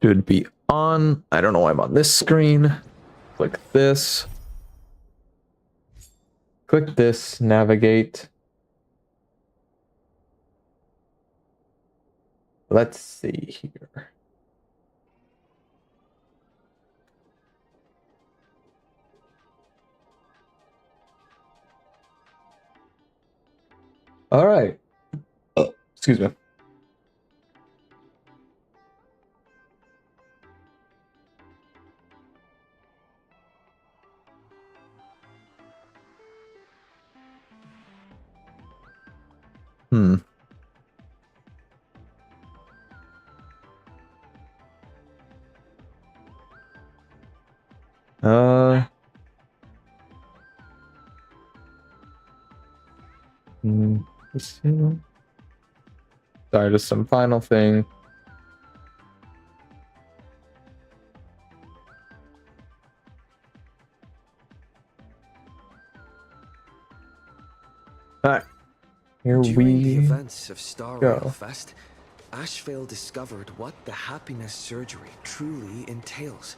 should be on. I don't know why I'm on this screen. Click this. Click this, navigate. Let's see here. All right. Oh, excuse me. Hmm. Uh. Let's see. Sorry, just some final thing. All right. Here During the we events of Star go. Rail Fest, Ashvale discovered what the happiness surgery truly entails.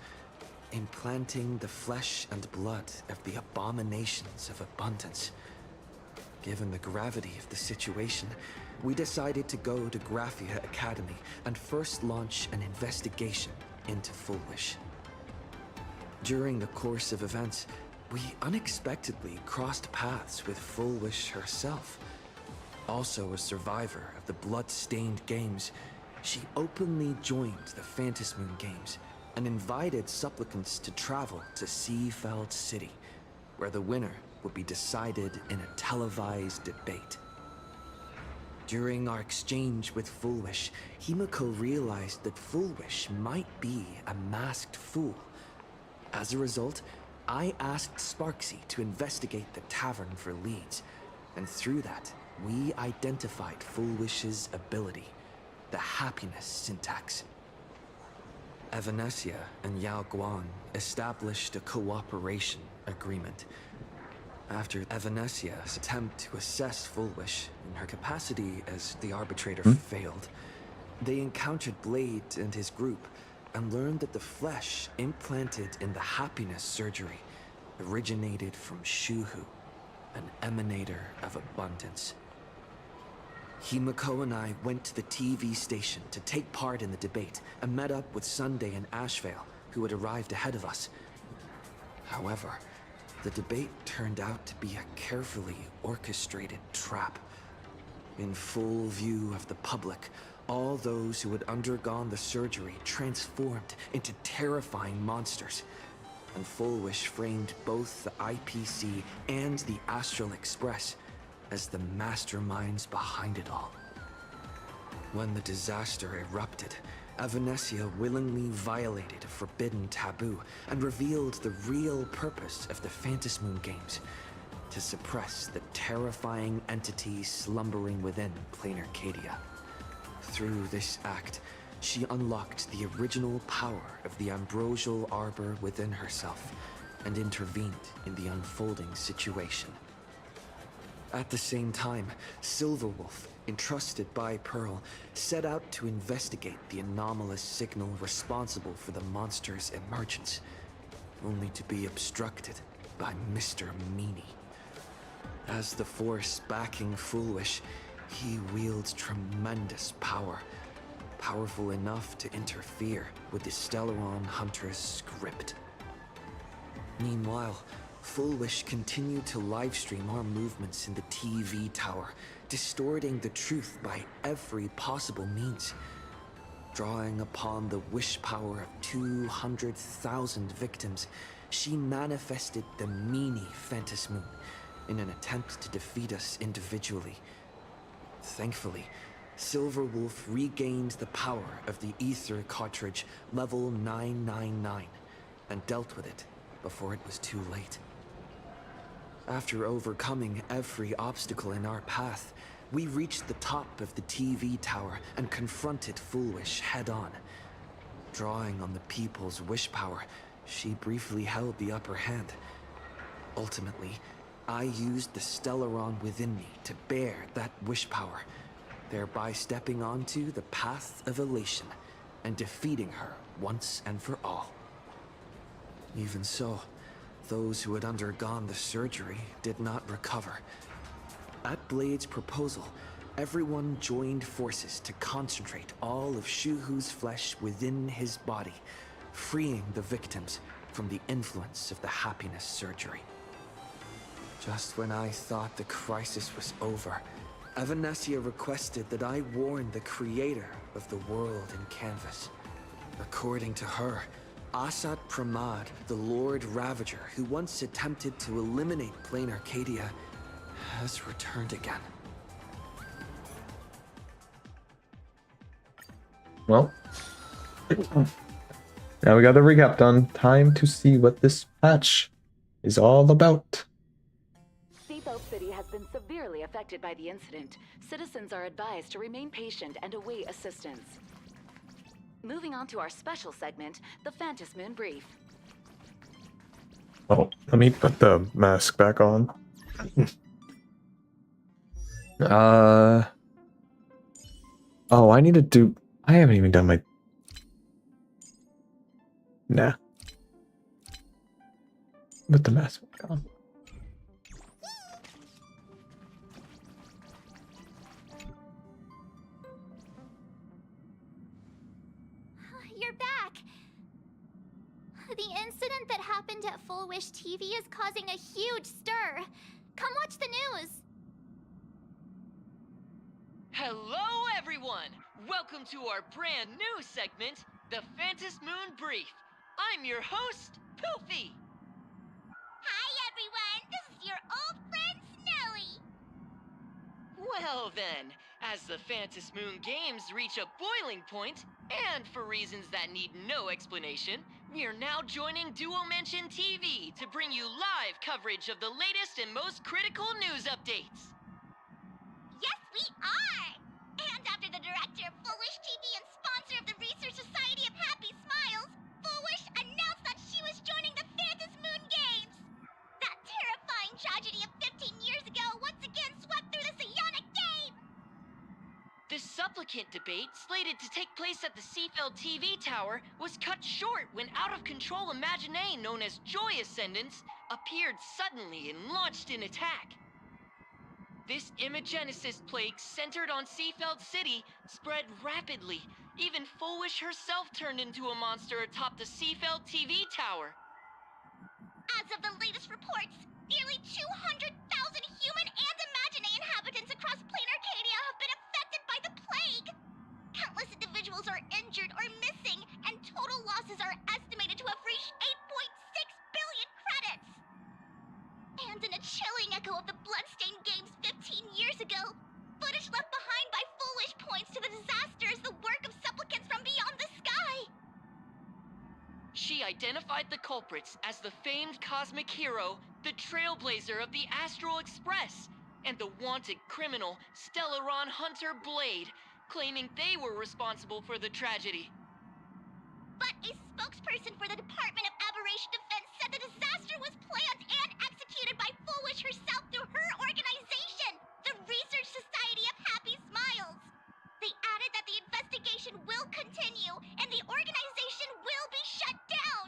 Implanting the flesh and blood of the abominations of abundance. Given the gravity of the situation, we decided to go to Graphia Academy and first launch an investigation into Foolish. During the course of events, we unexpectedly crossed paths with Foolish herself. Also a survivor of the blood-stained games, she openly joined the Phantasmoon Games and invited supplicants to travel to Seafeld City, where the winner would be decided in a televised debate. During our exchange with Foolish, Himiko realized that Foolish might be a masked fool. As a result, I asked Sparksy to investigate the tavern for leads, and through that, we identified Foolish's ability, the happiness syntax. Evanesia and Yao Guan established a cooperation agreement. After Evanesia's attempt to assess Foolish in her capacity as the arbitrator failed, they encountered Blade and his group and learned that the flesh implanted in the happiness surgery originated from Shuhu, an emanator of abundance. Himiko and I went to the TV station to take part in the debate and met up with Sunday and Ashvale, who had arrived ahead of us. However, the debate turned out to be a carefully orchestrated trap. In full view of the public, all those who had undergone the surgery transformed into terrifying monsters, and Foolish framed both the IPC and the Astral Express as the masterminds behind it all. When the disaster erupted, Evanesia willingly violated a forbidden taboo and revealed the real purpose of the Phantasmoon Games, to suppress the terrifying entity slumbering within Plain Arcadia. Through this act, she unlocked the original power of the ambrosial arbor within herself and intervened in the unfolding situation. At the same time, Silverwolf, entrusted by Pearl, set out to investigate the anomalous signal responsible for the monster's emergence, only to be obstructed by Mr. Meanie. As the force backing Foolish, he wields tremendous power, powerful enough to interfere with the Stellaron Hunter's script. Meanwhile, Foolish continued to livestream our movements in the TV tower, distorting the truth by every possible means. Drawing upon the wish power of 200,000 victims, she manifested the Meanie Phantasmoon in an attempt to defeat us individually. Thankfully, Silverwolf regained the power of the Ether cartridge level 999 and dealt with it before it was too late. After overcoming every obstacle in our path, we reached the top of the TV tower and confronted Foolish head-on. Drawing on the people's wish power, she briefly held the upper hand. Ultimately, I used the Stellaron within me to bear that wish power, thereby stepping onto the path of elation and defeating her once and for all. Even so, those who had undergone the surgery did not recover. At Blade's proposal, everyone joined forces to concentrate all of Shuhu's flesh within his body, freeing the victims from the influence of the happiness surgery. Just when I thought the crisis was over, Evanessia requested that I warn the creator of the world in canvas. According to her, Asat Pramad, the Lord Ravager who once attempted to eliminate Plain Arcadia, has returned again. Well, now we got the recap done. Time to see what this patch is all about. Seatbelt City has been severely affected by the incident. Citizens are advised to remain patient and await assistance. Moving on to our special segment, the Phantasm Moon Brief. Oh, let me put the mask back on. Oh, I need to do... I haven't even done my... Nah. Put the mask back on. You're back. The incident that happened at Full Wish TV is causing a huge stir. Come watch the news. Hello, everyone! Welcome to our brand new segment, the Phantasm Moon Brief. I'm your host, Poofy. Hi, everyone. This is your old friend, Snowy. Well then, as the Phantasm Moon games reach a boiling point, and for reasons that need no explanation, we are now joining Duo Mention TV to bring you live coverage of the latest and most critical news updates. Yes, we are. And after the director of Full Wish TV and sponsor of the Research Society of Happy Smiles, Full Wish announced that she was joining the Phantasm Moon Games. That terrifying tragedy of 15 years ago once again swept through the psionic game. The supplicant debate, slated to take place at the Seafeld TV tower, was cut short when out-of-control Imagine known as Joy Ascendants appeared suddenly and launched an attack. This Imagenesis plague centered on Seafeld City spread rapidly. Even Full Wish herself turned into a monster atop the Seafeld TV tower. As of the latest reports, nearly 200,000 human and Imagine inhabitants across Plain Arcadia have been affected by the plague. Countless individuals are injured or missing, and total losses are estimated to have reached 8.6 billion credits. And in a chilling echo of the Bloodstained Games 15 years ago, footage left behind by Full Wish points to the disaster as the work of supplicants from beyond the sky. She identified the culprits as the famed cosmic hero, the trailblazer of the Astral Express, and the wanted criminal, Stellaron Hunter Blade, claiming they were responsible for the tragedy. But a spokesperson for the Department of Aberration Defense said the disaster was planned and executed by Full Wish herself through her organization, the Research Society of Happy Smiles. They added that the investigation will continue and the organization will be shut down.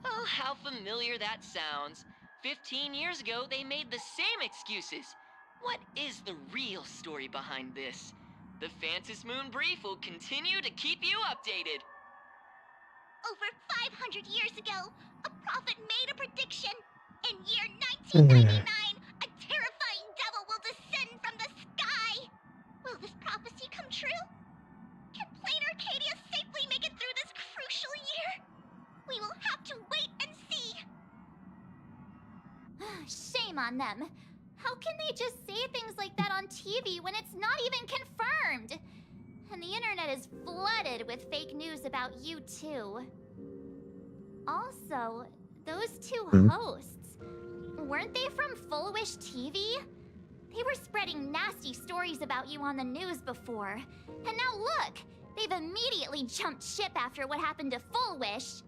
Oh, how familiar that sounds. 15 years ago, they made the same excuses. What is the real story behind this? The Phantasm Moon Brief will continue to keep you updated. Over 500 years ago, a prophet made a prediction. In year 1999, a terrifying devil will descend from the sky. Will this prophecy come true? Can Plain Arcadia safely make it through this crucial year? We will have to wait and see. Shame on them. How can they just say things like that on TV when it's not even confirmed? And the internet is flooded with fake news about you too. Also, those two hosts, weren't they from Full Wish TV? They were spreading nasty stories about you on the news before. And now look, they've immediately jumped ship after what happened to Full Wish.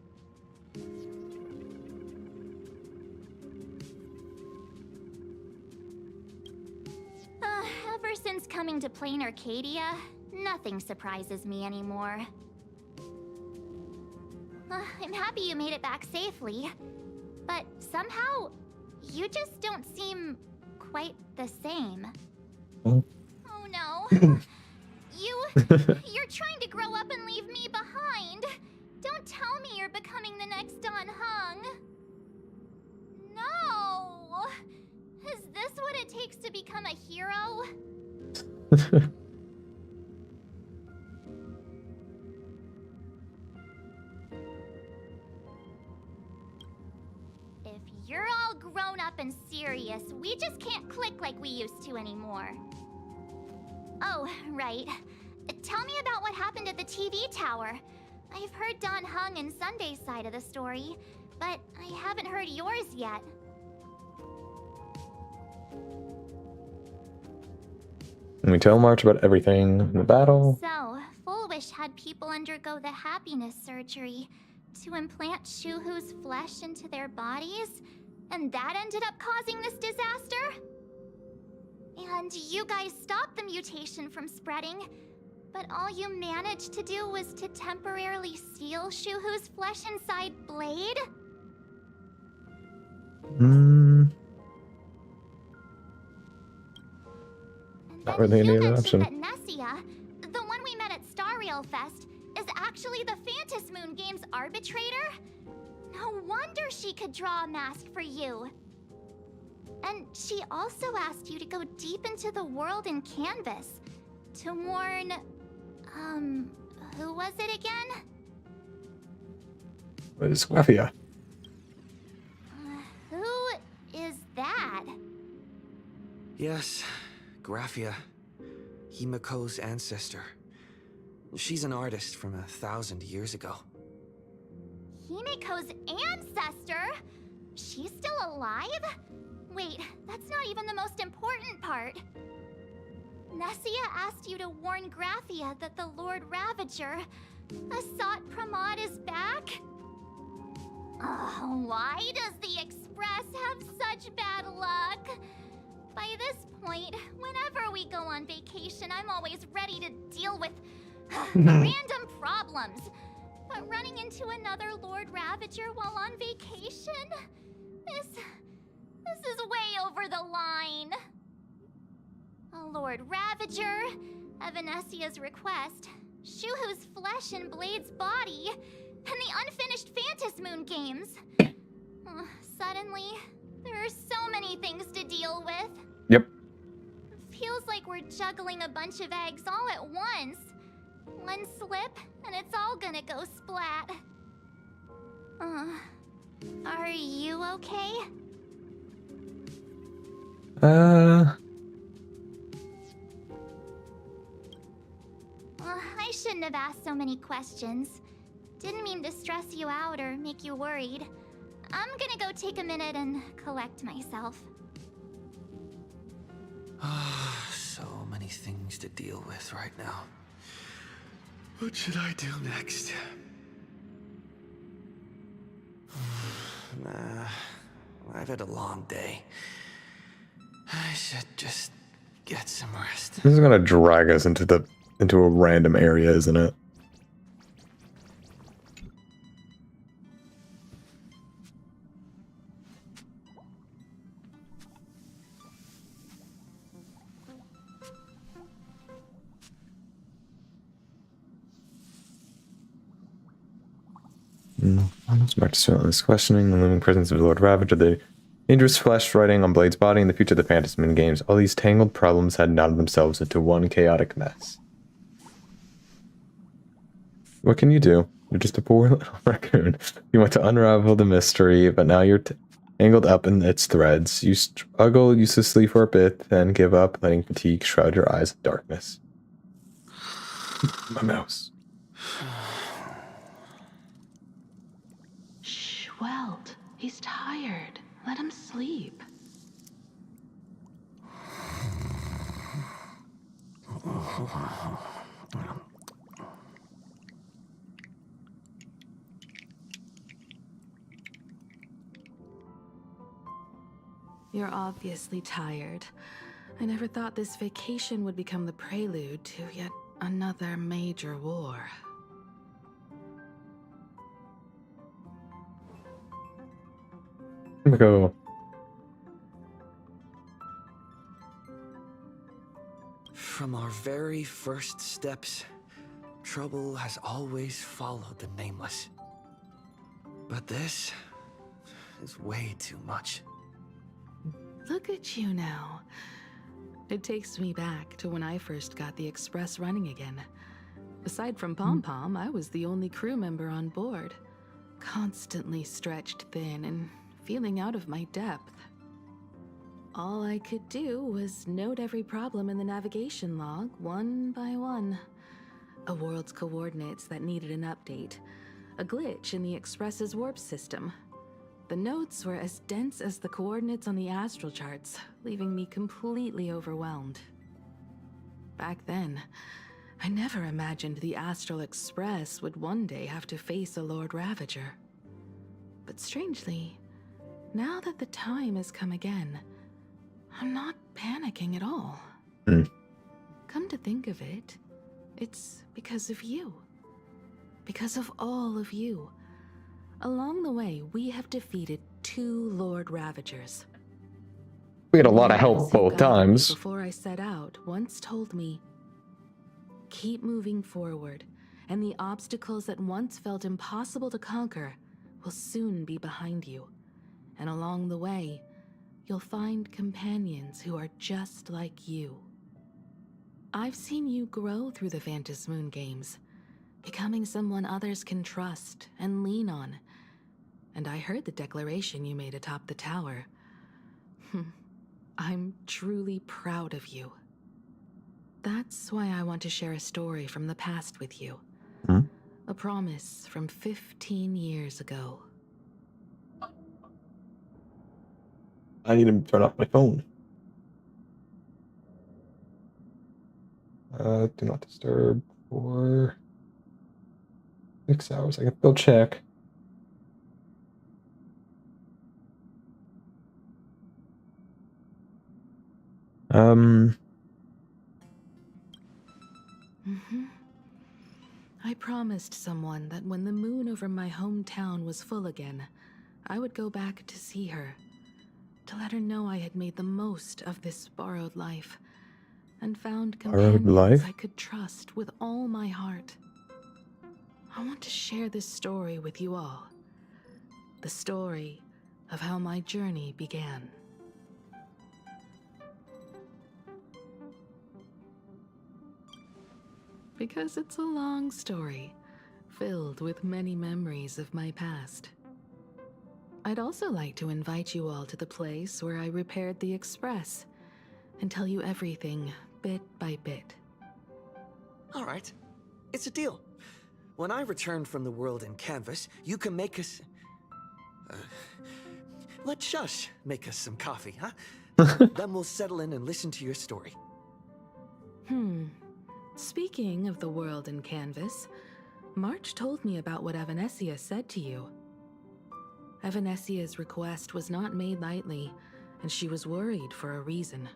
Ever since coming to Plain Arcadia, Nothing surprises me anymore. I'm happy you made it back safely. But somehow, you just don't seem quite the same. Oh. Oh no. You're trying to grow up and leave me behind. Don't tell me you're becoming the next Don Hung. No. Is this what it takes to become a hero? If you're all grown up and serious, we just can't click like we used to anymore. Oh, right. Tell me about what happened at the TV tower. I've heard Don Hung and Sunday's side of the story, but I haven't heard yours yet. And we tell March about everything in the battle. So, Full Wish had people undergo the happiness surgery to implant Shuhu's flesh into their bodies, and that ended up causing this disaster? And you guys stopped the mutation from spreading, but all you managed to do was to temporarily seal Shuhu's flesh inside Blade? Not really any other option. That Nessia, the one we met at Star Rail Fest, is actually the Phantas Moon Games arbitrator? No wonder she could draw a mask for you. And she also asked you to go deep into the world in Canvas to warn... who was it again? What is Graphia? Who is that? Yes, Graphia. Himiko's ancestor. She's an artist from 1,000 years ago. Himiko's ancestor? She's still alive? Wait, that's not even the most important part. Nessia asked you to warn Graphia that the Lord Ravager, Asat Pramod, is back? Oh, why does the Express have such bad luck? By this point, whenever we go on vacation, I'm always ready to deal with random problems. But running into another Lord Ravager while on vacation? This is way over the line. A Lord Ravager, Evanessia's request, Shuhu's flesh and Blade's body, and the unfinished Phantas Moon Games. Suddenly, there are so many things to deal with. Yep. Feels like we're juggling a bunch of eggs all at once. One slip, and it's all gonna go splat. Are you okay? I shouldn't have asked so many questions. Didn't mean to stress you out or make you worried. I'm gonna go take a minute and collect myself. So many things to deal with right now. What should I do next? Nah, I've had a long day. I should just get some rest. This is gonna drag us into a random area, isn't it? Smart to fill this questioning, the looming presence of the Lord Ravager, the dangerous flesh writing on Blade's body, and the future of the Phantas Moon Games. All these tangled problems had knotted themselves into one chaotic mess. What can you do? You're just a poor little raccoon. You want to unravel the mystery, but now you're tangled up in its threads. You struggle uselessly for a bit, then give up, letting fatigue shroud your eyes in darkness. My mouse. Shh, Welt. He's tired. Let him sleep. You're obviously tired. I never thought this vacation would become the prelude to yet Another major war. Go. From our very first steps, trouble has always followed the Nameless. But this is way too much. Look at you now. It takes me back to when I first got the Express running again. Aside from Pom Pom, I was the only crew member on board, constantly stretched thin and feeling out of my depth. All I could do was note every problem in the navigation log, one by one. A world's coordinates that needed an update, a glitch in the Express's warp system. The notes were as dense as the coordinates on the astral charts, leaving me completely overwhelmed. Back then, I never imagined the Astral Express would one day have to face a Lord Ravager. But strangely, now that the time has come again, I'm not panicking at all. Come to think of it, it's because of you. Because of all of you. Along the way, we have defeated 2 Lord Ravagers. We had a lot of Nemesis, help who both guided me times. before I set out, once told me, keep moving forward, and the obstacles that once felt impossible to conquer will soon be behind you. And along the way, you'll find companions who are just like you. I've seen you grow through the Phantom Moon games, becoming someone others can trust and lean on. And I heard the declaration you made atop the tower. I'm truly proud of you. That's why I want to share a story from the past with you. A promise from 15 years ago. I need to turn off my phone. Do not disturb for 6 hours. I can still check. I promised someone that when the moon over my hometown was full again, I would go back to see her, to let her know I had made the most of this borrowed life, and found Borrowed companions life? I could trust with all my heart. I want to share this story with you all. The story of how my journey began. Because it's a long story, filled with many memories of my past. I'd also like to invite you all to the place where I repaired the Express and tell you everything bit by bit. All right, it's a deal. When I return from the world in canvas, you can make us... let Shush make us some coffee, huh? Then we'll settle in and listen to your story. Speaking of the world in canvas, March told me about what Evanesia said to you. Evanesia's request was not made lightly, and she was worried for a reason.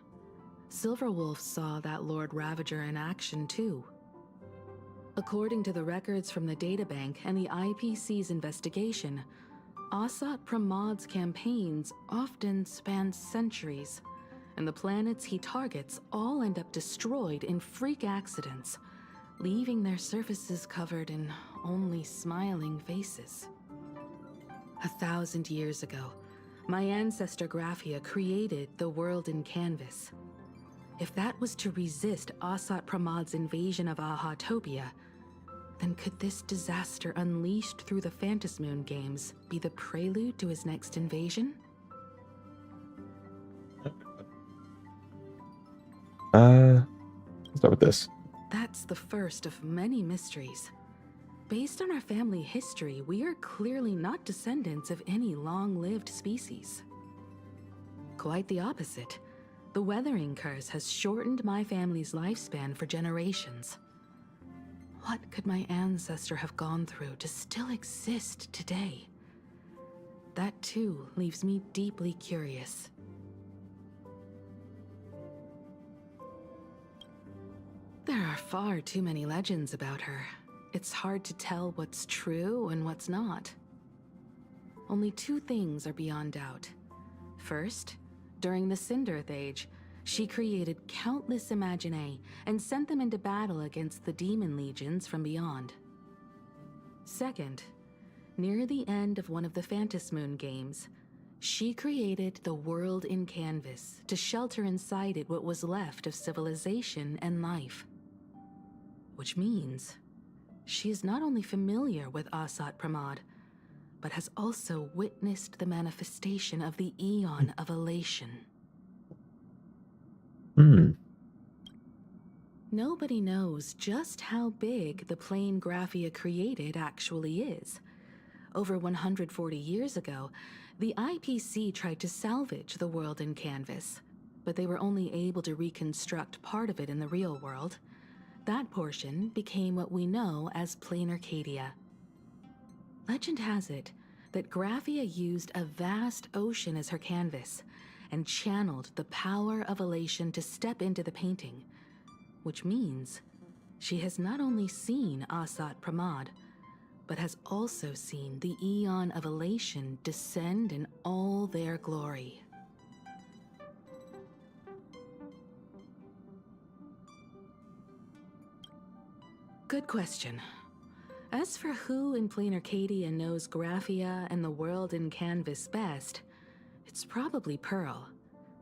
Silverwolf saw that Lord Ravager in action too. According to the records from the databank and the IPC's investigation, Asat Pramod's campaigns often span centuries, and the planets he targets all end up destroyed in freak accidents, leaving their surfaces covered in only smiling faces. 1,000 years ago, my ancestor Graphia created the world in canvas. If that was to resist Asat Pramod's invasion of Ahatopia, then could this disaster unleashed through the Phantom Moon games be the prelude to his next invasion? Let's start with this. That's the first of many mysteries. Based on our family history, we are clearly not descendants of any long-lived species. Quite the opposite. The weathering curse has shortened my family's lifespan for generations. What could my ancestor have gone through to still exist today? That too leaves me deeply curious. There are far too many legends about her. It's hard to tell what's true and what's not. Only two things are beyond doubt. First, during the Cinderth Age, she created countless Imaginae and sent them into battle against the demon legions from beyond. Second, near the end of one of the Phantasmoon games, she created the world in canvas to shelter inside it what was left of civilization and life. Which means she is not only familiar with Asat Pramod, but has also witnessed the manifestation of the Eon of Elation. Nobody knows just how big the plane Graphia created actually is. Over 140 years ago, the IPC tried to salvage the world in canvas, but they were only able to reconstruct part of it in the real world. That portion became what we know as Plain Arcadia. Legend has it that Graphia used a vast ocean as her canvas and channeled the power of elation to step into the painting, which means she has not only seen Asat Pramod, but has also seen the Eon of Elation descend in all their glory. Good question. As for who in Plain Arcadia knows Graphia and the world in canvas best, it's probably Pearl.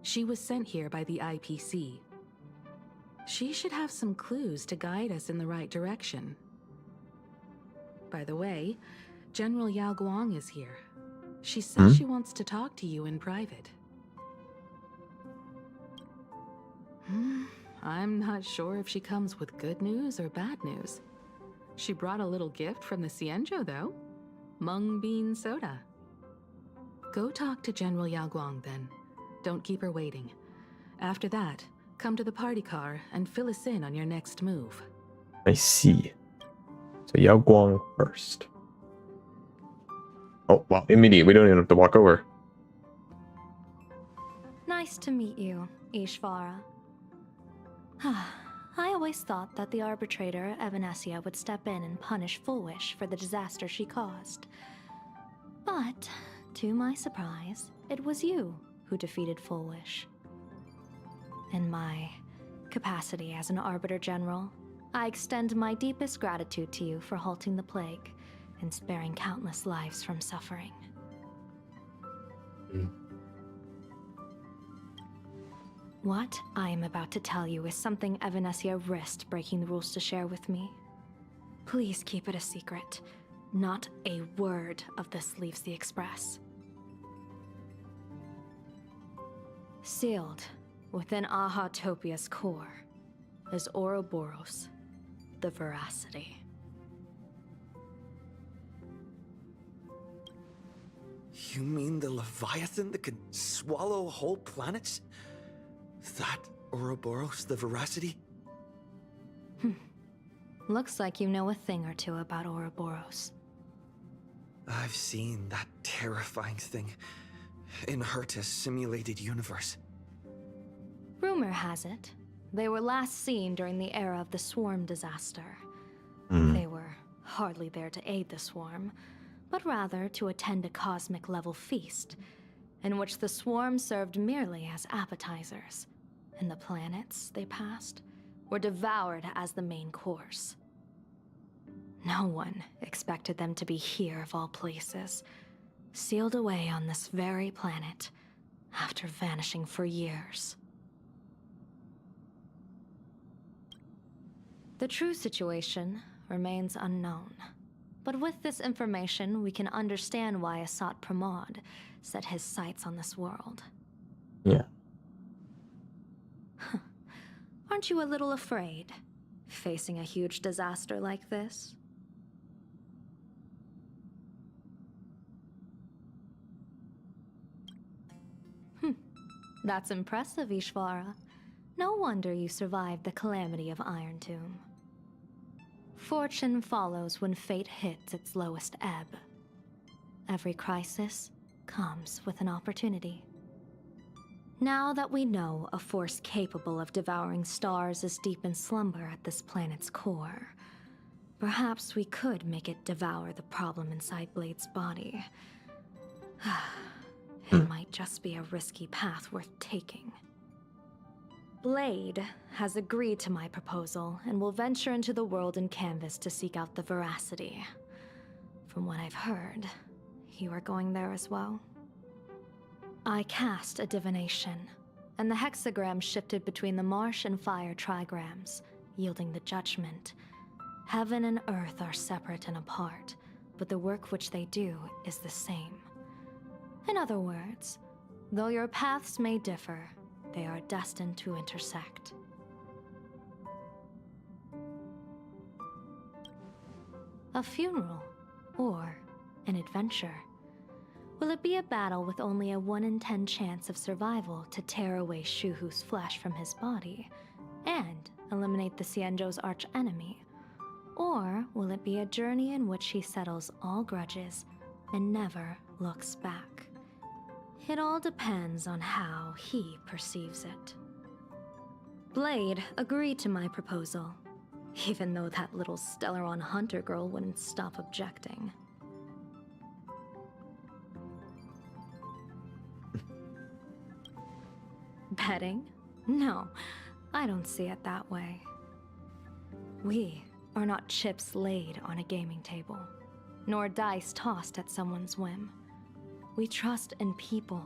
She was sent here by the IPC. She should have some clues to guide us in the right direction. By the way, General Yao Guang is here. She says she wants to talk to you in private. I'm not sure if she comes with good news or bad news. She brought a little gift from the Cienjo, though. Mung bean soda. Go talk to General Yao Guang, then. Don't keep her waiting. After that, come to the party car and fill us in on your next move. I see. So Yao Guang first. Oh, wow, immediate. We don't even have to walk over. Nice to meet you, Ishvara. I always thought that the arbitrator, Evanesia, would step in and punish Foolish for the disaster she caused. But, to my surprise, it was you who defeated Foolish. In my capacity as an Arbiter General, I extend my deepest gratitude to you for halting the plague and sparing countless lives from suffering. What I am about to tell you is something Evanesia risked breaking the rules to share with me. Please keep it a secret. Not a word of this leaves the Express. Sealed within Ahatopia's core is Ouroboros, the Veracity. You mean the Leviathan that could swallow whole planets? That Ouroboros, the Veracity? Looks like you know a thing or two about Ouroboros. I've seen that terrifying thing in Herta's simulated universe. Rumor has it, they were last seen during the era of the Swarm disaster. They were hardly there to aid the Swarm, but rather to attend a cosmic-level feast, in which the Swarm served merely as appetizers, and the planets they passed were devoured as the main course. No one expected them to be here of all places, sealed away on this very planet, after vanishing for years. The true situation remains unknown, but with this information we can understand why Asat Pramod set his sights on this world. Yeah. Aren't you a little afraid, facing a huge disaster like this? That's impressive, Ishvara. No wonder you survived the calamity of Iron Tomb. Fortune follows when fate hits its lowest ebb. Every crisis comes with an opportunity. Now that we know a force capable of devouring stars is deep in slumber at this planet's core, perhaps we could make it devour the problem inside Blade's body. It might just be a risky path worth taking. Blade has agreed to my proposal and will venture into the world in canvas to seek out the veracity. From what I've heard, you are going there as well? I cast a divination, and the hexagram shifted between the marsh and fire trigrams, yielding the judgment. Heaven and earth are separate and apart, but the work which they do is the same. In other words, though your paths may differ, they are destined to intersect. A funeral, or an adventure. Will it be a battle with only a 1 in 10 chance of survival to tear away Shuhu's flesh from his body and eliminate the Xianzhou's arch-enemy? Or will it be a journey in which he settles all grudges and never looks back? It all depends on how he perceives it. Blade agreed to my proposal, even though that little Stellaron hunter girl wouldn't stop objecting. Betting? No, I don't see it that way. We are not chips laid on a gaming table, nor dice tossed at someone's whim. We trust in people,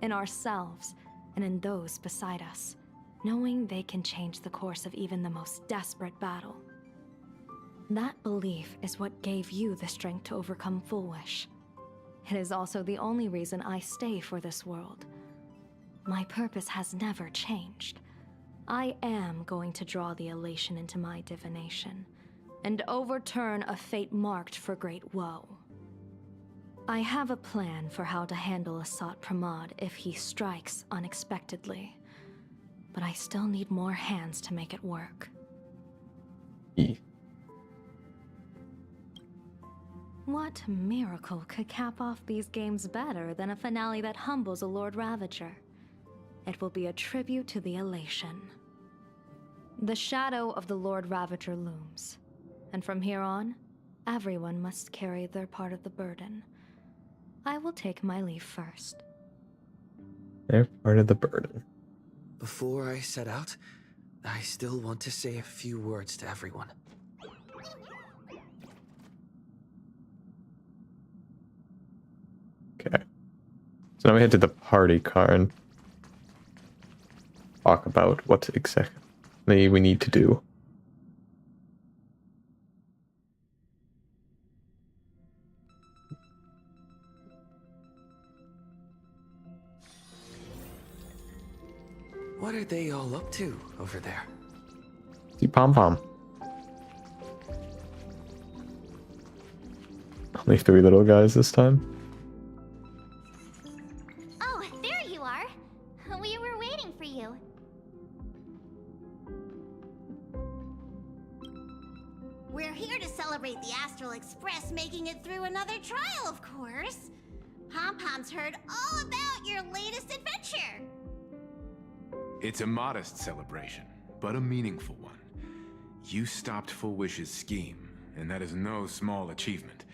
in ourselves, and in those beside us, knowing they can change the course of even the most desperate battle. That belief is what gave you the strength to overcome Fullwish. It is also the only reason I stay for this world. My purpose has never changed. I am going to draw the elation into my divination, and overturn a fate marked for great woe. I have a plan for how to handle Asat Pramod if he strikes unexpectedly, but I still need more hands to make it work. What miracle could cap off these games better than a finale that humbles a Lord Ravager? It will be a tribute to the elation. The shadow of the Lord Ravager looms, and from here on, everyone must carry their part of the burden. I will take my leave first. They're part of the burden. Before I set out, I still want to say a few words to everyone. Okay. So now we head to the party car and talk about what exactly we need to do. What are they all up to over there? See Pom Pom. Only 3 little guys this time. Oh, there you are. We were waiting for you. We're here to celebrate the Astral Express making it through another trial, of course. Pom-Pom's heard all about your latest adventure. It's a modest celebration, but a meaningful one. You stopped Fullwish's scheme, and that is no small achievement.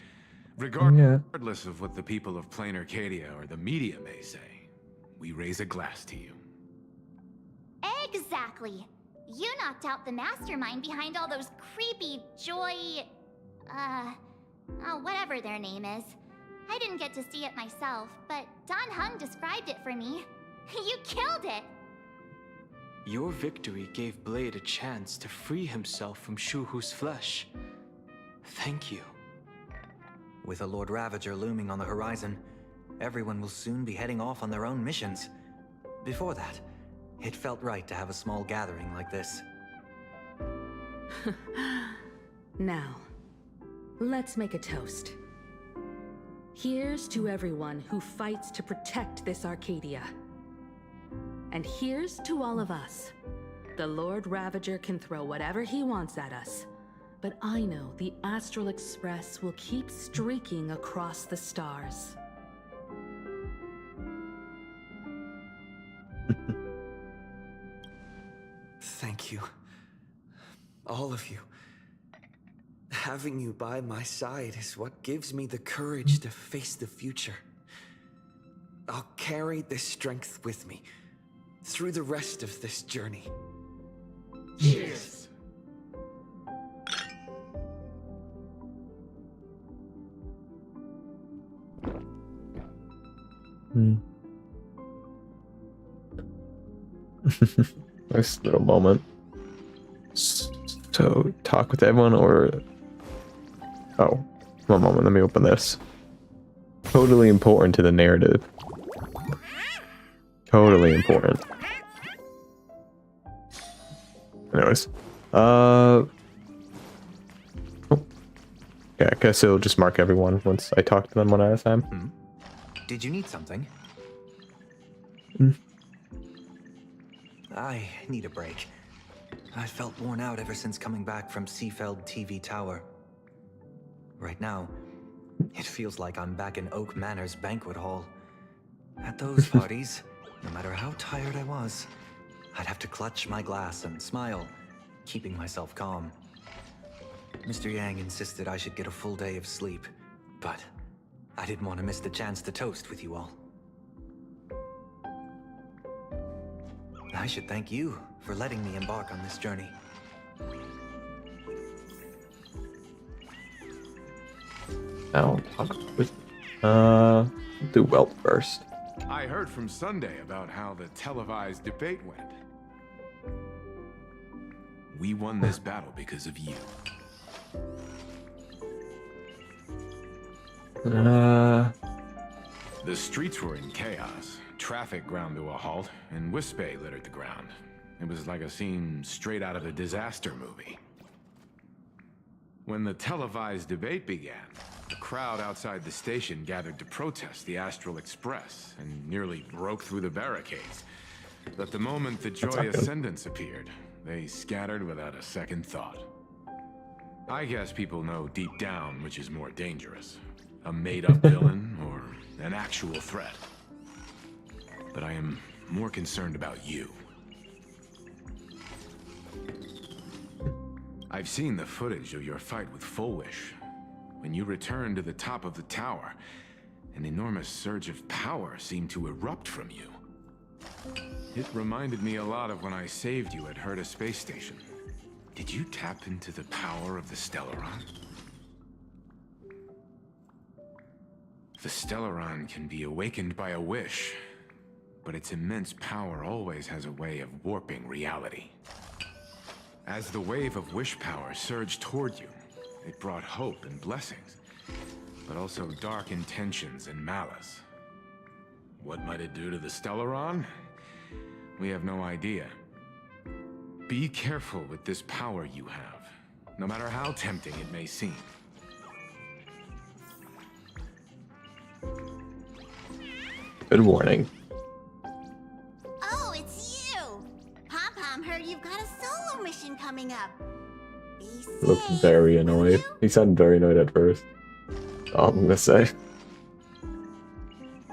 Regardless of what the people of Plain Arcadia or the media may say, we raise a glass to you. Exactly. You knocked out the mastermind behind all those creepy whatever their name is. I didn't get to see it myself, but Don Hung described it for me. You killed it! Your victory gave Blade a chance to free himself from Shuhu's flesh. Thank you. With a Lord Ravager looming on the horizon, everyone will soon be heading off on their own missions. Before that, it felt right to have a small gathering like this. Now, let's make a toast. Here's to everyone who fights to protect this Arcadia. And here's to all of us. The Lord Ravager can throw whatever he wants at us, but I know the Astral Express will keep streaking across the stars. Thank you. All of you. Having you by my side is what gives me the courage to face the future. I'll carry this strength with me through the rest of this journey. Cheers. Nice little moment. So, talk with everyone or... Oh, one moment, let me open this. Totally important to the narrative. Totally important. Anyways. Oh. Yeah, I guess it'll just mark everyone once I talk to them one at a time. Did you need something? I need a break. I felt worn out ever since coming back from Seafeld TV Tower. Right now, it feels like I'm back in Oak Manor's banquet hall. At those parties, no matter how tired I was, I'd have to clutch my glass and smile, keeping myself calm. Mr. Yang insisted I should get a full day of sleep, but I didn't want to miss the chance to toast with you all. I should thank you for letting me embark on this journey. Now, do Welt first. I heard from Sunday about how the televised debate went. We won this battle because of you. The streets were in chaos. Traffic ground to a halt, and Wispe littered the ground. It was like a scene straight out of a disaster movie. When the televised debate began, the crowd outside the station gathered to protest the Astral Express and nearly broke through the barricades. But the moment the Joy Ascendants appeared, they scattered without a second thought. I guess people know deep down which is more dangerous, a made-up villain or an actual threat. But I am more concerned about you. I've seen the footage of your fight with Fullwish. When you returned to the top of the tower, an enormous surge of power seemed to erupt from you. It reminded me a lot of when I saved you at Herta Space Station. Did you tap into the power of the Stellaron? The Stellaron can be awakened by a wish, but its immense power always has a way of warping reality. As the wave of wish power surged toward you, it brought hope and blessings, but also dark intentions and malice. What might it do to the Stellaron? We have no idea. Be careful with this power you have, no matter how tempting it may seem. Good warning. Oh, it's you! Pom-Pom heard you've got a solo mission coming up. Be safe. He looked very annoyed. He sounded very annoyed at first. All I'm gonna say.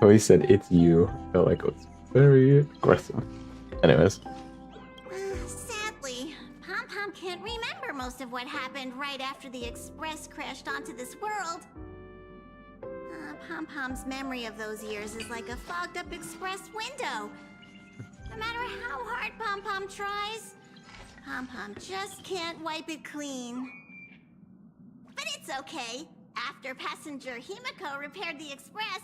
Oh, he said it's you. I felt like it was very aggressive. Anyways. Sadly, Pom-Pom can't remember most of what happened right after the Express crashed onto this world. Pom-Pom's memory of those years is like a fogged-up Express window. No matter how hard Pom-Pom tries, Pom-Pom just can't wipe it clean. But it's okay. After passenger Himiko repaired the Express,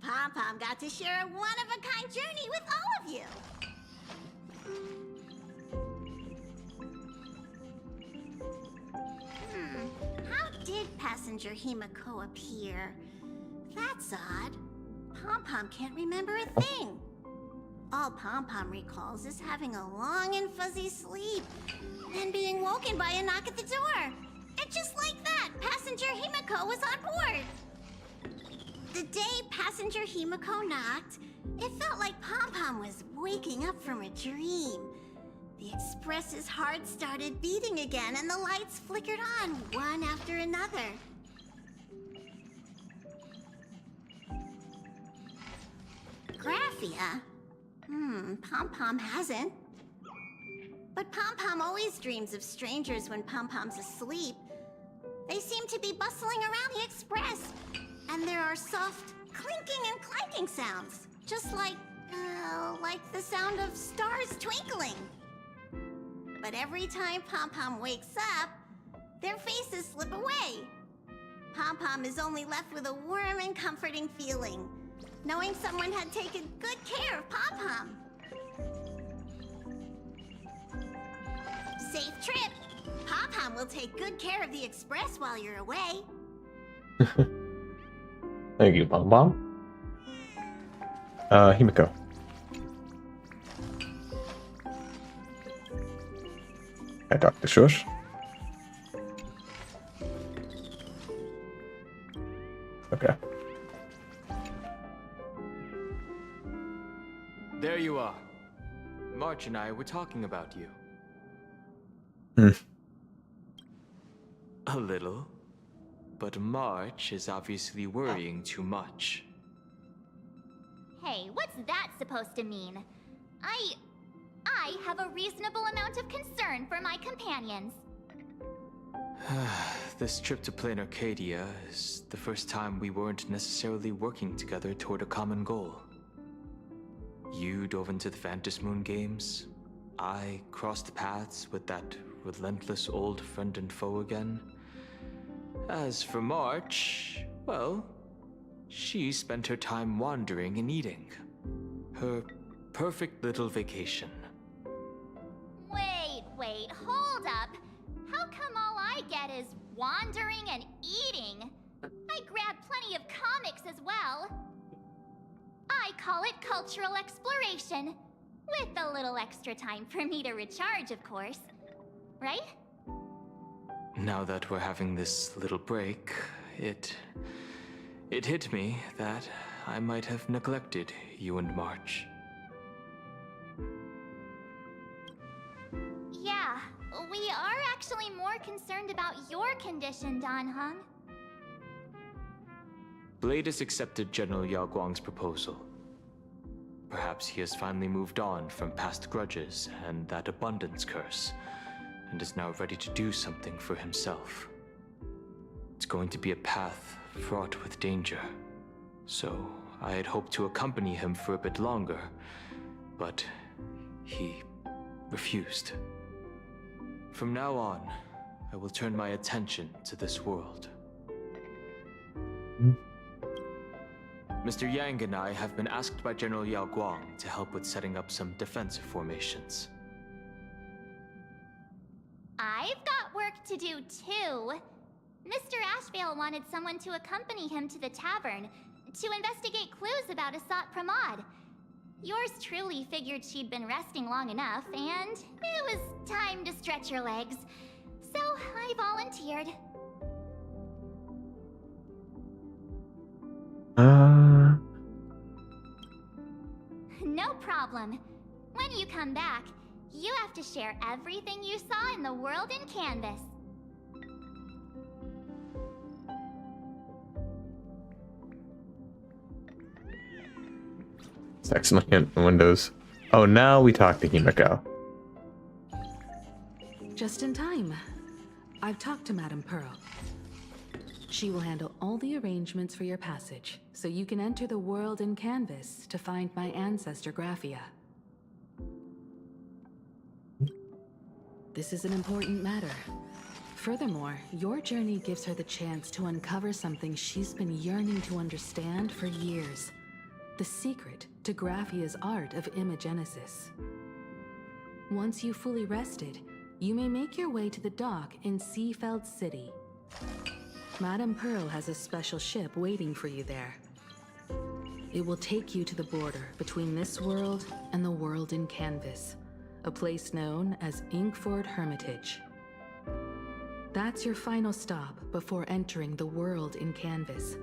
Pom-Pom got to share a one-of-a-kind journey with all of you. How did passenger Himiko appear? That's odd. Pom-Pom can't remember a thing. All Pom-Pom recalls is having a long and fuzzy sleep, and being woken by a knock at the door. And just like that, passenger Himiko was on board. The day passenger Himiko knocked, it felt like Pom-Pom was waking up from a dream. The Express's heart started beating again, and the lights flickered on one after another. Graphia? Pom-Pom hasn't. But Pom-Pom always dreams of strangers when Pom-Pom's asleep. They seem to be bustling around the express. And there are soft clinking and clanking sounds. Just like the sound of stars twinkling. But every time Pom-Pom wakes up, their faces slip away. Pom-Pom is only left with a warm and comforting feeling, knowing someone had taken good care of Pom-Pom. Safe trip. Pom-Pom will take good care of the express while you're away. Thank you, Pom Pom. Himiko. I talked to Shush. Okay. There you are. March and I were talking about you. A little. But March is obviously worrying too much. Hey, what's that supposed to mean? I have a reasonable amount of concern for my companions. This trip to Plain Arcadia is the first time we weren't necessarily working together toward a common goal. You dove into the Phantom Moon games. I crossed paths with that relentless old friend and foe again. As for March, well, she spent her time wandering and eating. Her perfect little vacation. Wait, hold up. How come all I get is wandering and eating? I grab plenty of comics as well. I call it cultural exploration. With a little extra time for me to recharge, of course. Right? Now that we're having this little break, it hit me that I might have neglected you and March. Yeah, we are actually more concerned about your condition, Dan Heng. Blade has accepted General Yao Guang's proposal. Perhaps he has finally moved on from past grudges and that abundance curse, and is now ready to do something for himself. It's going to be a path fraught with danger, so I had hoped to accompany him for a bit longer, but he refused. From now on, I will turn my attention to this world. Mr. Yang and I have been asked by General Yao Guang to help with setting up some defensive formations. I've got work to do too. Mr. Ashvale wanted someone to accompany him to the tavern to investigate clues about Asat Pramod. Yours truly figured she'd been resting long enough, and it was time to stretch her legs. So I volunteered. No problem. When you come back, you have to share everything you saw in the world in Canvas. Excellent in Windows. Oh, now we talk to Himiko. Just in time. I've talked to Madame Pearl. She will handle all the arrangements for your passage, so you can enter the world in Canvas to find my ancestor Graphia. This is an important matter. Furthermore, your journey gives her the chance to uncover something she's been yearning to understand for years. The secret to Graphia's art of imagenesis. Once you've fully rested, you may make your way to the dock in Seafeld City. Madame Pearl has a special ship waiting for you there. It will take you to the border between this world and the world in Canvas, a place known as Inkford Hermitage. That's your final stop before entering the world in Canvas,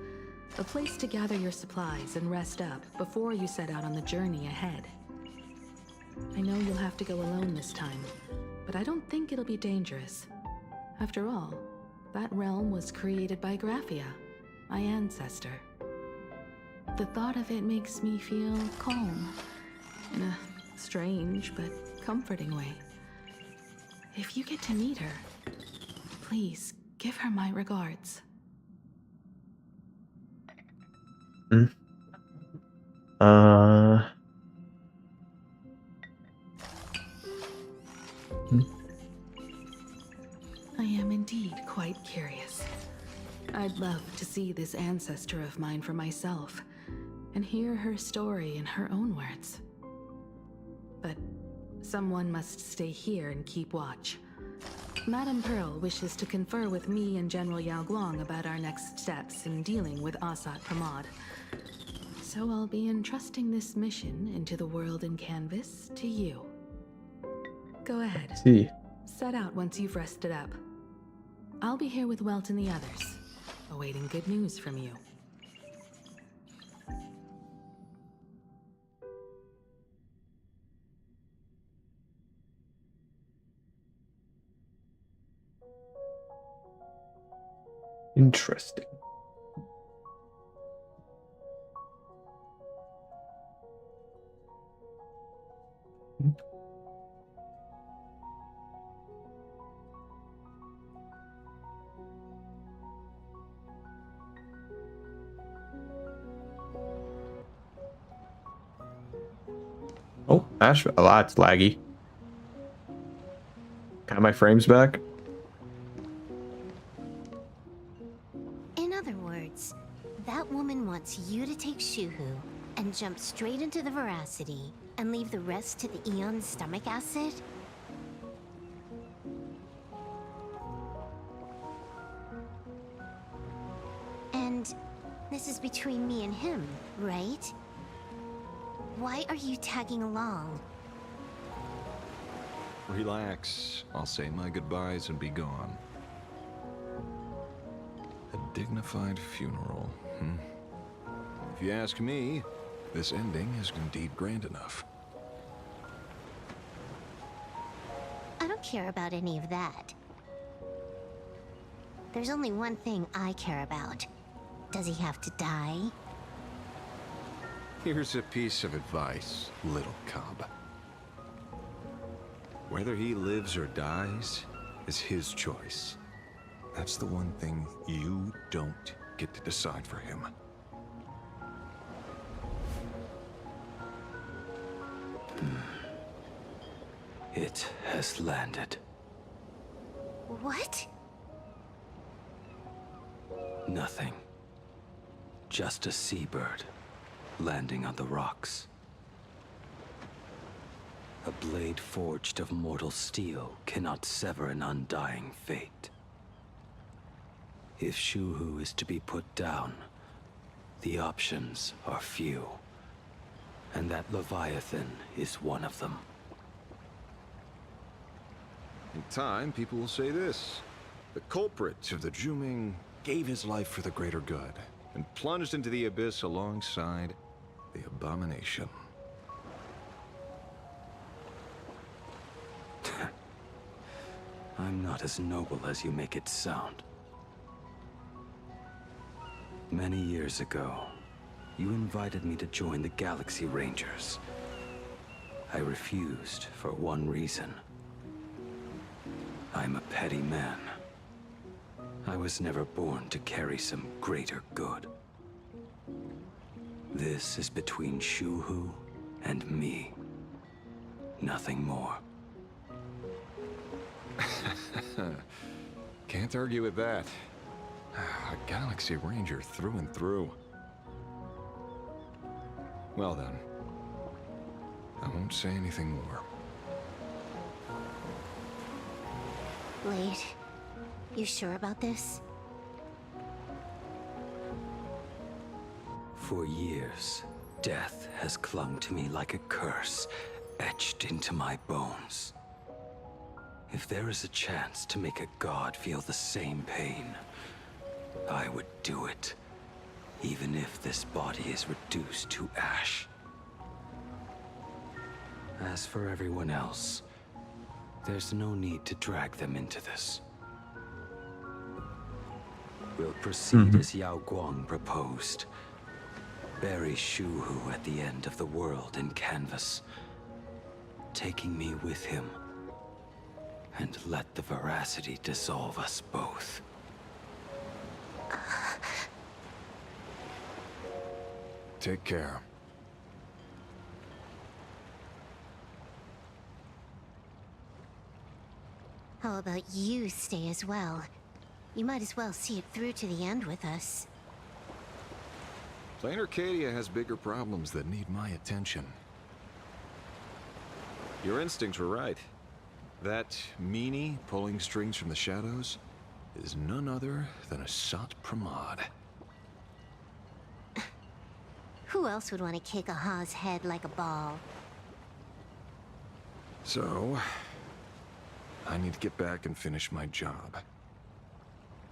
a place to gather your supplies and rest up before you set out on the journey ahead. I know you'll have to go alone this time, but I don't think it'll be dangerous. After all, that realm was created by Graphia, my ancestor. The thought of it makes me feel calm, in a strange but comforting way. If you get to meet her, please give her my regards. I am indeed quite curious. I'd love to see this ancestor of mine for myself and hear her story in her own words. But someone must stay here and keep watch. Madame Pearl wishes to confer with me and General Yao Guang about our next steps in dealing with Asat Pramod. So I'll be entrusting this mission into the world in canvas to you. Go ahead. See. Set out once you've rested up. I'll be here with Welt and the others, awaiting good news from you. Interesting. Oh, Asheville. Oh, that's laggy. Got my frames back? In other words, that woman wants you to take Shuhu and jump straight into the Veracity and leave the rest to the Eon's stomach acid? And this is between me and him, right? Why are you tagging along? Relax. I'll say my goodbyes and be gone. A dignified funeral, If you ask me, this ending is indeed grand enough. I don't care about any of that. There's only one thing I care about. Does he have to die? Here's a piece of advice, little cub. Whether he lives or dies is his choice. That's the one thing you don't get to decide for him. It has landed. What? Nothing. Just a seabird landing on the rocks. A blade forged of mortal steel cannot sever an undying fate. If Shuhu is to be put down, the options are few. And that Leviathan is one of them. In time, people will say this. The culprit of the Juming gave his life for the greater good and plunged into the abyss alongside the abomination. I'm not as noble as you make it sound. Many years ago, you invited me to join the Galaxy Rangers. I refused for one reason. I'm a petty man. I was never born to carry some greater good. This is between Shuhu and me. Nothing more. Can't argue with that. A Galaxy Ranger through and through. Well then, I won't say anything more. Blade, you sure about this? For years, death has clung to me like a curse, etched into my bones. If there is a chance to make a god feel the same pain, I would do it, even if this body is reduced to ash. As for everyone else, there's no need to drag them into this. We'll proceed as Yao Guang proposed. Bury Shuhu at the end of the world in canvas. taking me with him. And let the veracity dissolve us both. Take care. How about you stay as well? You might as well see it through to the end with us. Plain Arcadia has bigger problems that need my attention. Your instincts were right. That meanie pulling strings from the shadows is none other than a Sat Pramod. Who else would want to kick a Ha's head like a ball? So, I need to get back and finish my job.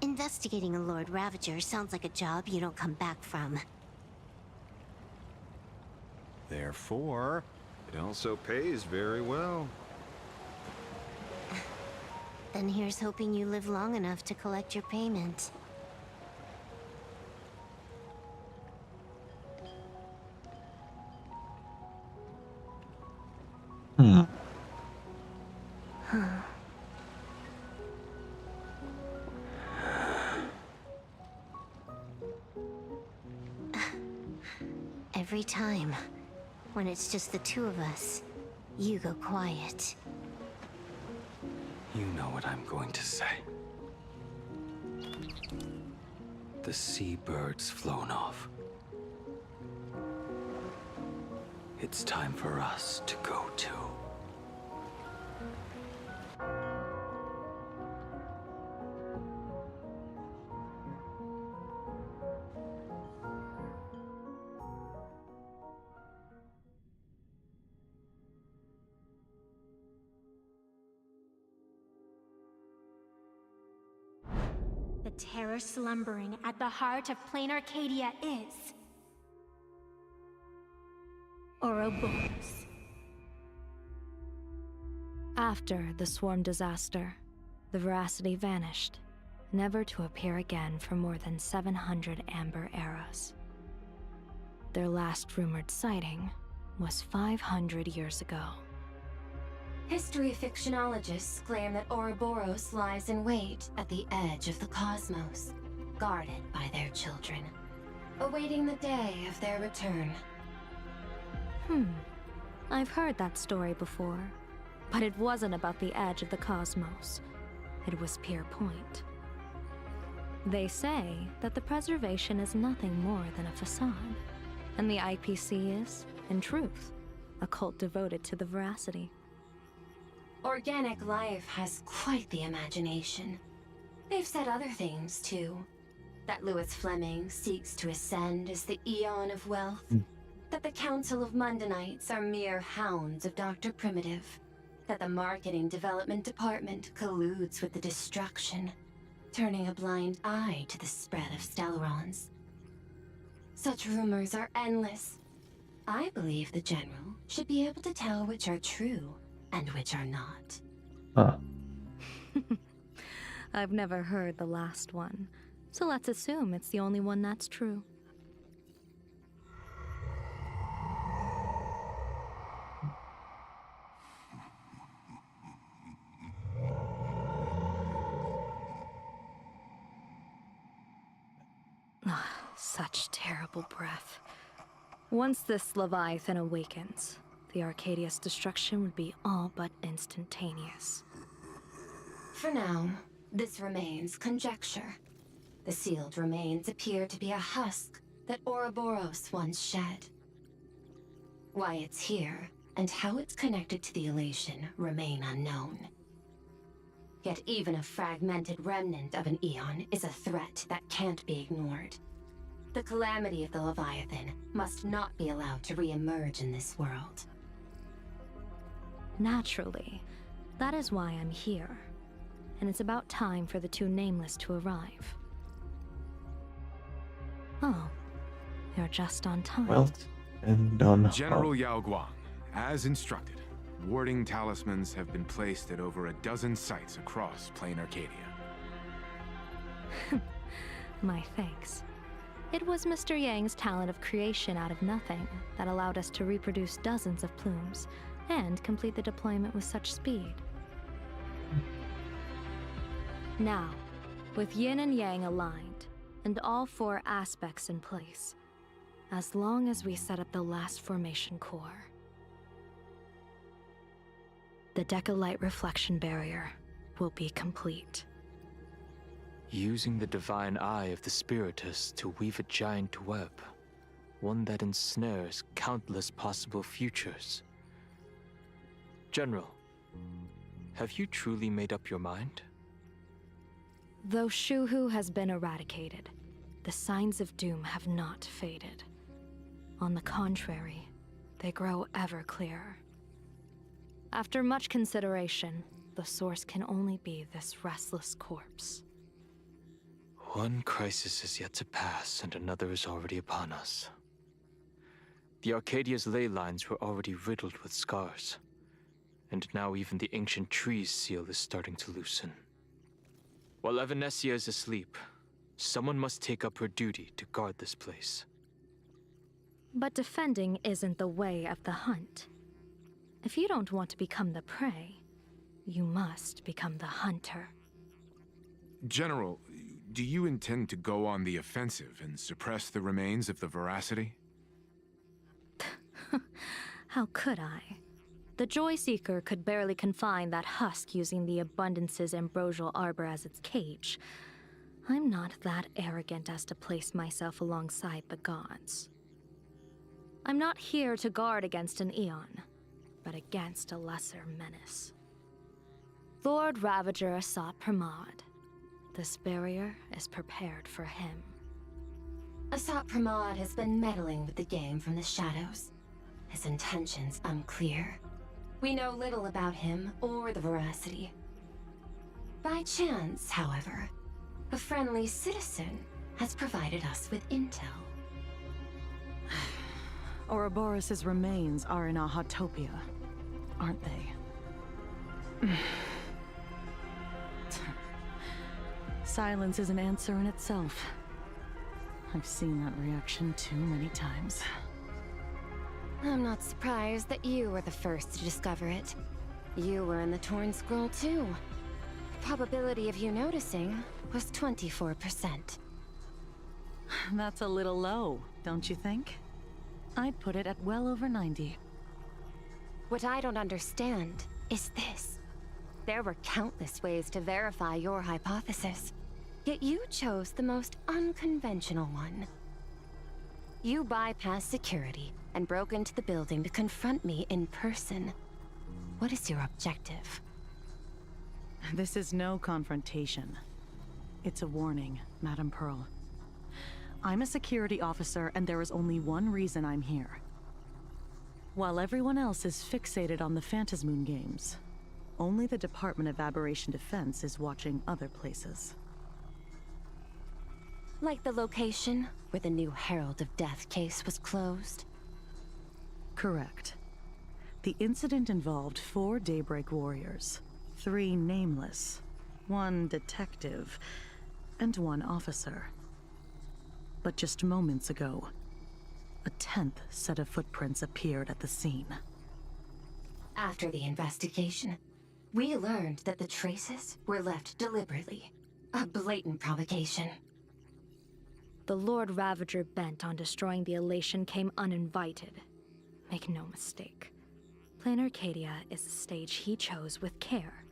Investigating a Lord Ravager sounds like a job you don't come back from. Therefore, it also pays very well. Then here's hoping you live long enough to collect your payment. Every time, when it's just the two of us, you go quiet. You know what I'm going to say. The seabird's flown off. It's time for us to go too. The terror slumbering at the heart of Plain Arcadia is... Ouroboros. After the swarm disaster, the veracity vanished, never to appear again for more than 700 Amber eras. Their last rumored sighting was 500 years ago. History fictionologists claim that Ouroboros lies in wait at the edge of the cosmos, guarded by their children, awaiting the day of their return. I've heard that story before, but it wasn't about the edge of the cosmos. It was Pier Point. They say that the preservation is nothing more than a facade, and the IPC is, in truth, a cult devoted to the veracity. Organic life has quite the imagination. They've said other things, too. That Louis Fleming seeks to ascend as the Eon of Wealth. That the Council of Mundanites are mere hounds of Dr. Primitive. That the Marketing Development Department colludes with the destruction, turning a blind eye to the spread of Stellarons. Such rumors are endless. I believe the General should be able to tell which are true and which are not. I've never heard the last one, so let's assume it's the only one that's true. Such terrible breath. Once this Leviathan awakens, the Arcadia's destruction would be all but instantaneous. For now, this remains conjecture. The sealed remains appear to be a husk that Ouroboros once shed. Why it's here, and how it's connected to the elation, remain unknown. Yet even a fragmented remnant of an Eon is a threat that can't be ignored. The calamity of the Leviathan must not be allowed to re-emerge in this world. Naturally. That is why I'm here. And it's about time for the two Nameless to arrive. Oh, you're just on time. Well, and on General Yao Guang, as instructed, warding talismans have been placed at over a dozen sites across Plain Arcadia. My thanks. It was Mr. Yang's talent of creation out of nothing that allowed us to reproduce dozens of plumes and complete the deployment with such speed. Now, with yin and yang aligned, and all 4 aspects in place, as long as we set up the last formation core, the Decalight reflection barrier will be complete. Using the divine eye of the Spiritus to weave a giant web, one that ensnares countless possible futures. General, have you truly made up your mind? Though Shuhu has been eradicated, the signs of doom have not faded. On the contrary, they grow ever clearer. After much consideration, the source can only be this restless corpse. One crisis is yet to pass, and another is already upon us. The Arcadia's ley lines were already riddled with scars, and now even the ancient tree's seal is starting to loosen. While Evanesia is asleep, someone must take up her duty to guard this place. But defending isn't the way of the hunt. If you don't want to become the prey, you must become the hunter. General, do you intend to go on the offensive and suppress the remains of the Veracity? How could I? The Joy Seeker could barely confine that husk using the Abundance's ambrosial arbor as its cage. I'm not that arrogant as to place myself alongside the gods. I'm not here to guard against an Eon, but against a lesser menace. Lord Ravager Asat Pramod. This barrier is prepared for him. Asat Pramod has been meddling with the game from the shadows. His intentions unclear. We know little about him or the Veracity. By chance, however, a friendly citizen has provided us with intel. Ouroboros' remains are in Ahatopia, aren't they? Silence is an answer in itself. I've seen that reaction too many times. I'm not surprised that you were the first to discover it. You were in the Torn Scroll too. The probability of you noticing was 24%. That's a little low, don't you think? I'd put it at well over 90. What I don't understand is this. There were countless ways to verify your hypothesis, yet you chose the most unconventional one. You bypassed security and broke into the building to confront me in person. What is your objective? This is no confrontation. It's a warning, Madam Pearl. I'm a security officer, and there is only one reason I'm here. While everyone else is fixated on the Phantasmoon games, only the Department of Aberration Defense is watching other places. Like the location where the new Herald of Death case was closed? Correct. The incident involved 4 Daybreak warriors, 3 nameless, 1 detective, and 1 officer. But just moments ago, a 10th set of footprints appeared at the scene. After the investigation, we learned that the traces were left deliberately. A blatant provocation. The Lord Ravager bent on destroying the Elation came uninvited. Make no mistake. Plain Arcadia is a stage he chose with care,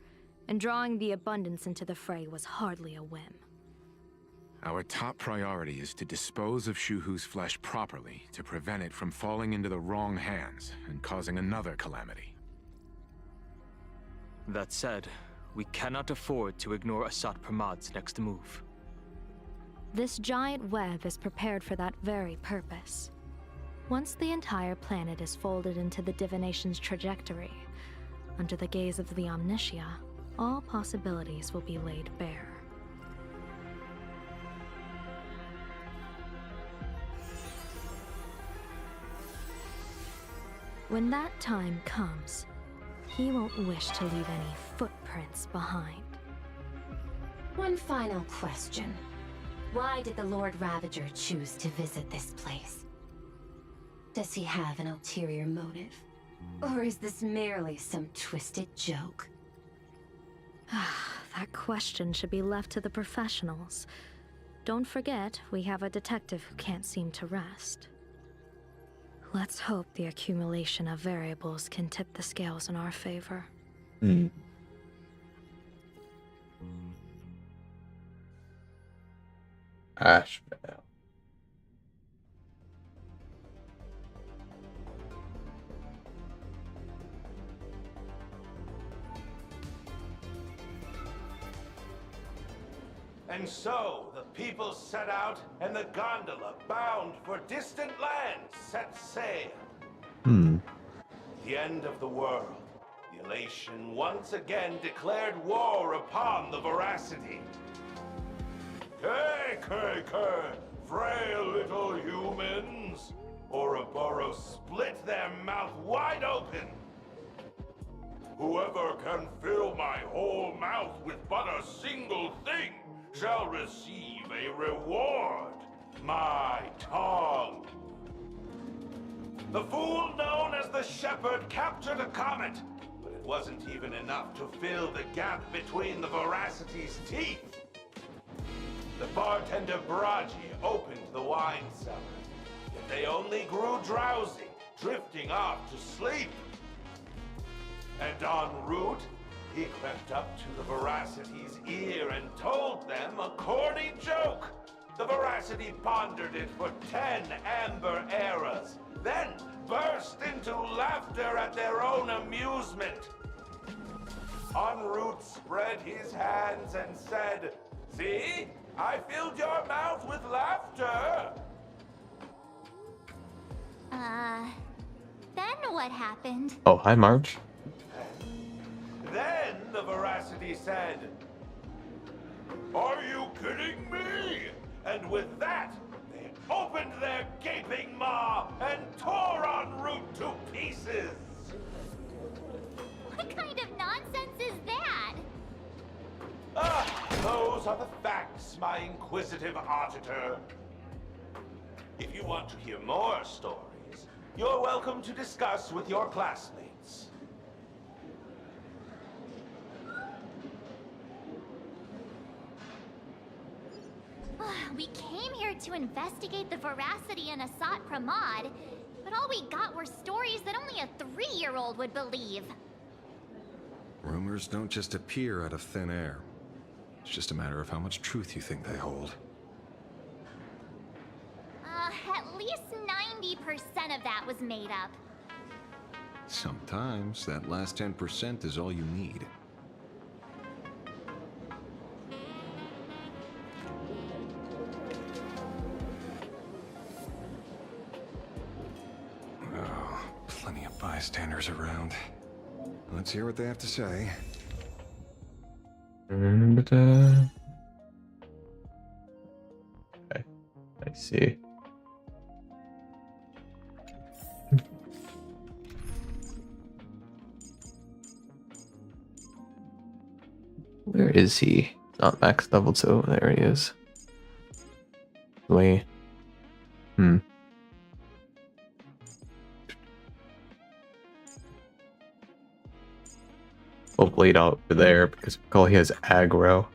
and drawing the Abundance into the fray was hardly a whim. Our top priority is to dispose of Shuhu's flesh properly to prevent it from falling into the wrong hands and causing another calamity. That said, we cannot afford to ignore Asat Pramod's next move. This giant web is prepared for that very purpose. Once the entire planet is folded into the divination's trajectory, under the gaze of the Omnitia, all possibilities will be laid bare. When that time comes, he won't wish to leave any footprints behind. One final question. Why did the Lord Ravager choose to visit this place? Does he have an ulterior motive? Or is this merely some twisted joke? That question should be left to the professionals. Don't forget, we have a detective who can't seem to rest. Let's hope the accumulation of variables can tip the scales in our favor. Ashvale. And so, the people set out, and the gondola, bound for distant lands, set sail. The end of the world. The elation once again declared war upon the veracity. Frail little humans! Ouroboros split their mouth wide open! Whoever can fill my whole mouth with but a single thing shall receive a reward. My tongue. The fool known as the Shepherd captured a comet, but it wasn't even enough to fill the gap between the veracity's teeth. The bartender Braji opened the wine cellar, yet they only grew drowsy, drifting off to sleep. And en route, he crept up to the veracity's ear and told them a corny joke. The veracity pondered it for 10 amber eras, then burst into laughter at their own amusement. En route spread his hands and said, "See? I filled your mouth with laughter." Then what happened? Oh, hi, March. Then the veracity said, "Are you kidding me?" And with that, they opened their gaping maw and tore en route to pieces. What kind of nonsense is that? Those are the facts, my inquisitive auditor. If you want to hear more stories, you're welcome to discuss with your classmates. We came here to investigate the veracity in Asat Pramod, but all we got were stories that only a 3-year-old would believe. Rumors don't just appear out of thin air. It's just a matter of how much truth you think they hold. At least 90% of that was made up. Sometimes that last 10% is all you need. Oh, plenty of bystanders around. Let's hear what they have to say. Okay, I see. Where is he? Not max level, so there he is. Wait. We'll blade out to there because recall he has aggro.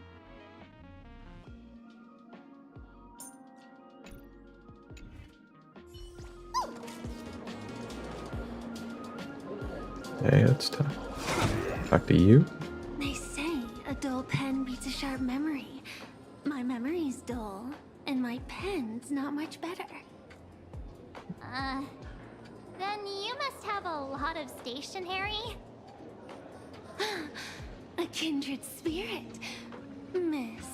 Hey, that's tough. Talk to you. They say a dull pen beats a sharp memory. My memory's dull, and my pen's not much better. Then you must have a lot of stationery? A kindred spirit. Miss,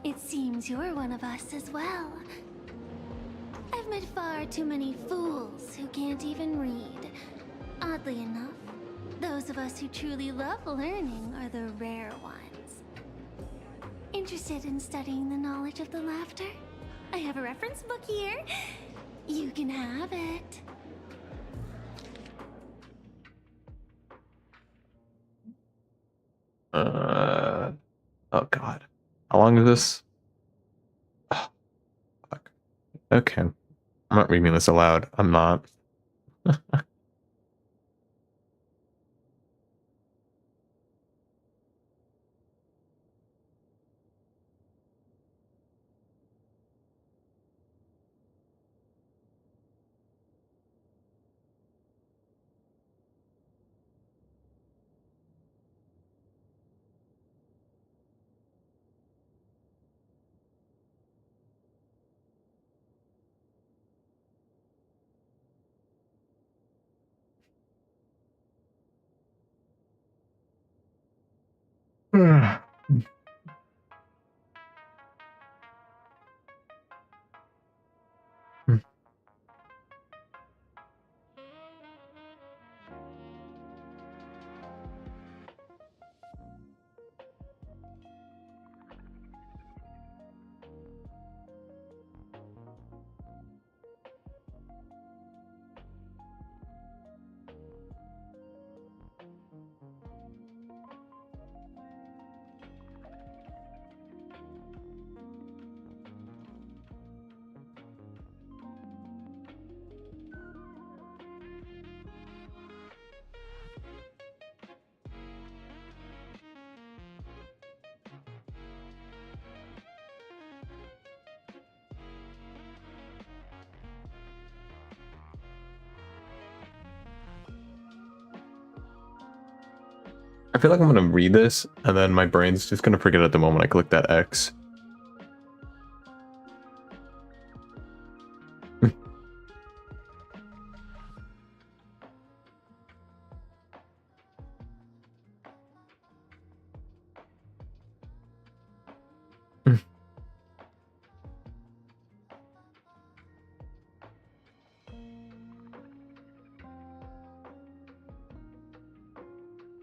it seems you're one of us as well. I've met far too many fools who can't even read. Oddly enough, those of us who truly love learning are the rare ones. Interested in studying the knowledge of the laughter? I have a reference book here. You can have it. Oh god. How long is this? Oh, fuck. Okay. I'm not reading this aloud. I'm not. I feel like I'm gonna read this, and then my brain's just gonna forget at the moment I click that X.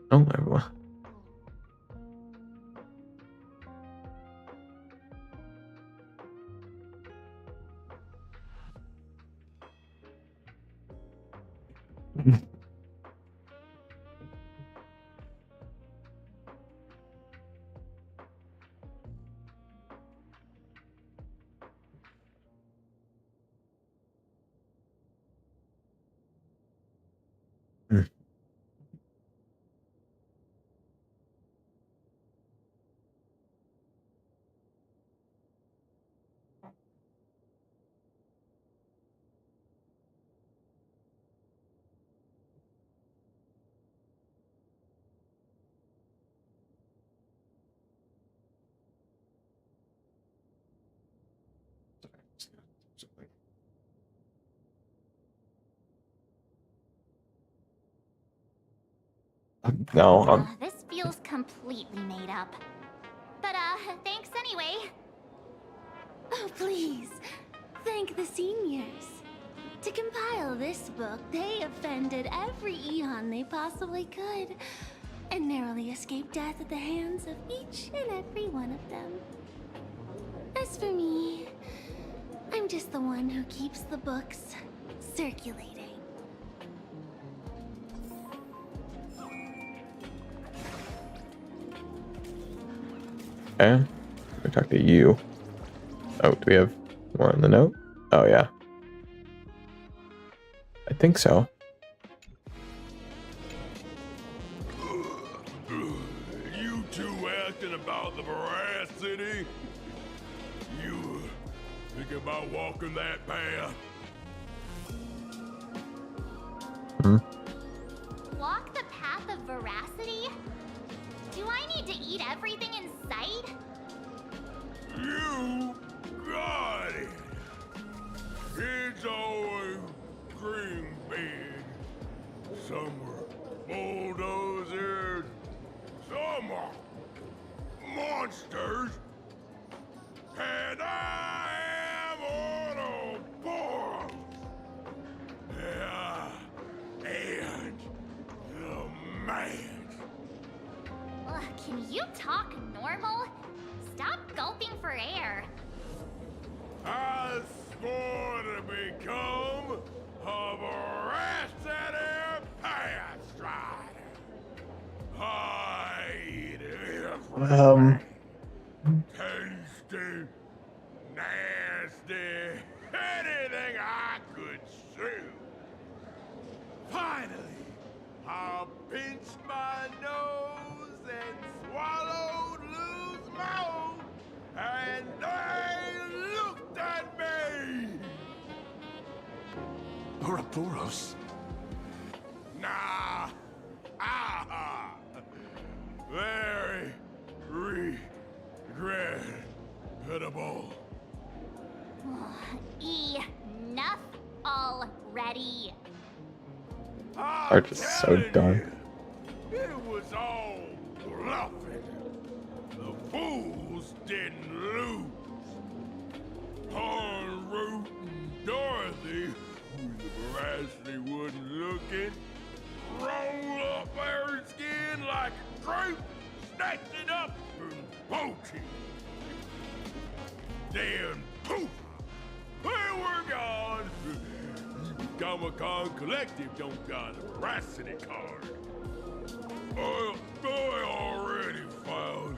Oh, everyone. No, This feels completely made up. But, thanks anyway. Oh, please. Thank the seniors. To compile this book, they offended every Eon they possibly could, and narrowly escaped death at the hands of each and every one of them. As for me, I'm just the one who keeps the books circulating. okay. We talk to you. Oh, do we have more on the note? Oh yeah. I think so. You two asking about the veracity? You think about walking that path? Walk the path of veracity? Do I need to eat everything in sight? You got it. Kids always dream big. Some were bulldozers, some are monsters, and I am Autoboros. Yeah, and the man. Ugh, can you talk normal? Stop gulping for air. I swore to become a veracity path strider. I eat everything. Tasty, nasty, anything I could chew. Finally, I pinched my nose and swallowed loose mouth, and they looked at me. Ouroboros? Nah. Ah. Very regrettable. Enough already. Art is so done. It was all bluffing. fools didn't lose. Han, Root, and Dorothy, who the veracity wasn't looking, roll up their skin like a grape, snatched it up and poached it. Then poof, they were gone. Comic-Con Collective don't got a veracity card. I already filed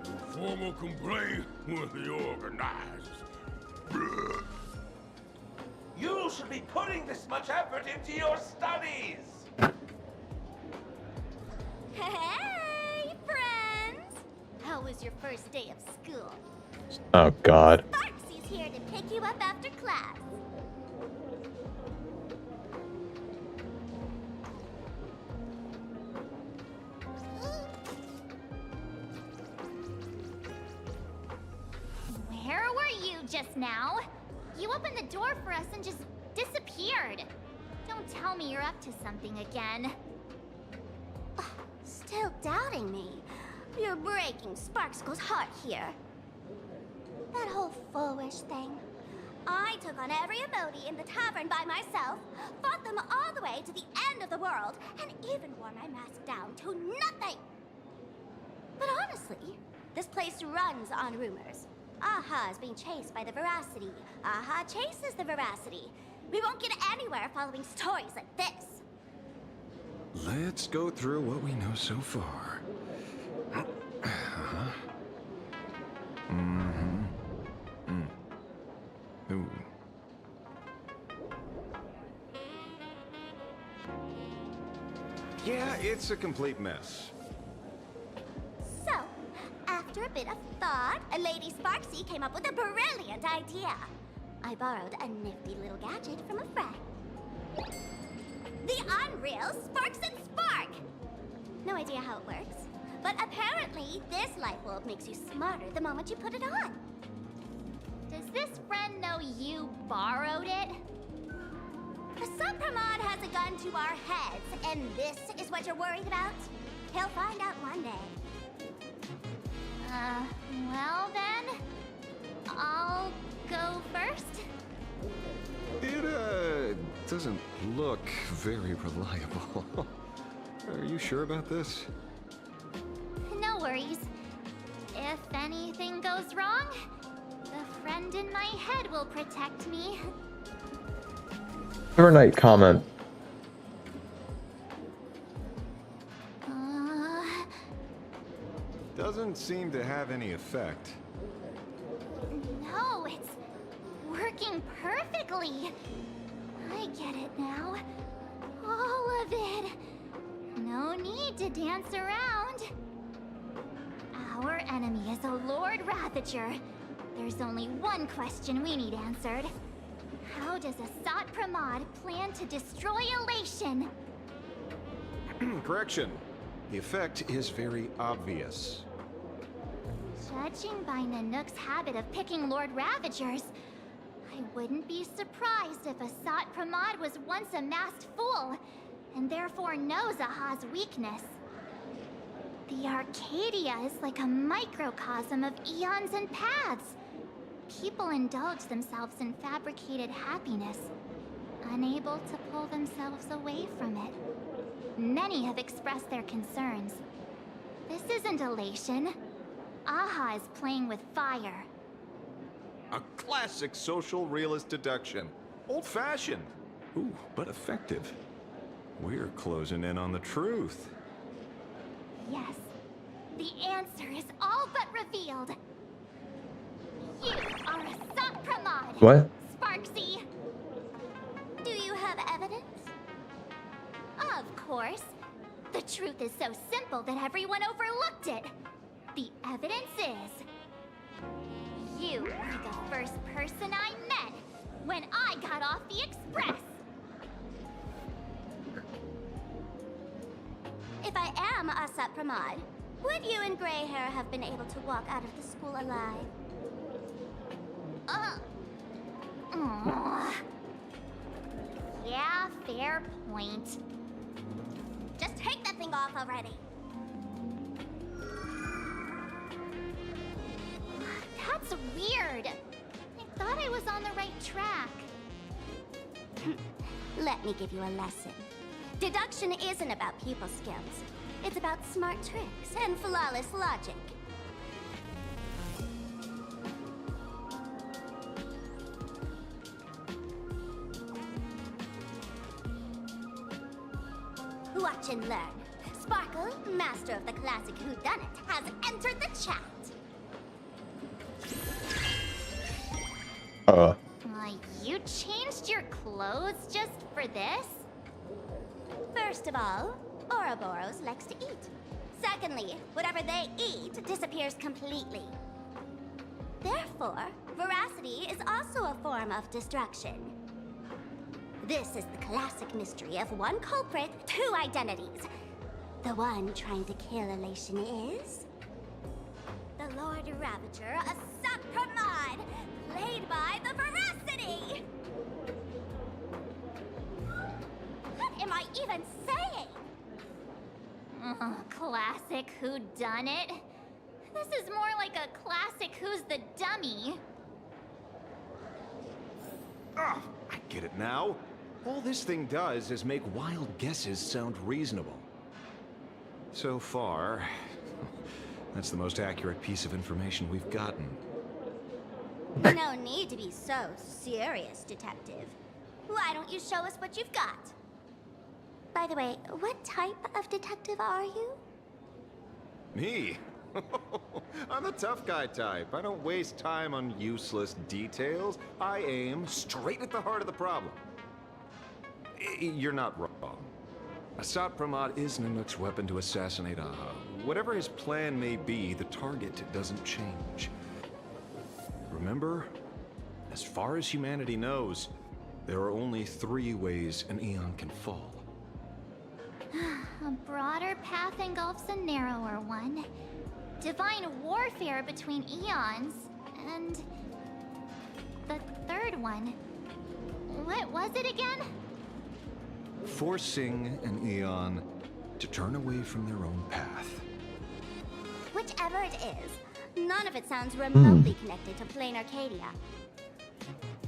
a formal complaint with the organizers. You should be putting this much effort into your studies! Hey, friends! How was your first day of school? Oh, God. Sparksy's here to pick you up after class. Where were you just now? You opened the door for us and just disappeared. Don't tell me you're up to something again. Still doubting me? You're breaking Sparksko's heart here. That whole foolish thing. I took on every emoji in the tavern by myself, fought them all the way to the end of the world, and even wore my mask down to nothing! But honestly, this place runs on rumors. Aha is being chased by the veracity. Aha chases the veracity. We won't get anywhere following stories like this. Let's go through what we know so far. Ooh. Yeah, it's a complete mess. So, after a bit of thought, Lady Sparksy came up with a brilliant idea. I borrowed a nifty little gadget from a friend. The Unreal Sparks and Spark! No idea how it works, but apparently this light bulb makes you smarter the moment you put it on. Does this friend know you borrowed it? The Supramod has a gun to our heads, and this is what you're worried about? He'll find out one day. Well then, I'll go first. It, doesn't look very reliable. Are you sure about this? No worries. If anything goes wrong, the friend in my head will protect me. Overnight comment. Doesn't seem to have any effect. No, it's working perfectly. I get it now. All of it. No need to dance around. Our enemy is a Lord Ravager. There's only one question we need answered. How does Asat Pramod plan to destroy Elation? Correction. The effect is very obvious. Judging by Nanook's habit of picking Lord Ravagers, I wouldn't be surprised if Asat Pramod was once a masked fool, and therefore knows Aha's weakness. The Arcadia is like a microcosm of eons and paths. People indulge themselves in fabricated happiness, unable to pull themselves away from it. Many have expressed their concerns. This isn't elation. Aha is playing with fire. A classic social realist deduction. Old-fashioned. Ooh, but effective. We're closing in on the truth. Yes, the answer is all but revealed. You are Asat Pramod. What? Sparksy. Do you have evidence? Of course. The truth is so simple that everyone overlooked it. The evidence is... you were the first person I met when I got off the express. If I am Asat Pramod, would you and Grey Hair have been able to walk out of the school alive? Yeah, fair point. Just take that thing off already. That's weird. I thought I was on the right track. Let me give you a lesson. Deduction isn't about pupil skills. It's about smart tricks and flawless logic. Watch and learn. Sparkle, master of the classic whodunit, has entered the chat. You changed your clothes just for this? First of all, Ouroboros likes to eat. Secondly, whatever they eat disappears completely. Therefore, veracity is also a form of destruction. This is the classic mystery of one culprit, two identities. The one trying to kill Elation is... the Lord Ravager, a Sapramod, played by the Veracity! What am I even saying? Oh, classic whodunit? This is more like a classic Who's the Dummy. Ah, I get it now. All this thing does is make wild guesses sound reasonable. So far, that's the most accurate piece of information we've gotten. No need to be so serious, Detective. Why don't you show us what you've got? By the way, what type of detective are you? Me? I'm the tough guy type. I don't waste time on useless details. I aim straight at the heart of the problem. You're not wrong. Assad Pramod is Nanook's weapon to assassinate Aha. Whatever his plan may be, the target doesn't change. Remember, as far as humanity knows, there are only 3 ways an Eon can fall. A broader path engulfs a narrower one. Divine warfare between eons, and... the third one. What was it again? Forcing an Eon to turn away from their own path. Whichever it is, none of it sounds remotely connected to plain Arcadia.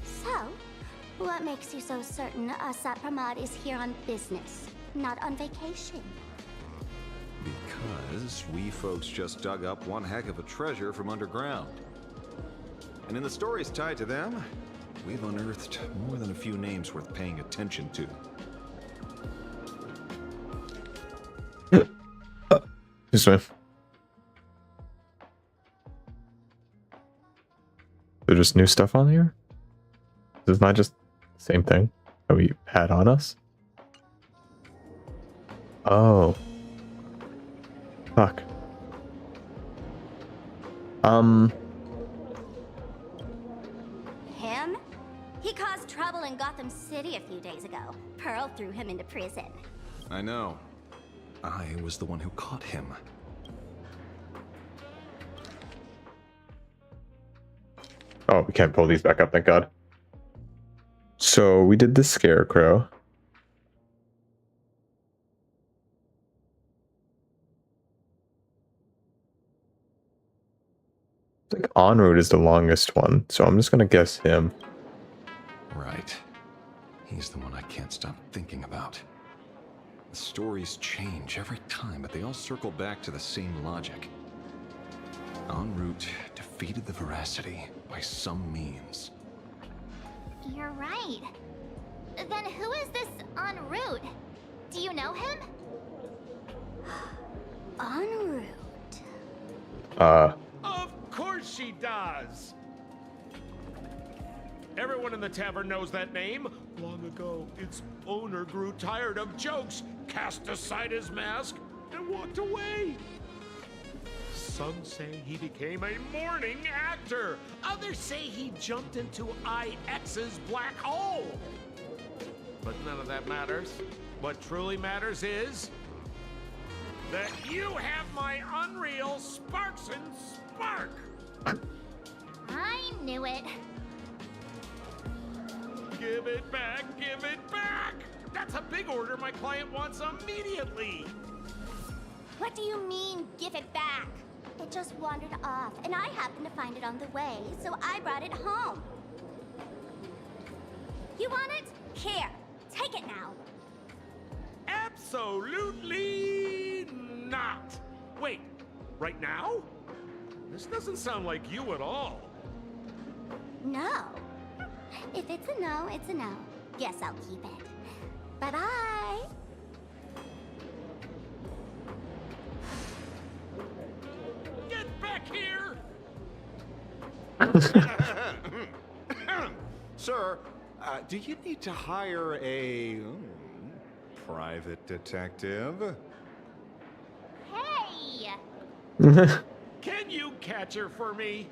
So, what makes you so certain Assad Pramod is here on business, not on vacation? Because we folks just dug up one heck of a treasure from underground. And in the stories tied to them, we've unearthed more than a few names worth paying attention to. This way. There's just new stuff on here? This is not just the same thing that we had on us? Oh. Fuck. Him? He caused trouble in Gotham City a few days ago. Pearl threw him into prison. I know. I was the one who caught him. Oh, we can't pull these back up, thank God. So we did the Scarecrow. I think en route is the longest one, so I'm just gonna guess him. Right. He's the one I can't stop thinking about. The stories change every time, but they all circle back to the same logic. En route defeated the Veracity by some means. You're right. Then who is this en route? Do you know him? En route. Of course she does! Everyone in the tavern knows that name. Long ago, its owner grew tired of jokes, cast aside his mask, and walked away. Some say he became a mourning actor. Others say he jumped into IX's black hole. But none of that matters. What truly matters is that you have my unreal Sparks and Spark. I knew it. Give it back, give it back! That's a big order my client wants immediately! What do you mean, give it back? It just wandered off, and I happened to find it on the way, so I brought it home. You want it? Here, take it now. Absolutely not! Wait, right now? This doesn't sound like you at all. No. If it's a no, it's a no. Guess I'll keep it. Bye-bye. Get back here! Sir, do you need to hire a private detective? Hey! Can you catch her for me?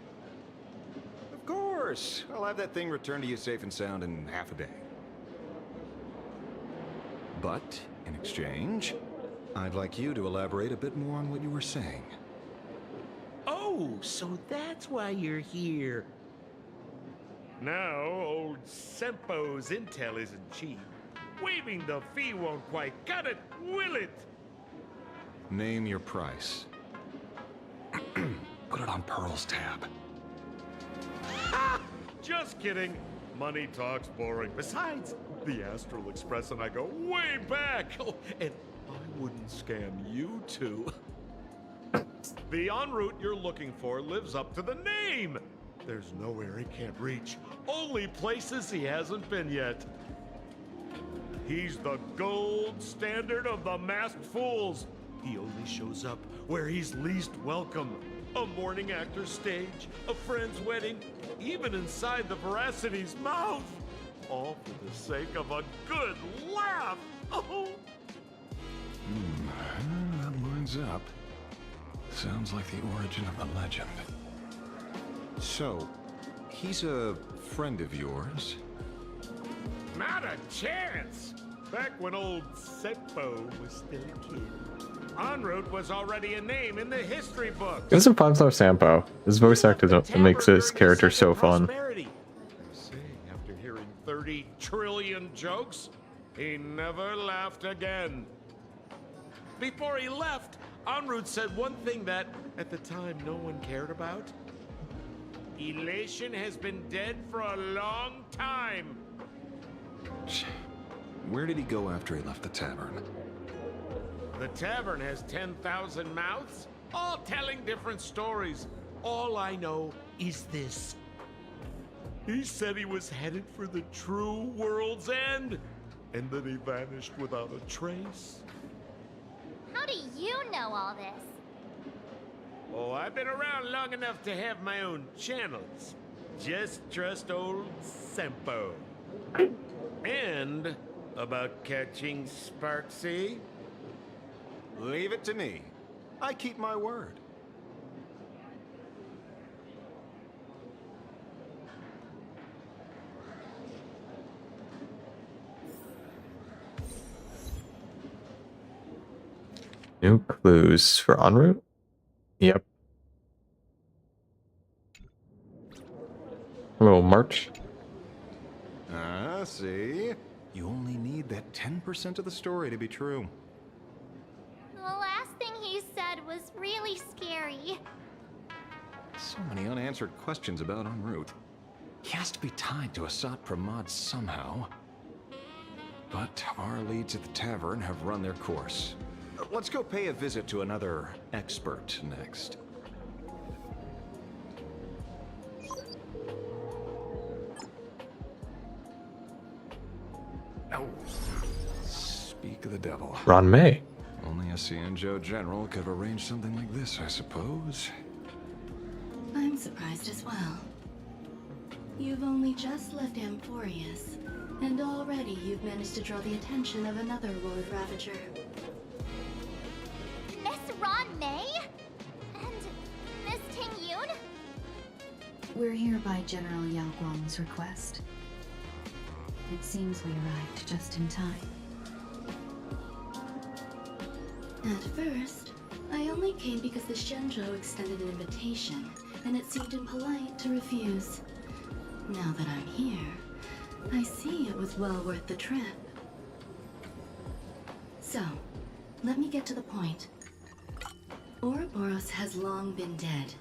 Of course. I'll have that thing returned to you safe and sound in half a day. But, in exchange, I'd like you to elaborate a bit more on what you were saying. Oh, so that's why you're here. Now, old Sempo's intel isn't cheap. Waiving the fee won't quite cut it, will it? Name your price. Put it on Pearl's tab. Just kidding. Money talks boring. Besides, the Astral Express and I go way back. Oh, and I wouldn't scam you two. The en route you're looking for lives up to the name. There's nowhere he can't reach. Only places he hasn't been yet. He's the gold standard of the masked fools. He only shows up where he's least welcome. A morning actor's stage, a friend's wedding, even inside the Veracity's mouth. All for the sake of a good laugh. Oh. That lines up. Sounds like the origin of the legend. So, he's a friend of yours? Not a chance! Back when old Sempo was still a kid. En route was already a name in the history books. Give us a 5-star Sampo. His voice actor makes his character so fun. Say, after hearing 30 trillion jokes, he never laughed again. Before he left, En route said one thing that, at the time, no one cared about. Elation has been dead for a long time. Where did he go after he left the tavern? The tavern has 10,000 mouths, all telling different stories. All I know is this. He said he was headed for the true world's end, and then he vanished without a trace. How do you know all this? Oh, I've been around long enough to have my own channels. Just trust old Sempo. And about catching Sparksy? Leave it to me. I keep my word. New clues for en route? Yep. Hello, March. Ah, see? You only need that 10% of the story to be true. The last thing he said was really scary. So many unanswered questions about en route. He has to be tied to Asat Pramod somehow. But our leads at the tavern have run their course. Let's go pay a visit to another expert next. Oh, speak of the devil. Ron May. Only a Cianjo general could have arranged something like this, I suppose. I'm surprised as well. You've only just left Amphorius, and already you've managed to draw the attention of another Lord Ravager. Miss Ron May? And Miss Ting Yoon? We're here by General Yao Guang's request. It seems we arrived just in time. At first, I only came because the Shenzhou extended an invitation, and it seemed impolite to refuse. Now that I'm here, I see it was well worth the trip. So, let me get to the point. Ouroboros has long been dead.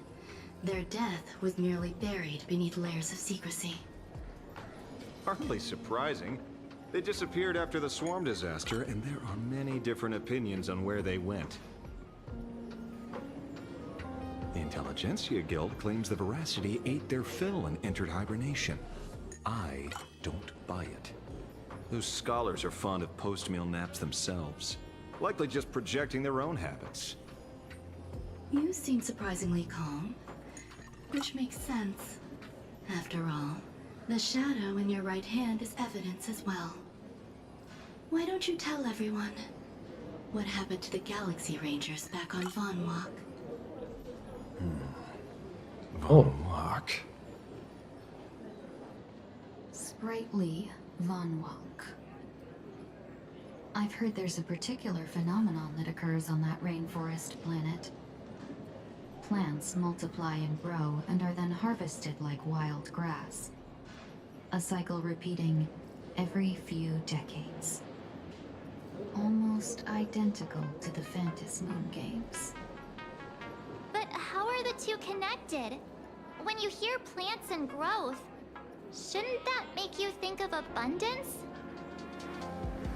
Their death was merely buried beneath layers of secrecy. Hardly surprising. They disappeared after the swarm disaster, and there are many different opinions on where they went. The Intelligentsia Guild claims the Veracity ate their fill and entered hibernation. I don't buy it. Those scholars are fond of post-meal naps themselves, likely just projecting their own habits. You seem surprisingly calm, which makes sense. After all, the shadow in your right hand is evidence as well. Why don't you tell everyone what happened to the Galaxy Rangers back on Von Walk? Von Walk? Sprightly Von Walk. I've heard there's a particular phenomenon that occurs on that rainforest planet. Plants multiply and grow and are then harvested like wild grass. A cycle repeating every few decades. Almost identical to the Phantas Moon Games. But how are the two connected? When you hear plants and growth, shouldn't that make you think of abundance?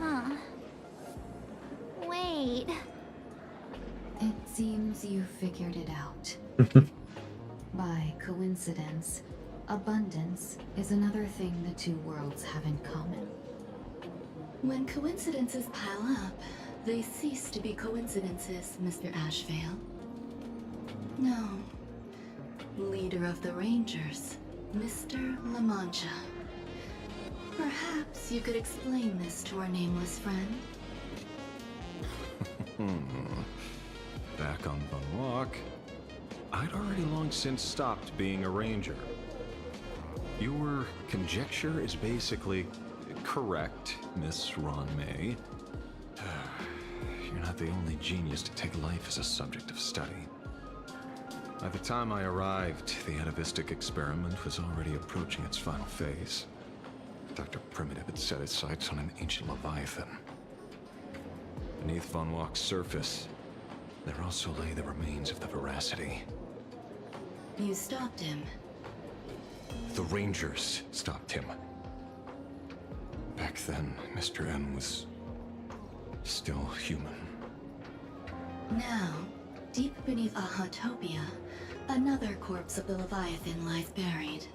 Huh. Wait. It seems you figured it out. By coincidence, abundance is another thing the two worlds have in common. When coincidences pile up, they cease to be coincidences, Mr. Ashvale. No. Leader of the Rangers, Mr. La Mancha. Perhaps you could explain this to our nameless friend? Back on Von Walk, I'd already long since stopped being a ranger. Your conjecture is basically correct, Miss Ron May. You're not the only genius to take life as a subject of study. By the time I arrived, the atavistic experiment was already approaching its final phase. Dr. Primitive had set his sights on an ancient leviathan. Beneath Von Walk's surface, there also lay the remains of the Veracity. You stopped him. The Rangers stopped him. Back then, Mr. N was still human. Now, deep beneath Ahatopia, another corpse of the Leviathan lies buried.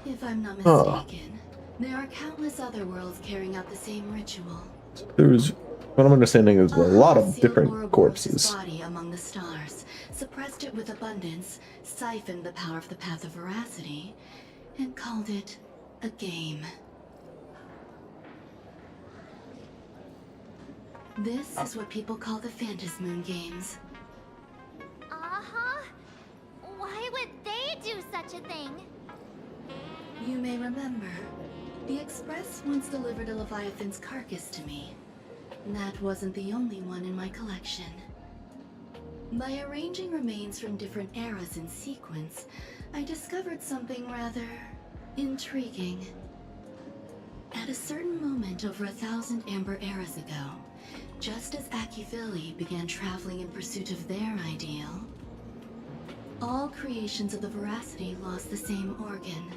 If I'm not mistaken, there are countless other worlds carrying out the same ritual. There's, what I'm understanding is a lot of different corpses. Body among the stars, suppressed it with abundance, siphoned the power of the Path of Veracity, and called it a game. This is what people call the Phantas Moon Games. Uh-huh. Why would they do such a thing? You may remember, the Express once delivered a Leviathan's carcass to me. That wasn't the only one in my collection. By arranging remains from different eras in sequence, I discovered something rather intriguing. At a certain moment over 1,000 Amber eras ago, just as Akivili began traveling in pursuit of their ideal, all creations of the Veracity lost the same organ.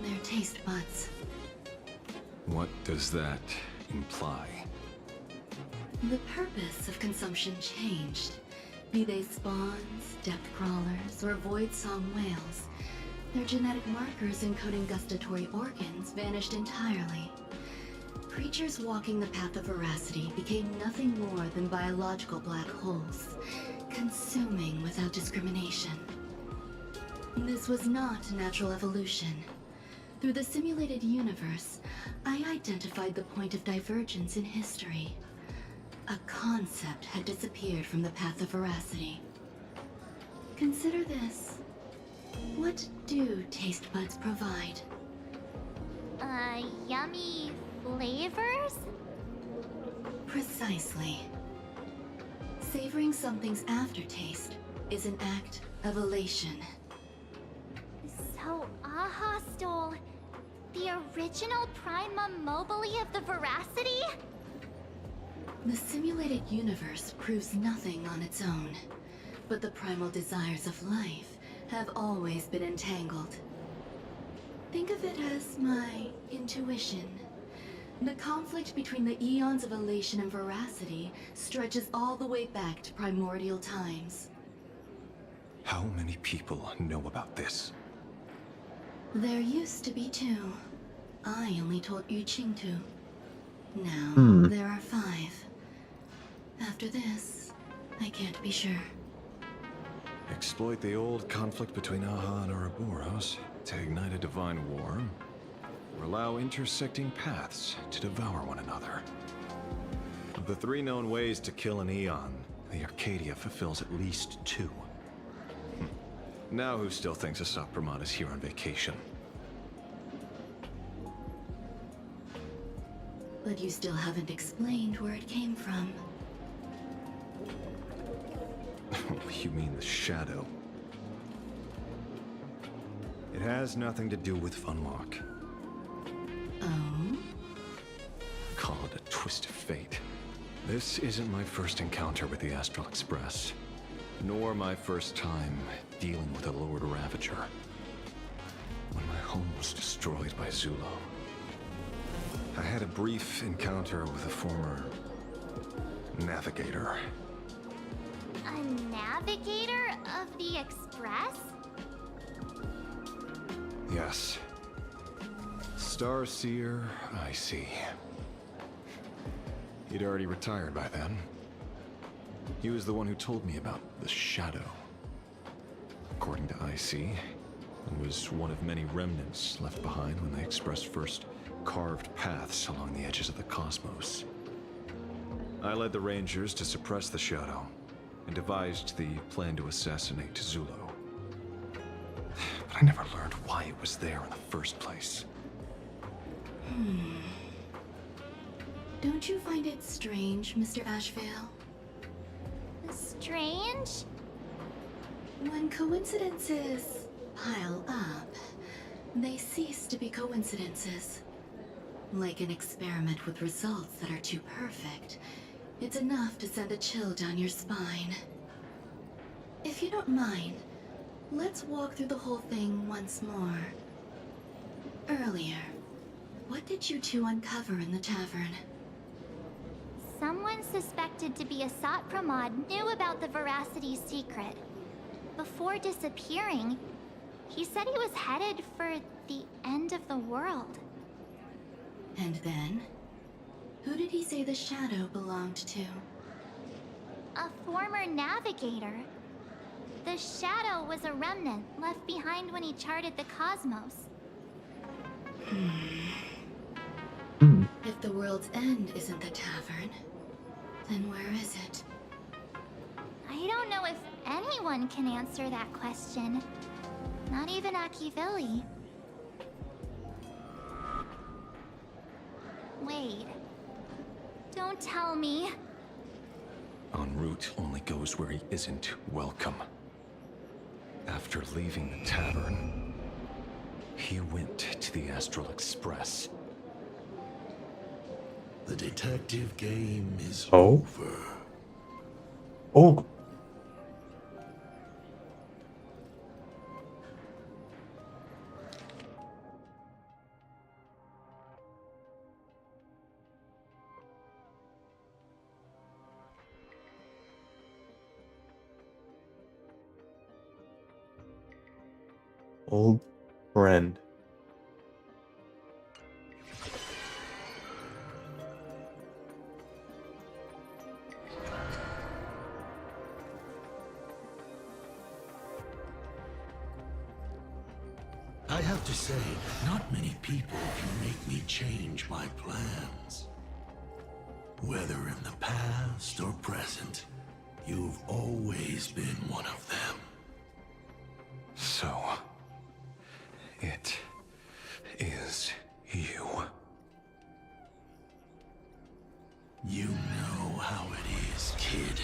Their taste buds. What does that imply? The purpose of consumption changed. Be they spawns, depth crawlers, or void-song whales, their genetic markers encoding gustatory organs vanished entirely. Creatures walking the path of Veracity became nothing more than biological black holes, consuming without discrimination. This was not natural evolution. Through the simulated universe, I identified the point of divergence in history. A concept had disappeared from the path of Veracity. Consider this. What do taste buds provide? Yummy flavors? Precisely. Savoring something's aftertaste is an act of elation. So Aha stole the original Prima Mobile of the Veracity? The simulated universe proves nothing on its own, but the primal desires of life have always been entangled. Think of it as my intuition. The conflict between the eons of elation and veracity stretches all the way back to primordial times. How many people know about this? There used to be 2. I only told Yu Qing to. Now, there are 5. After this, I can't be sure. Exploit the old conflict between Aha and Ouroboros to ignite a divine war, or allow intersecting paths to devour one another. Of the 3 known ways to kill an Eon, the Arcadia fulfills at least 2. Now who still thinks Asat Pramod is here on vacation? But you still haven't explained where it came from. You mean the shadow? It has nothing to do with Funlock. Oh? Call it a twist of fate. This isn't my first encounter with the Astral Express, nor my first time dealing with a Lord Ravager. When my home was destroyed by Zulo, I had a brief encounter with a former navigator. A navigator of the Express? Yes. Starseer, I see. He'd already retired by then. He was the one who told me about the Shadow. According to IC, it was one of many remnants left behind when the Express first carved paths along the edges of the cosmos. I led the Rangers to suppress the Shadow, and devised the plan to assassinate Zulo. But I never learned why it was there in the first place. Don't you find it strange, Mr. Ashvale? Strange? When coincidences pile up, they cease to be coincidences. Like an experiment with results that are too perfect, it's enough to send a chill down your spine. If you don't mind, let's walk through the whole thing once more. Earlier, what did you 2 uncover in the tavern? Someone suspected to be Asat Pramod knew about the Veracity secret. Before disappearing, he said he was headed for the end of the world. And then? Who did he say the Shadow belonged to? A former navigator. The Shadow was a remnant left behind when he charted the cosmos. If the world's end isn't the tavern, then where is it? I don't know if anyone can answer that question. Not even Akivili. Wait. Don't tell me. En route only goes where he isn't welcome. After leaving the tavern, he went to the Astral Express. The detective game is over. Oh. Old friend. I have to say, not many people can make me change my plans. Whether in the past or present, you've always been one of them. So, it is you. You know how it is, kid.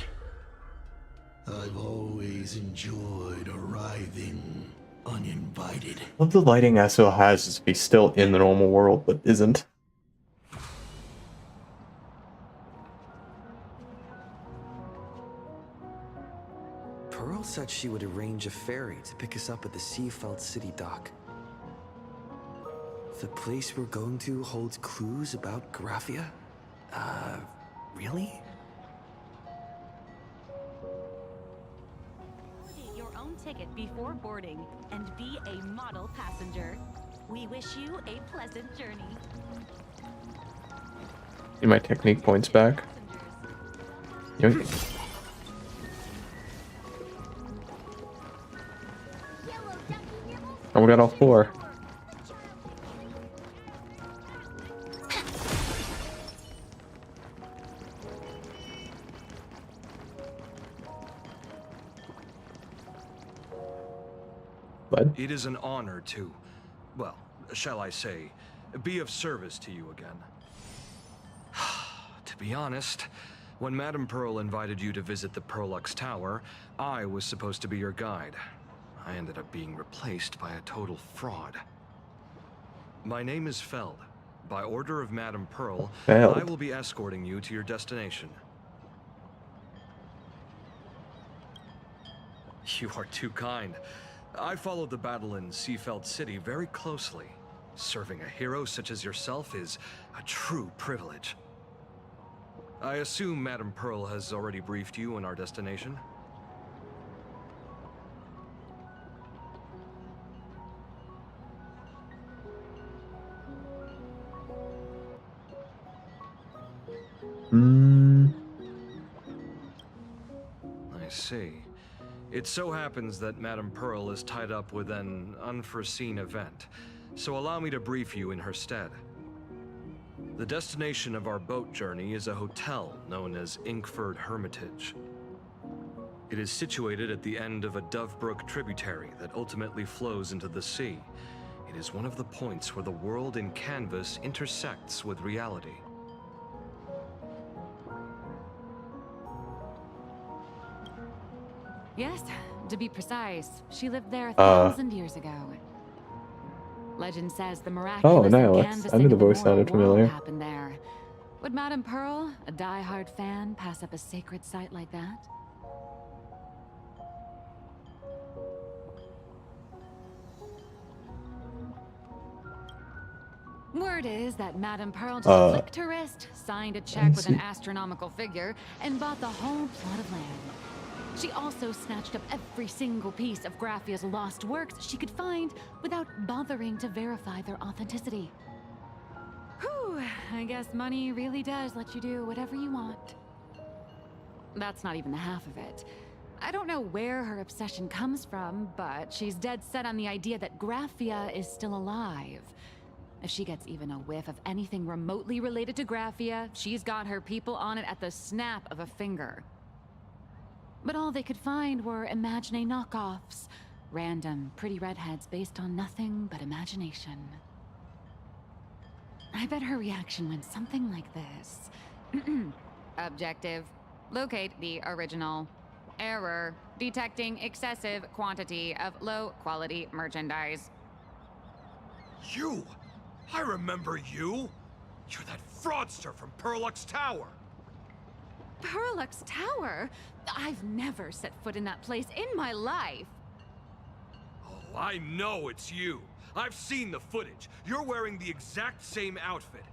I've always enjoyed arriving uninvited. Love the lighting Aso has is to be still in the normal world, but isn't. said she would arrange a ferry to pick us up at the Seafeld City dock. The place we're going to holds clues about Graphia? Really? Your own ticket before boarding and be a model passenger. We wish you a pleasant journey. Need my technique points back. Yoink. Oh, we got all 4. What? It is an honor to, well, shall I say, be of service to you again. To be honest, when Madame Pearl invited you to visit the Perlux Tower, I was supposed to be your guide. I ended up being replaced by a total fraud. My name is Feld. By order of Madame Pearl, I will be escorting you to your destination. You are too kind. I followed the battle in Seafeld City very closely. Serving a hero such as yourself is a true privilege. I assume Madame Pearl has already briefed you on our destination? I see. It so happens that Madame Pearl is tied up with an unforeseen event, so allow me to brief you in her stead. The destination of our boat journey is a hotel known as Inkford Hermitage. It is situated at the end of a Dovebrook tributary that ultimately flows into the sea. It is one of the points where the world in canvas intersects with reality. Yes, to be precise, she lived there 1,000 years ago. Legend says the miraculous canvassing I knew the of the voice sounded moral world familiar. happened there. Would Madame Pearl, a die-hard fan, pass up a sacred site like that? Word is that Madame Pearl just flicked her wrist, signed a check with an astronomical figure, and bought the whole plot of land. She also snatched up every single piece of Graphia's lost works she could find without bothering to verify their authenticity. Whew, I guess money really does let you do whatever you want. That's not even the half of it. I don't know where her obsession comes from, but she's dead set on the idea that Graphia is still alive. If she gets even a whiff of anything remotely related to Graphia, she's got her people on it at the snap of a finger. But all they could find were Imagine knockoffs. Random, pretty redheads based on nothing but imagination. I bet her reaction went something like this. Objective. Locate the original. Error. Detecting excessive quantity of low-quality merchandise. You! I remember you! You're that fraudster from Perlux Tower! Perlux Tower? I've never set foot in that place in my life. Oh, I know it's you. I've seen the footage. You're wearing the exact same outfit.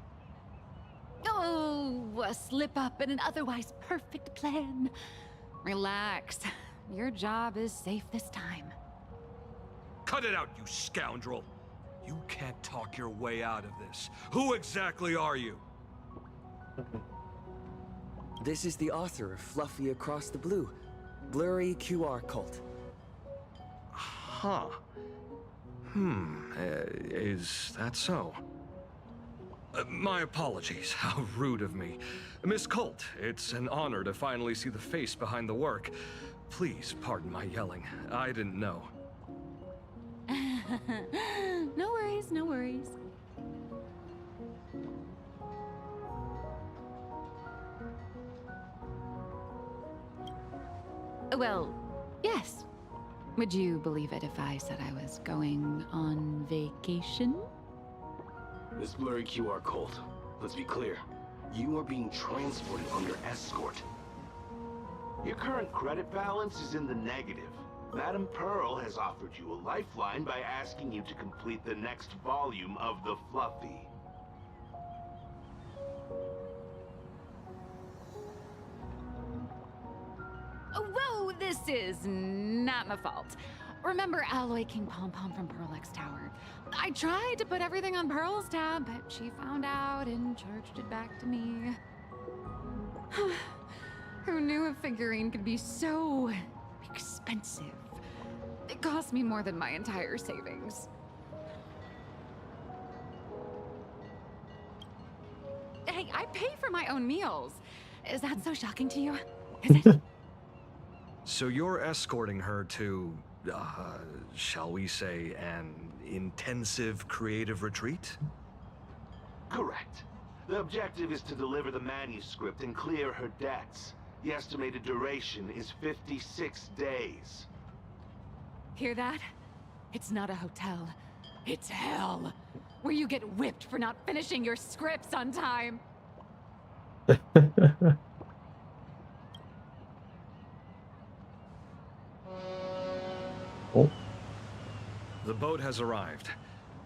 Oh, a slip-up in an otherwise perfect plan. Relax. Your job is safe this time. Cut it out, you scoundrel! You can't talk your way out of this. Who exactly are you? This is the author of Fluffy Across the Blue, Blurry QR Cult. Huh. Is that so? My apologies. How rude of me. Miss Colt, it's an honor to finally see the face behind the work. Please pardon my yelling. I didn't know. No worries, no worries. Well, yes. Would you believe it if I said I was going on vacation? Miss Blurry QR Colt, let's be clear. You are being transported under escort. Your current credit balance is in the negative. Madame Pearl has offered you a lifeline by asking you to complete the next volume of the Fluffy. Whoa, this is not my fault. Remember Alloy King Pom Pom from Pearl-X Tower? I tried to put everything on Pearl's tab, but she found out and charged it back to me. Who knew a figurine could be so expensive? It cost me more than my entire savings. Hey, I pay for my own meals. Is that so shocking to you? Is it? So you're escorting her to, shall we say, an intensive creative retreat? Correct. The objective is to deliver the manuscript and clear her debts. The estimated duration is 56 days. Hear that? It's not a hotel. It's hell. Where you get whipped for not finishing your scripts on time. Oh. The boat has arrived.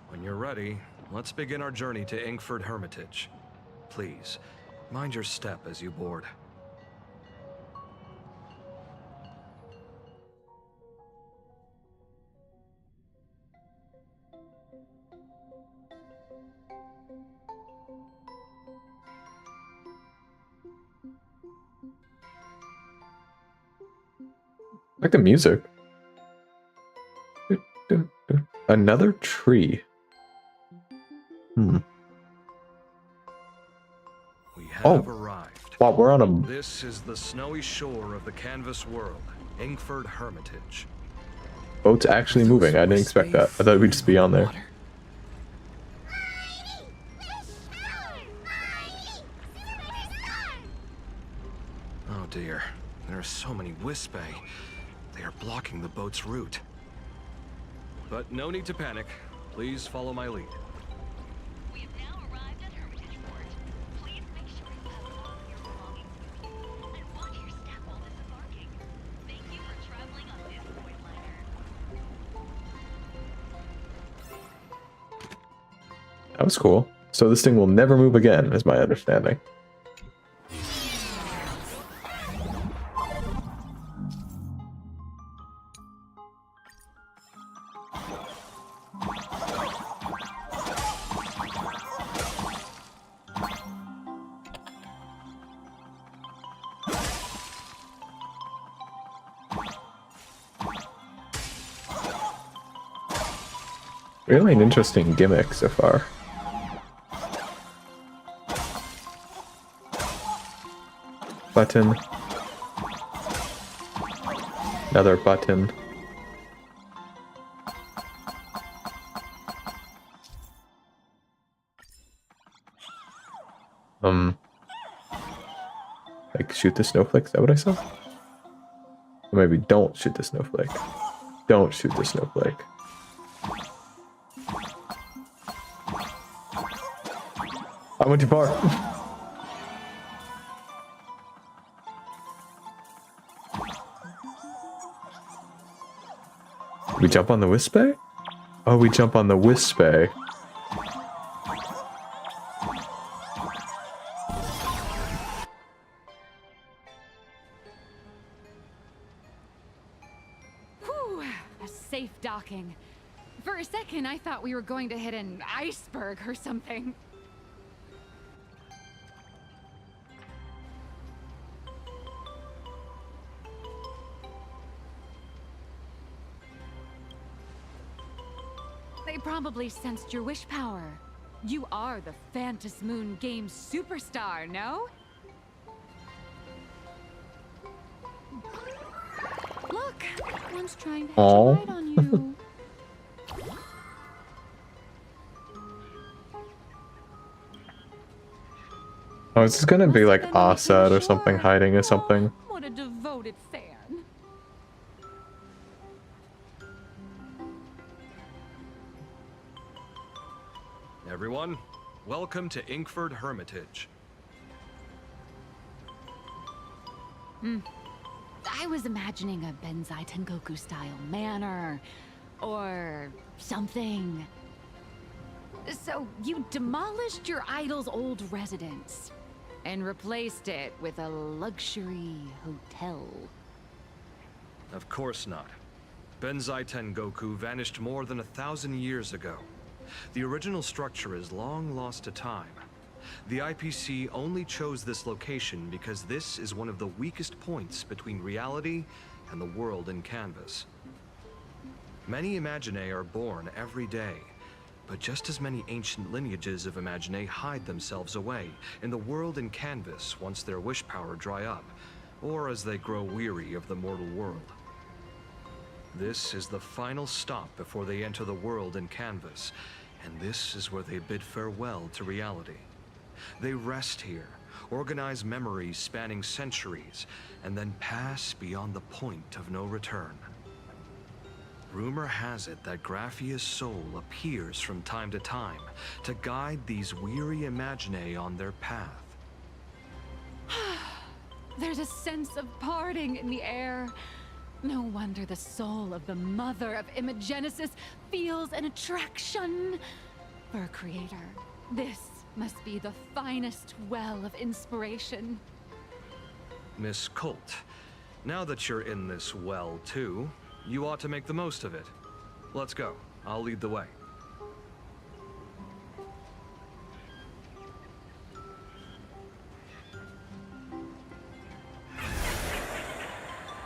When you're ready, let's begin our journey to Inkford Hermitage. Please, mind your step as you board. Like the music. Another tree. We have arrived. Wow, we're on a... This is the snowy shore of the canvas world, Inkford Hermitage. Boat's actually moving. I didn't expect that. I thought we'd just be on there. Oh dear, there are so many Wispai. They are blocking the boat's route. But no need to panic. Please follow my lead. We have now arrived at Hermitage Port. Please make sure you have all of your belongings with you and watch your step while disembarking. Thank you for traveling on this void liner. That was cool. So this thing will never move again, is my understanding. Really an interesting gimmick so far. Button. Another button. Like shoot the snowflake, is that what I saw? Or maybe don't shoot the snowflake. Don't shoot the snowflake. I went too far. We jump on the Wispai? Oh, we jump on the Wispai. Whew, a safe docking. For a second, I thought we were going to hit an iceberg or something. They probably sensed your wish power. You are the Phantas Moon Games superstar, no? Look, one's trying to hitch a ride on you. Oh, is this gonna be like Assad or something hiding or something? What a devoted fan. Everyone, welcome to Inkford Hermitage. I was imagining a Benzai Tengoku style manor or something. So you demolished your idol's old residence and replaced it with a luxury hotel. Of course not. Benzai Tengoku vanished more than 1,000 years ago. The original structure is long lost to time. The IPC only chose this location because this is one of the weakest points between reality and the world in canvas. Many Imaginae are born every day, but just as many ancient lineages of Imaginae hide themselves away in the world in canvas once their wish power dry up, or as they grow weary of the mortal world. This is the final stop before they enter the world in canvas, and this is where they bid farewell to reality. They rest here, organize memories spanning centuries, and then pass beyond the point of no return. Rumor has it that Graphia's soul appears from time to time to guide these weary Imaginae on their path. There's a sense of parting in the air. No wonder the soul of the mother of Imagenesis feels an attraction for a creator. This must be the finest well of inspiration. Miss Colt, now that you're in this well too, you ought to make the most of it. Let's go. I'll lead the way.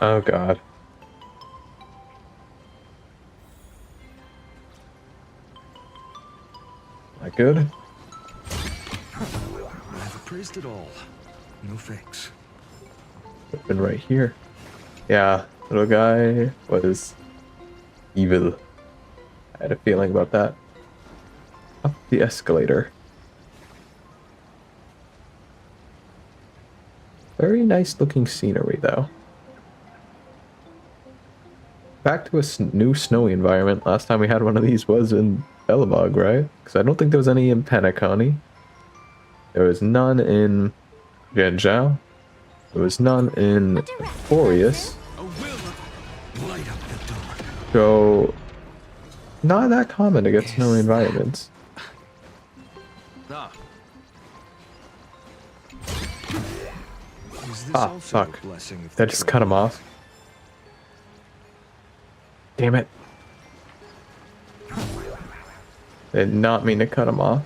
Oh god. That good? I've appraised it all. No thanks. Been right here. Yeah, little guy was evil. I had a feeling about that. Up the escalator. Very nice looking scenery though. Back to a new snowy environment. Last time we had one of these was in Belobog, right? Because I don't think there was any in Penacony. There was none in Genjiao. There was none in Boreas. So, not that common to get snowy environments. Ah, fuck. Did I just cut him off? Damn it. Did not mean to cut him off.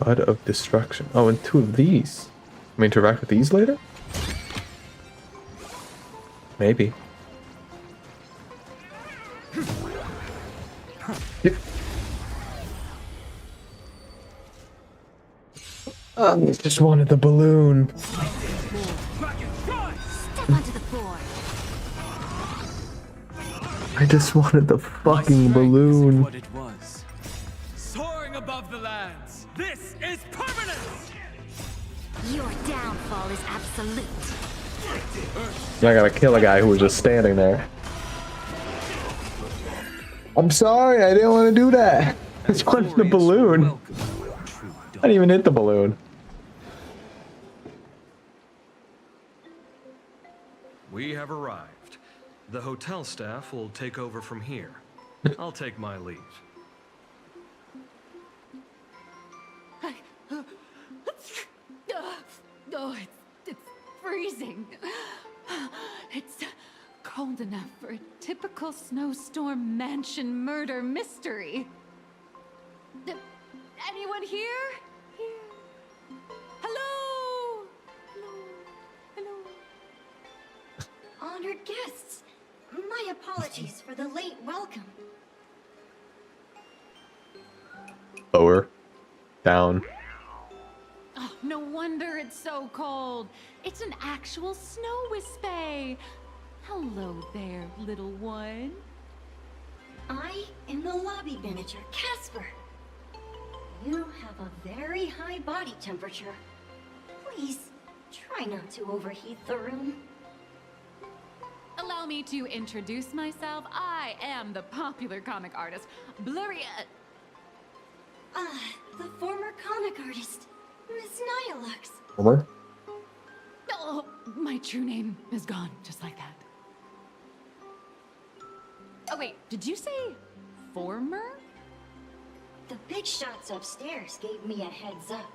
Bud of Destruction. Oh, and two of these. Can we interact with these later? Maybe. Yep. Just wanted the balloon. Step onto the floor. I just wanted the fucking balloon. What it was. Soaring above the lands. This is permanent. Your downfall is absolute. I gotta kill a guy who was just standing there. I'm sorry, I didn't want to do that. I just wanted the balloon. I didn't even hit the balloon. We have arrived. The hotel staff will take over from here. I'll take my leave. Oh, it's freezing. It's cold enough for a typical snowstorm mansion murder mystery. Anyone here? Here. Hello? Hello? Honored guests, my apologies for the late welcome. Lower. Down. Oh, no wonder it's so cold. It's an actual snow wispy. Hello there, little one. I am the lobby manager, Casper. You have a very high body temperature. Please, Try not to overheat the room. Allow me to introduce myself. I am the popular comic artist, Blurry. The former comic artist, Miss Nihilux. Homer? Oh, my true name is gone, just like that. Oh wait, did you say former? The big shots upstairs gave me a heads up.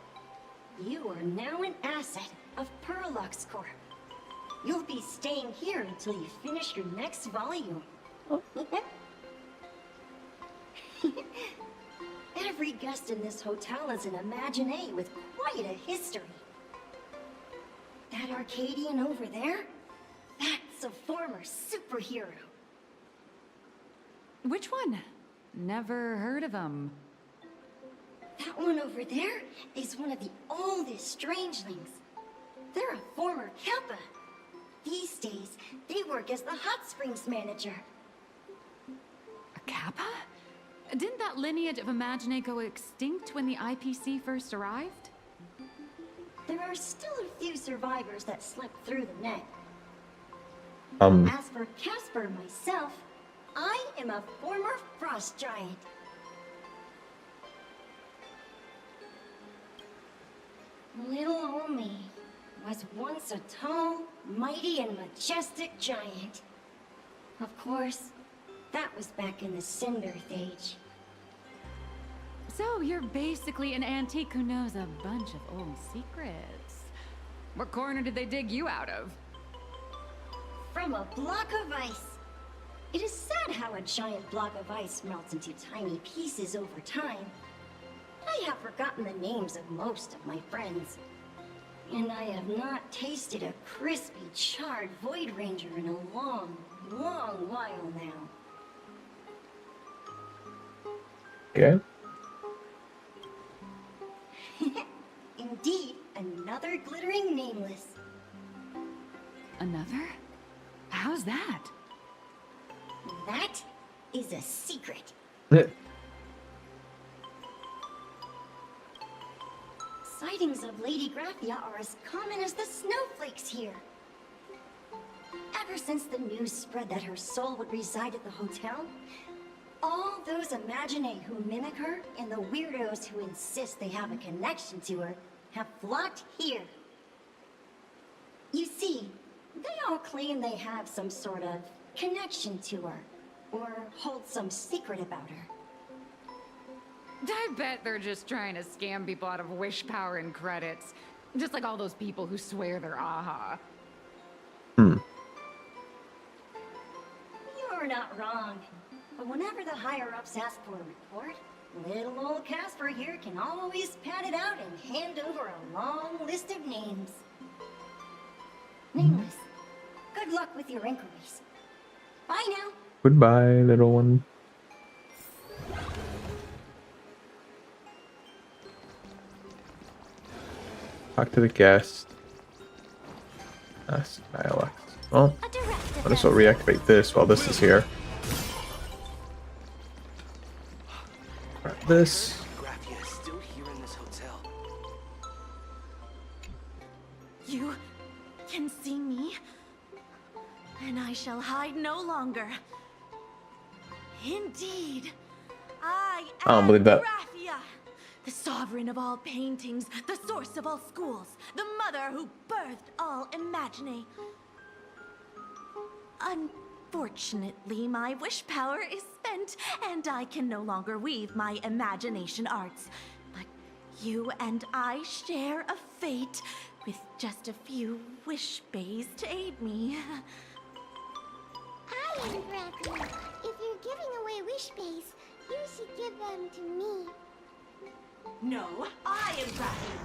You are now an asset of Perlux Corp. You'll be staying here until you finish your next volume. Every guest in this hotel is an Imaginé with quite a history. That Arcadian over there? That's a former superhero. Which one? Never heard of him. That one over there is one of the oldest strangelings. They're a former Kappa. These days, they work as the hot springs manager. A Kappa? Didn't that lineage of Imaginé go extinct when the IPC first arrived? There are still a few survivors that slipped through the net. Um. As for Casper myself, I am a former frost giant. Little old me was once a tall, mighty, and majestic giant. Of course, that was back in the Cinder Age. So you're basically an antique who knows a bunch of old secrets. What corner did they dig you out of? From a block of ice. It is sad how a giant block of ice melts into tiny pieces over time. I have forgotten the names of most of my friends. And I have not tasted a crispy, charred Void Ranger in a long, long while now. Okay. Indeed, another glittering nameless. Another? How's that? That is a secret. Sightings of Lady Graphia are as common as the snowflakes here. Ever since the news spread that her soul would reside at the hotel, all those Imaginé who mimic her and the weirdos who insist they have a connection to her have flocked here. You see, they all claim they have some sort of connection to her, or hold some secret about her. I bet they're just trying to scam people out of wish power and credits. Just like all those people who swear they're AHA. You're not wrong. But whenever the higher-ups ask for a report, little old Casper here can always pad it out and hand over a long list of names. Nameless, good luck with your inquiries. Bye now. Goodbye, little one. Talk to the guest. Ask Nihilux. Well, might as well reactivate this while this is here. Grab this. Graphia is still here in this hotel. You can see me, and I shall hide no longer. Indeed, I don't believe that. Graphia, the sovereign of all paintings, the source of all schools, the mother who birthed all Imaginé. Unfortunately, my wish power is spent, and I can no longer weave my imagination arts. But you and I share a fate, with just a few wish bays to aid me. I am Graphia. If you're giving away wish bays, you should give them to me. No, I am Graphia.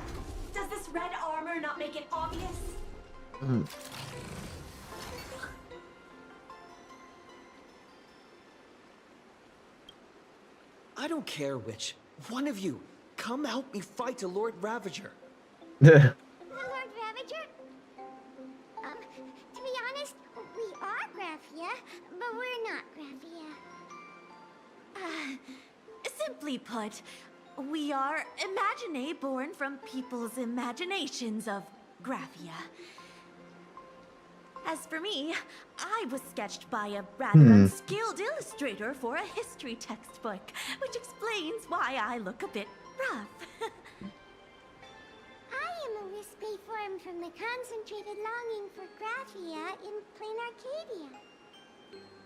Does this red armor not make it obvious? I don't care which. One of you, come help me fight the Lord Ravager. The Lord Ravager? To be honest, we are Graphia, but we're not Graphia. Simply put, we are Imaginé born from people's imaginations of Graphia. As for me, I was sketched by a rather unskilled illustrator for a history textbook, which explains why I look a bit rough. I am a wispy form from the concentrated longing for Graphia in plain Arcadia.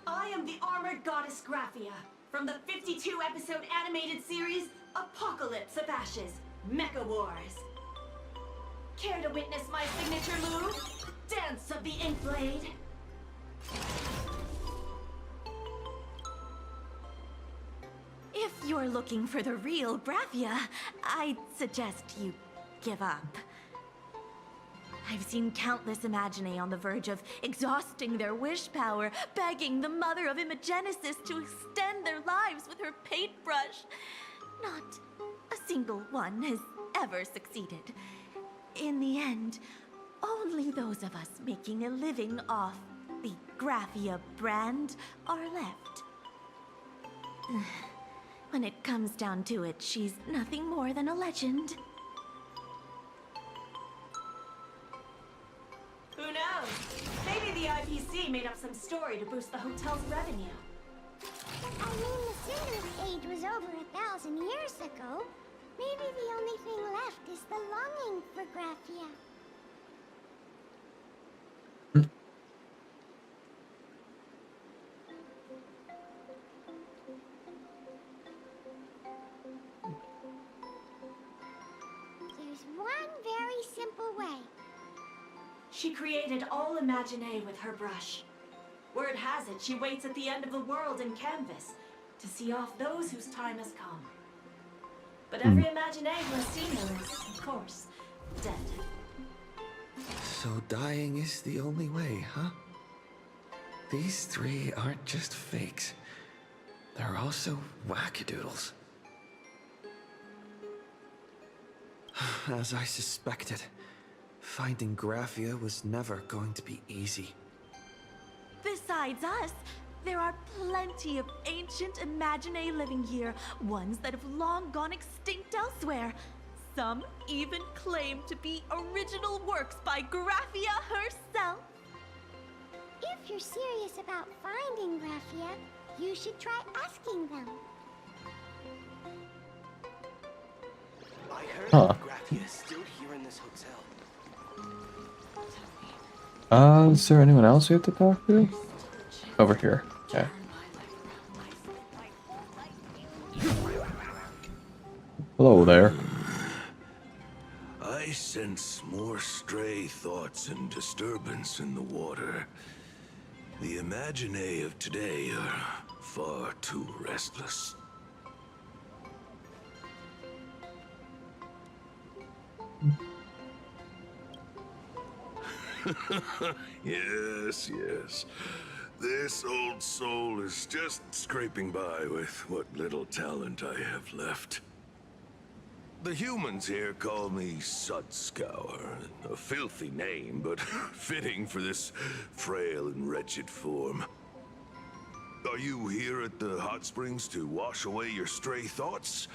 I am the armored goddess Graphia from the 52-episode animated series Apocalypse of Ashes, Mecha Wars. Care to witness my signature move? Dance of the Inkblade. If you're looking for the real Graphia, I'd suggest you give up. I've seen countless Imaginae on the verge of exhausting their wish power, begging the mother of Imagenesis to extend their lives with her paintbrush. Not a single one has ever succeeded. In the end, only those of us making a living off the Graphia brand are left. When it comes down to it, she's nothing more than a legend. Who knows? Maybe the IPC made up some story to boost the hotel's revenue. I mean, the Cinder's age was over 1,000 years ago. Maybe the only thing left is the longing for Graphia. There's one very simple way. She created all Imaginae with her brush. Word has it, she waits at the end of the world in canvas to see off those whose time has come. But every Imaginae who has seen her is, of course, dead. So dying is the only way, huh? These three aren't just fakes. They're also wackadoodles. As I suspected, finding Graphia was never going to be easy. Besides us, there are plenty of ancient Imaginae living here, ones that have long gone extinct elsewhere. Some even claim to be original works by Graphia herself. If you're serious about finding Graphia, you should try asking them. I heard Huh. Graphia is still here in this hotel. Is there anyone else we have to talk to? Over here. Okay. Hello there. I sense more stray thoughts and disturbance in the water. The Imaginae of today are far too restless. Yes, yes. This old soul is just scraping by with what little talent I have left. The humans here call me Sudscour, a filthy name, but fitting for this frail and wretched form. Are you here at the hot springs to wash away your stray thoughts?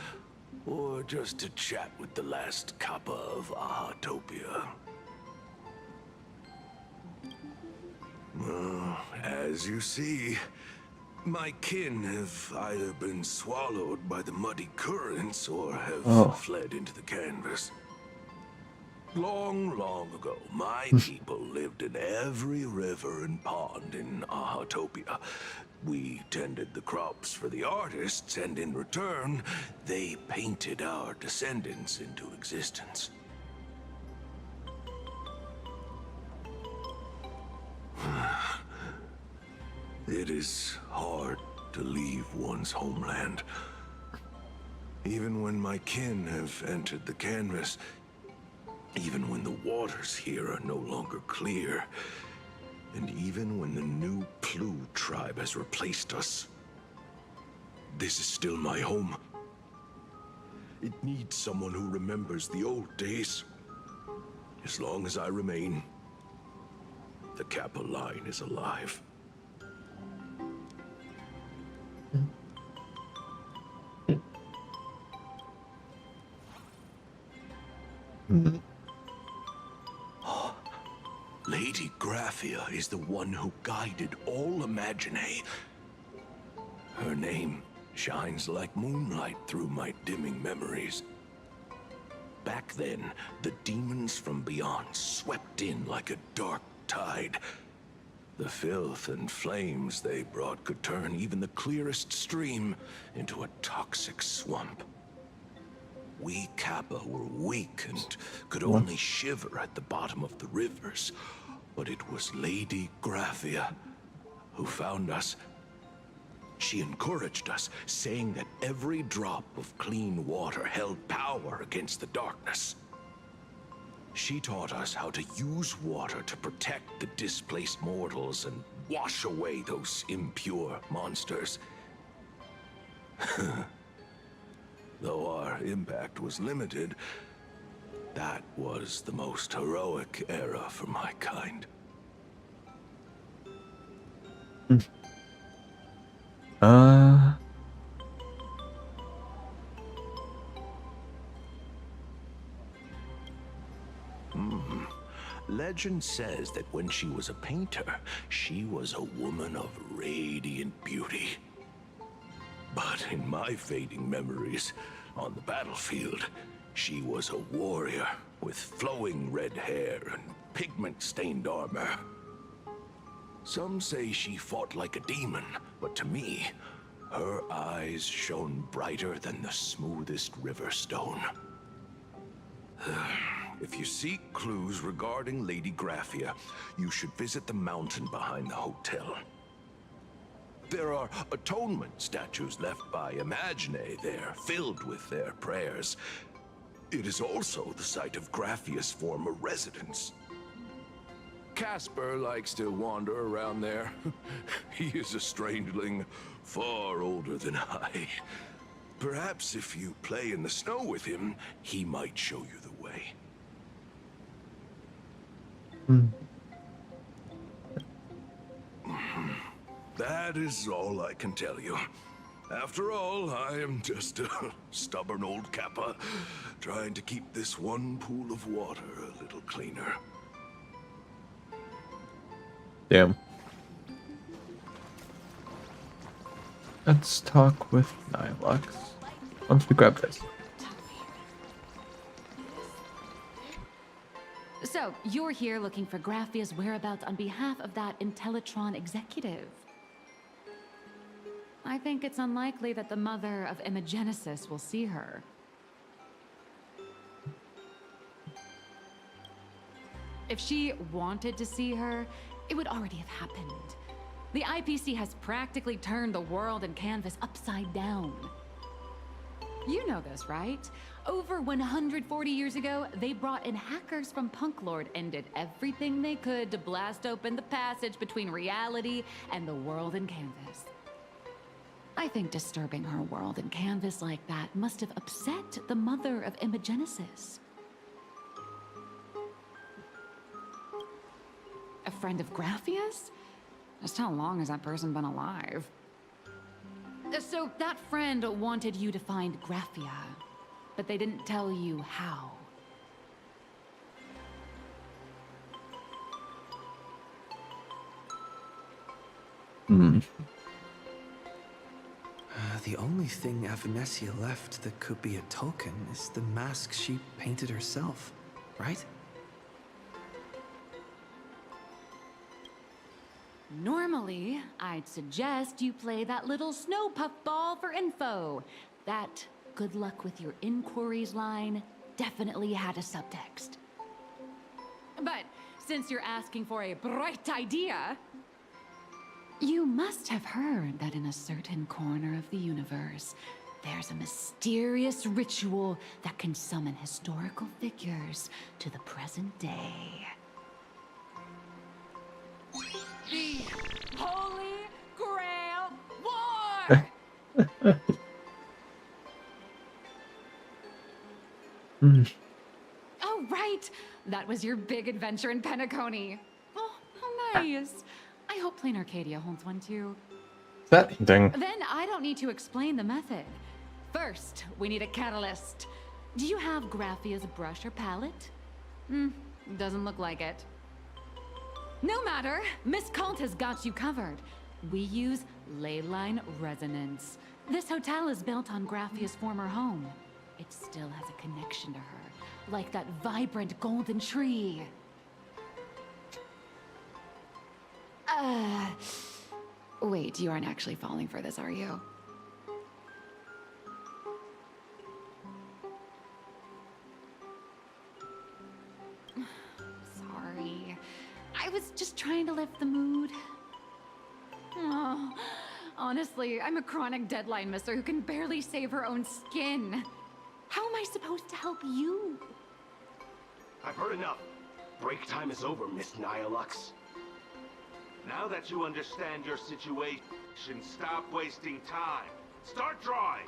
Or just to chat with the last kappa of Ahatopia? Well, as you see, my kin have either been swallowed by the muddy currents or have fled into the canvas. Long, long ago, my people lived in every river and pond in Ahatopia. We tended the crops for the artists, and in return, they painted our descendants into existence. It is hard to leave one's homeland. Even when my kin have entered the canvas, even when the waters here are no longer clear, and even when the new Plu tribe has replaced us, this is still my home. It needs someone who remembers the old days. As long as I remain, the Kappa line is alive. Lady Graphia is the one who guided all Imagine. Her name shines like moonlight through my dimming memories. Back then, the demons from beyond swept in like a dark tide. The filth and flames they brought could turn even the clearest stream into a toxic swamp. We Kappa were weak and could only shiver at the bottom of the rivers, but it was Lady Graphia who found us. She encouraged us, saying that every drop of clean water held power against the darkness. She taught us how to use water to protect the displaced mortals and wash away those impure monsters. Though our impact was limited, that was the most heroic era for my kind. Legend says that when she was a painter, she was a woman of radiant beauty. But in my fading memories, on the battlefield, she was a warrior with flowing red hair and pigment-stained armor. Some say she fought like a demon, but to me, her eyes shone brighter than the smoothest river stone. If you seek clues regarding Lady Graphia, you should visit the mountain behind the hotel. There are atonement statues left by Imagine there, filled with their prayers. It is also the site of Graphia's former residence. Casper likes to wander around there. He is a strangeling far older than I. Perhaps if you play in the snow with him, he might show you the way. That is all I can tell you. After all, I am just a stubborn old Kappa, trying to keep this one pool of water a little cleaner. Damn. Let's talk with Nilux. Once we grab this. So, you're here looking for Graphia's whereabouts on behalf of that Intellitron executive. I think it's unlikely that the mother of Imagenesis will see her. If she wanted to see her, it would already have happened. The IPC has practically turned the world and canvas upside down. You know this, right? Over 140 years ago, they brought in hackers from Punk Lord and did everything they could to blast open the passage between reality and the world and canvas. I think disturbing her world and canvas like that must have upset the mother of Imagenesis. A friend of Graphia's? Just how long has that person been alive? So that friend wanted you to find Graphia, but they didn't tell you how. The only thing Avanessia left that could be a token is the mask she painted herself, right? Normally, I'd suggest you play that little snow puffball for info. That good luck with your inquiries line definitely had a subtext. But since you're asking for a bright idea, you must have heard that in a certain corner of the universe, there's a mysterious ritual that can summon historical figures to the present day. The Holy Grail War! Oh, right! That was your big adventure in Penacony. Oh, how nice. I hope Plain Arcadia holds one too. That thing. Then I don't need to explain the method. First, we need a catalyst. Do you have Graphia's brush or palette? Doesn't look like it. No matter. Miss Colt has got you covered. We use ley line resonance. This hotel is built on Graffia's former home. It still has a connection to her, like that vibrant golden tree. Wait, you aren't actually falling for this, are you? Sorry. I was just trying to lift the mood. Oh, honestly, I'm a chronic deadline misser who can barely save her own skin. How am I supposed to help you? I've heard enough. Break time is over, Miss Nihilux. Now that you understand your situation, stop wasting time. Start drawing!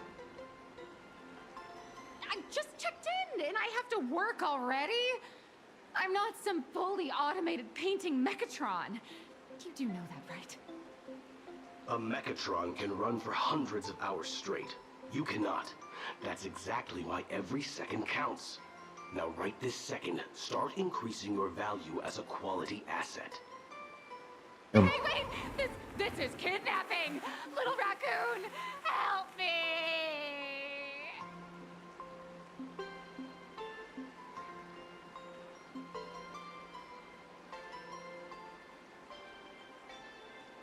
I just checked in, and I have to work already? I'm not some fully automated painting Mechatron. You do know that, right? A Mechatron can run for hundreds of hours straight. You cannot. That's exactly why every second counts. Now right this second, start increasing your value as a quality asset. Wait! This is kidnapping! Little raccoon, help me!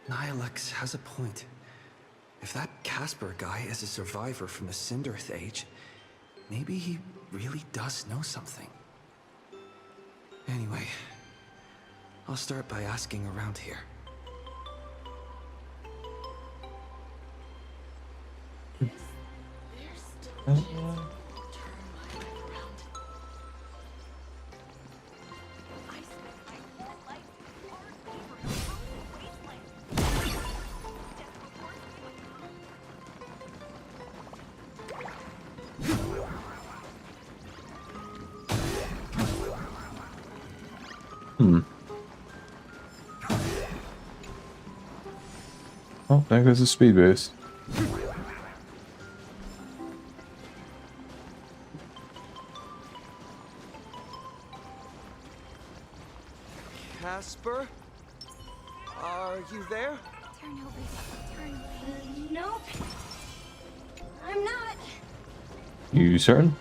Nihilux has a point. If that Casper guy is a survivor from the Cinderth Age, maybe he really does know something. Anyway, I'll start by asking around here. Oh, there goes the speed boost. Casper? Are you there? Turn over. Turn. Nope. I'm not. You certain?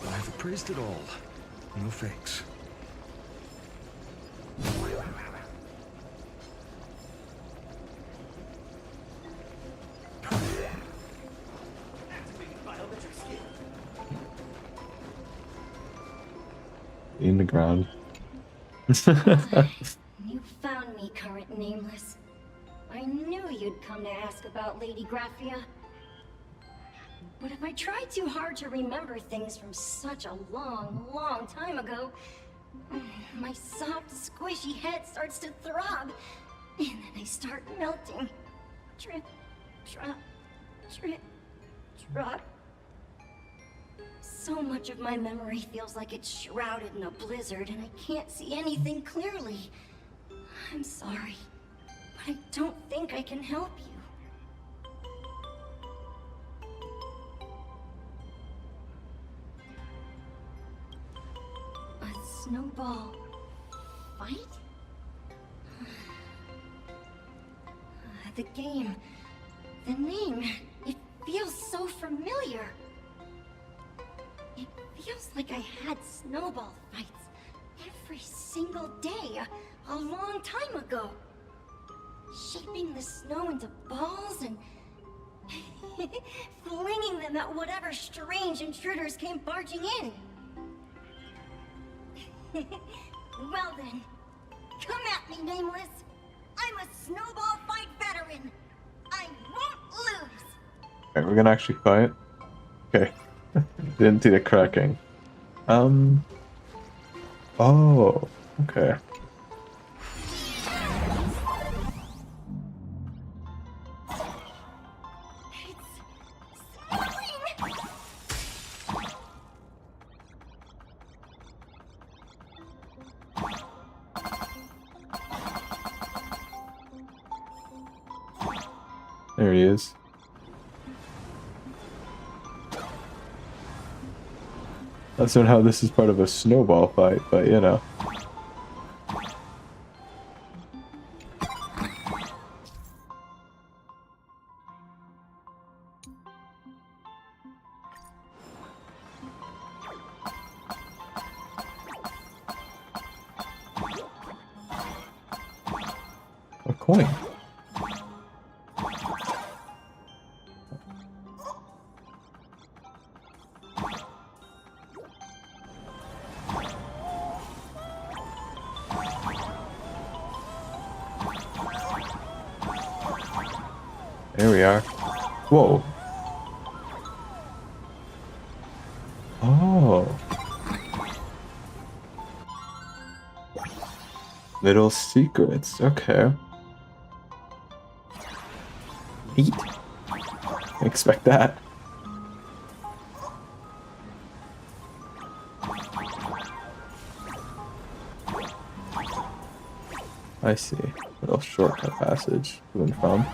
I've appraised it all. No fakes. In the ground. You found me, current nameless. I knew you'd come to ask about Lady Graphia. But if I try too hard to remember things from such a long, long time ago, my soft, squishy head starts to throb, and then I start melting. Drip, drop, drip, drop. So much of my memory feels like it's shrouded in a blizzard, and I can't see anything clearly. I'm sorry, but I don't think I can help you. A snowball fight? The game, the name, it feels so familiar. It feels like I had snowball fights every single day a long time ago. Shaping the snow into balls and flinging them at whatever strange intruders came barging in. Well then, come at me, Nameless. I'm a snowball fight veteran. I won't lose. Okay, we're gonna actually fight. Okay. Didn't see the cracking. Oh, okay. There he is. That's not how this is part of a snowball fight, but you know. A coin. There we are. Whoa. Oh. Little secrets. Okay. Neat. Expect that. I see. Little shortcut passage to and from.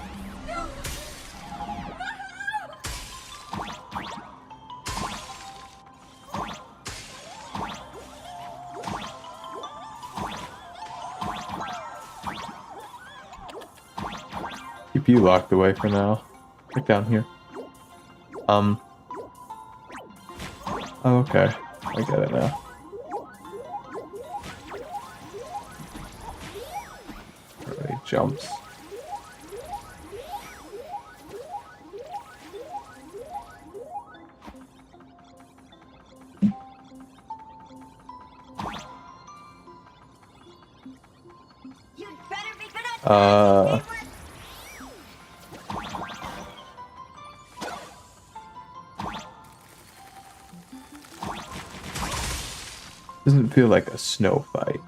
Keep you locked away for now. Look down here. Oh, okay. I get it now. Alright, jumps. Doesn't feel like a snow fight.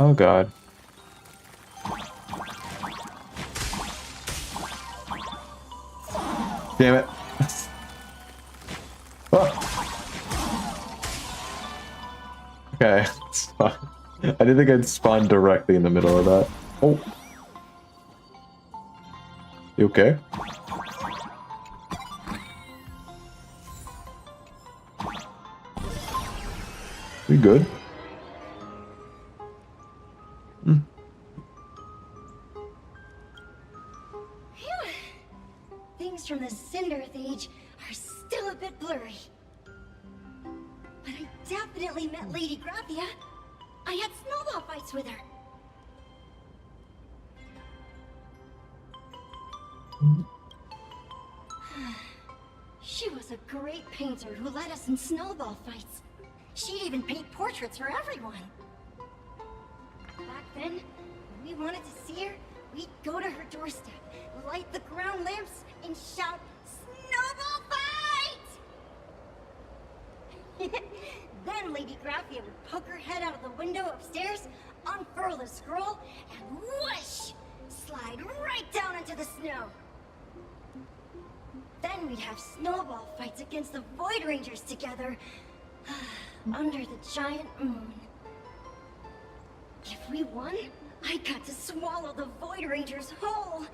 Oh god. Damn it. Oh. Okay. I didn't think I'd spawn directly in the middle of that. Oh. You okay? We good? Things from the Cinderth Age are still a bit blurry. But I definitely met Lady Graphia. I had snowball fights with her. She was a great painter who led us in snowball fights. She'd even paint portraits for everyone. Back then, when we wanted to see her, we'd go to her doorstep, light the ground lamps, and shout, "Snowball fight!" Then Lady Graphia would poke her head out of the window upstairs, unfurl the scroll, and whoosh! Slide right down into the snow. Then we'd have snowball fights against the Void Rangers together, under the giant moon. If we won, I got to swallow the Void Rangers whole.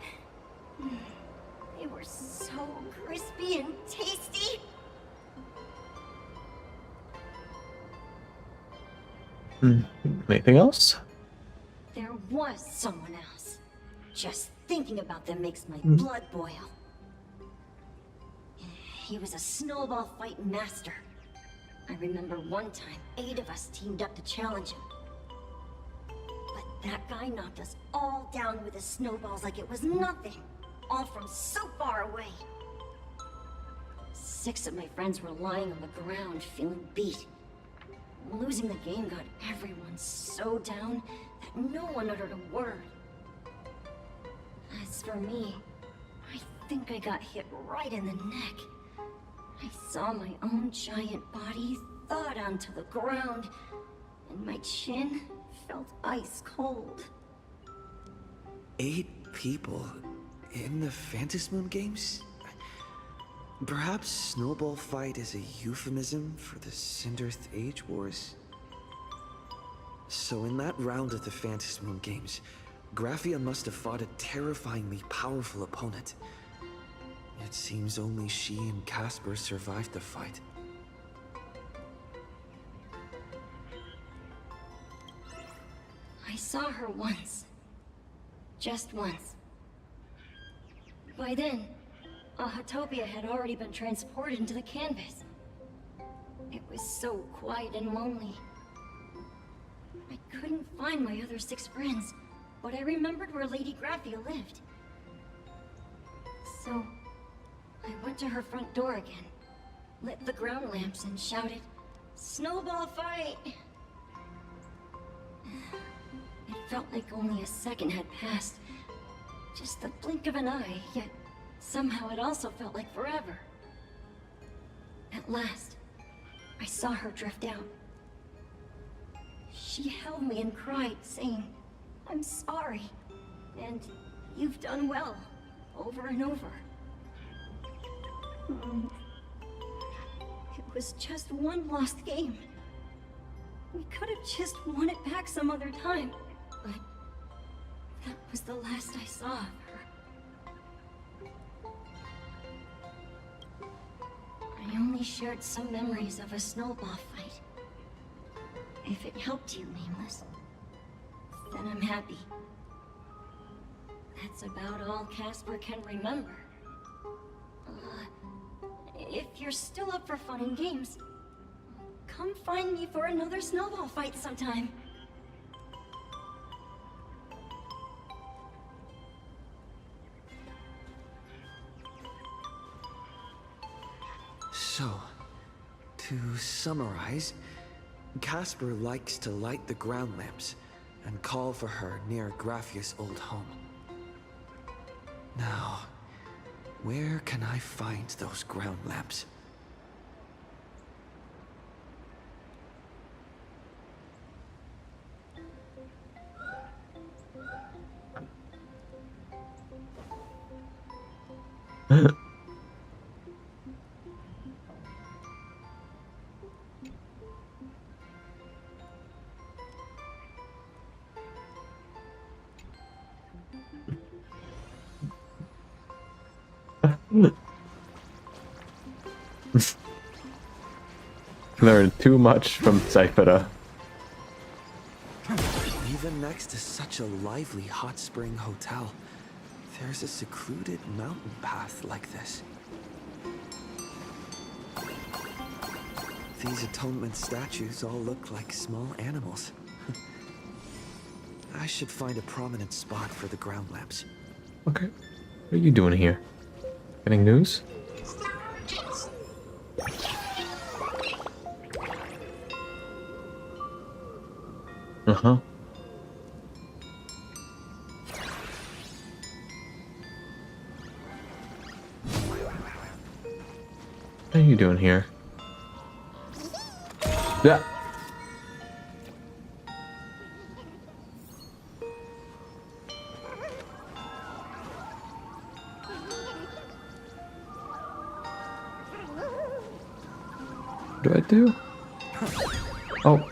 They were so crispy and tasty. Anything else? There was someone else. Just thinking about them makes my blood boil. He was a snowball fight master. I remember one time, 8 of us teamed up to challenge him. But that guy knocked us all down with his snowballs like it was nothing. All from so far away. 6 of my friends were lying on the ground, feeling beat. Losing the game got everyone so down that no one uttered a word. As for me, I think I got hit right in the neck. I saw my own giant body thawed onto the ground, and my chin felt ice cold. 8 people in the Phantasmoon games? Perhaps Snowball Fight is a euphemism for the Cinderth Age Wars? So in that round of the Phantasm Moon Games, Graphia must have fought a terrifyingly powerful opponent. It seems only she and Casper survived the fight. I saw her once. Just once. By then, Ahatopia had already been transported into the canvas. It was so quiet and lonely. I couldn't find my other 6 friends, but I remembered where Lady Graphia lived. So, I went to her front door again, lit the ground lamps and shouted, "Snowball Fight!" It felt like only a second had passed. Just the blink of an eye, yet somehow it also felt like forever. At last, I saw her drift out. She held me and cried, saying, "I'm sorry, and you've done well," over and over. It was just one lost game. We could have just won it back some other time, but that was the last I saw of her. I only shared some memories of a snowball fight. If it helped you, Nameless, then I'm happy. That's about all Casper can remember. If you're still up for fun and games, come find me for another snowball fight sometime. So, to summarize, Casper likes to light the ground lamps and call for her near Graphia's old home. Now, where can I find those ground lamps? Learned too much from Cypher. Even next to such a lively hot spring hotel, there's a secluded mountain path like this. These atonement statues all look like small animals. I should find a prominent spot for the ground lamps. Okay. What are you doing here? Getting news? Uh-huh. What are you doing here? Yeah. What do I do? Oh.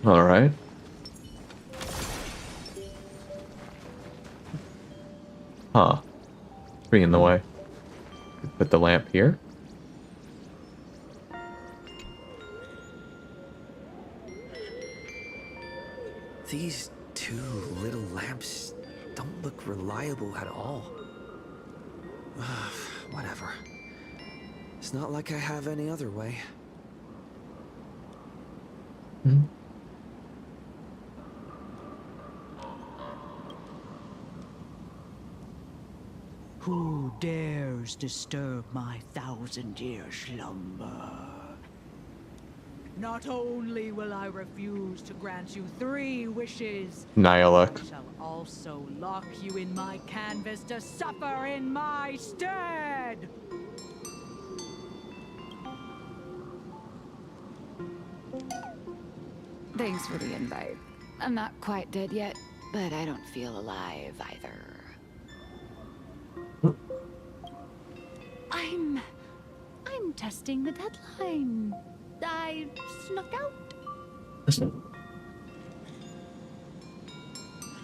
All right. Huh. Tree in the way. Put the lamp here. These two little lamps don't look reliable at all. Whatever. It's not like I have any other way. Who dares disturb my 1,000-year slumber? Not only will I refuse to grant you 3 wishes, Nihiluk. I shall also lock you in my canvas to suffer in my stead! Thanks for the invite. I'm not quite dead yet, but I don't feel alive either. I'm testing the deadline. I snuck out.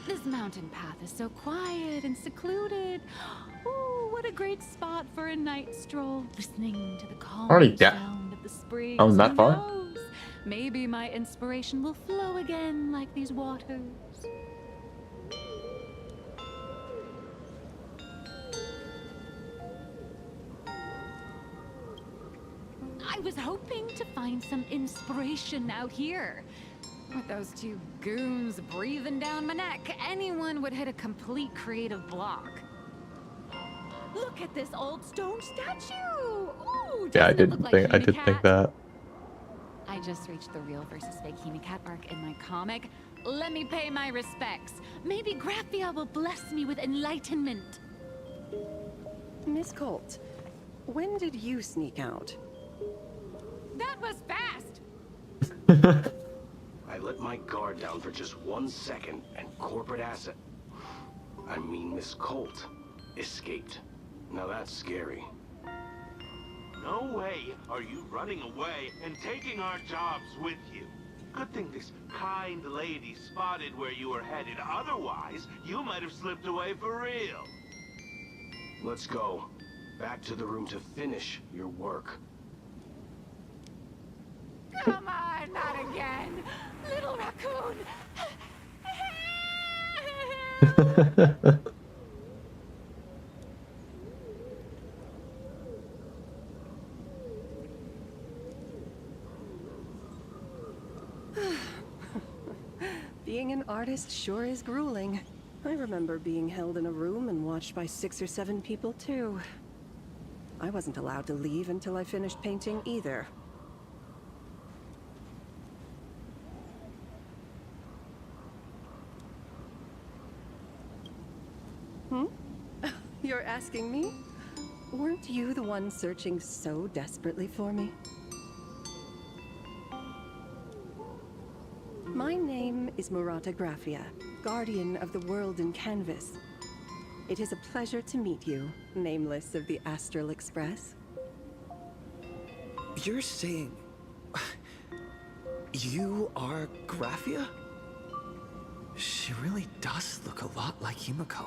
This mountain path is so quiet and secluded. Ooh, what a great spot for a night stroll, listening to the calm sound of the spring. Oh, that Who far? knows? Maybe my inspiration will flow again like these waters. I was hoping to find some inspiration out here. With those 2 goons breathing down my neck, anyone would hit a complete creative block. Look at this old stone statue! Ooh, Yeah, I doesn't it did look like think Hemicat? that. I just reached the real versus fake Hemicat arc in my comic. Let me pay my respects. Maybe Graphia will bless me with enlightenment. Miss Colt, when did you sneak out? That was fast! I let my guard down for just 1 second, and corporate asset, I mean Miss Colt, escaped. Now that's scary. No way are you running away and taking our jobs with you. Good thing this kind lady spotted where you were headed. Otherwise, you might have slipped away for real. Let's go. Back to the room to finish your work. Come on, not again! Little raccoon! Being an artist sure is grueling. I remember being held in a room and watched by 6 or 7 people too. I wasn't allowed to leave until I finished painting either. You're asking me? Weren't you the one searching so desperately for me? My name is Murata Graphia, guardian of the world in canvas. It is a pleasure to meet you, nameless of the Astral Express. You're saying... you are Graphia? She really does look a lot like Himiko.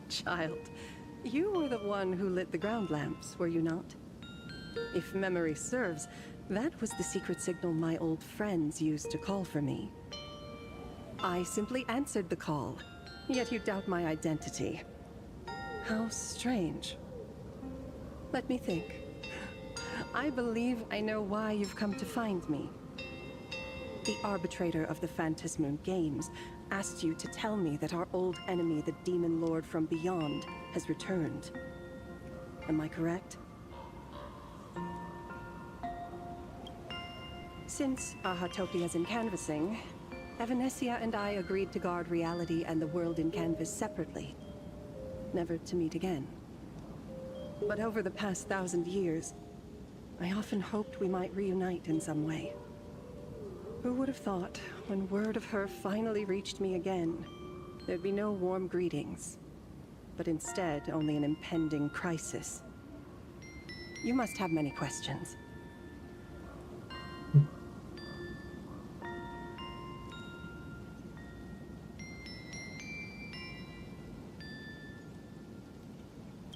Child, you were the one who lit the ground lamps, were you not? If memory serves, that was the secret signal my old friends used to call for me. I simply answered the call, yet you doubt my identity. How strange. Let me think. I believe I know why you've come to find me. The arbitrator of the Phantasmoon Games asked you to tell me that our old enemy, the Demon Lord from Beyond, has returned. Am I correct? Since Ahatopia's in canvassing, Evanesia and I agreed to guard reality and the world in canvas separately, never to meet again. But over the past 1,000 years, I often hoped we might reunite in some way. Who would have thought, when word of her finally reached me again, there'd be no warm greetings, but instead only an impending crisis? You must have many questions.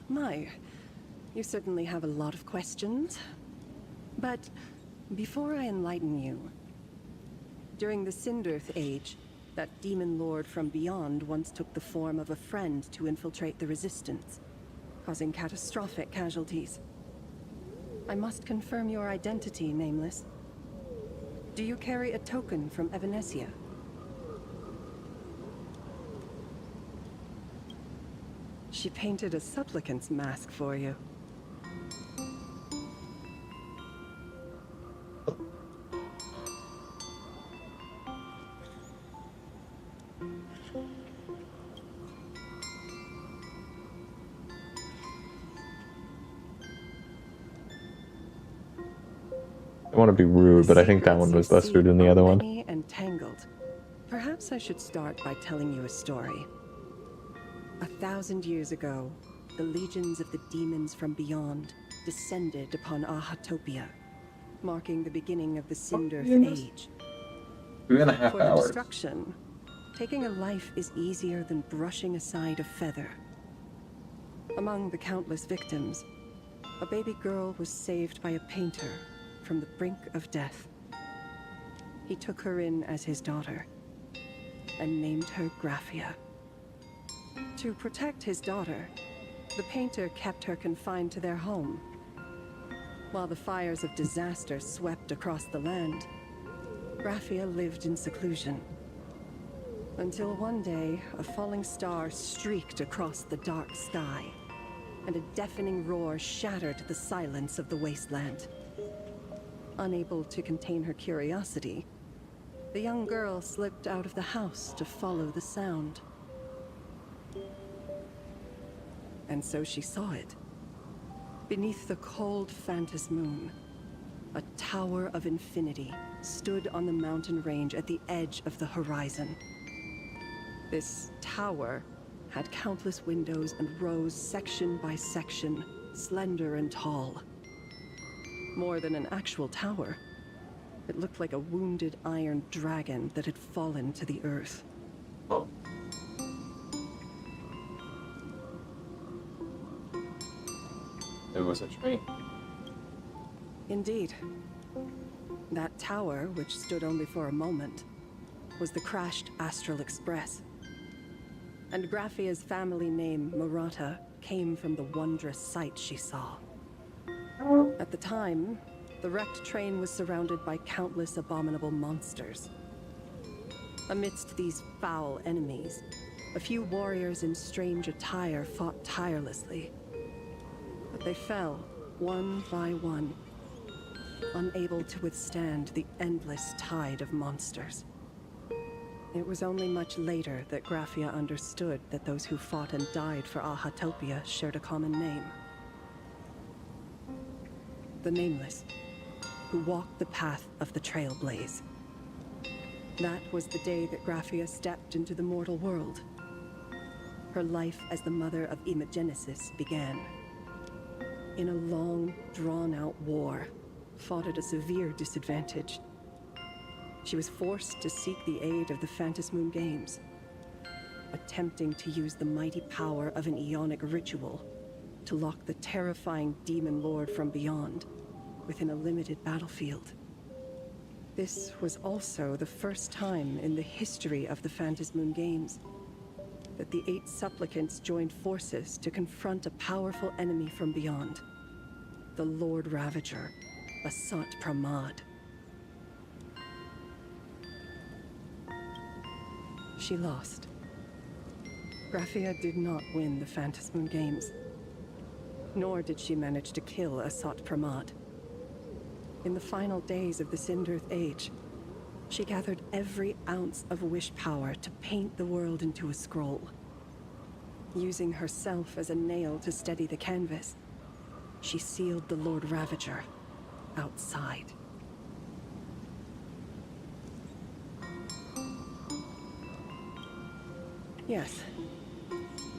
My, you certainly have a lot of questions. But before I enlighten you, during the Cinderth Age, that demon lord from beyond once took the form of a friend to infiltrate the Resistance, causing catastrophic casualties. I must confirm your identity, Nameless. Do you carry a token from Evanesia? She painted a supplicant's mask for you. I want to be rude, but I think that one was less rude than the other one. Many and tangled. Perhaps I should start by telling you a story. 1,000 years ago, the legions of the demons from beyond descended upon Ahatopia, marking the beginning of the Cinderth Age. 2.5 For hours. destruction, taking a life is easier than brushing aside a feather. Among the countless victims, a baby girl was saved by a painter from the brink of death. He took her in as his daughter and named her Graphia. To protect his daughter, the painter kept her confined to their home. While the fires of disaster swept across the land, Graphia lived in seclusion. Until one day, a falling star streaked across the dark sky, and a deafening roar shattered the silence of the wasteland. Unable to contain her curiosity, the young girl slipped out of the house to follow the sound. And so she saw it. Beneath the cold Phantas moon, a tower of infinity stood on the mountain range at the edge of the horizon. This tower had countless windows and rose section by section, slender and tall. More than an actual tower, it looked like a wounded iron dragon that had fallen to the earth. It was a tree. Indeed. That tower, which stood only for a moment, was the crashed Astral Express. And Graphia's family name, Murata, came from the wondrous sight she saw. At the time, the wrecked train was surrounded by countless abominable monsters. Amidst these foul enemies, a few warriors in strange attire fought tirelessly. But they fell, one by one, unable to withstand the endless tide of monsters. It was only much later that Graphia understood that those who fought and died for Ahatopia shared a common name. The Nameless, who walked the path of the Trailblaze. That was the day that Graphia stepped into the mortal world. Her life as the mother of Imogenesis began. In a long, drawn-out war, fought at a severe disadvantage. She was forced to seek the aid of the Phantas Moon Games, attempting to use the mighty power of an Ionic ritual to lock the terrifying demon lord from beyond within a limited battlefield. This was also the first time in the history of the Phantas Moon Games that the 8 supplicants joined forces to confront a powerful enemy from beyond, the Lord Ravager, Asat Pramad. She lost. Graphia did not win the Phantas Moon Games, nor did she manage to kill Asat Pramad. In the final days of the Cinderth Age, she gathered every ounce of wish power to paint the world into a scroll. Using herself as a nail to steady the canvas, she sealed the Lord Ravager outside. Yes.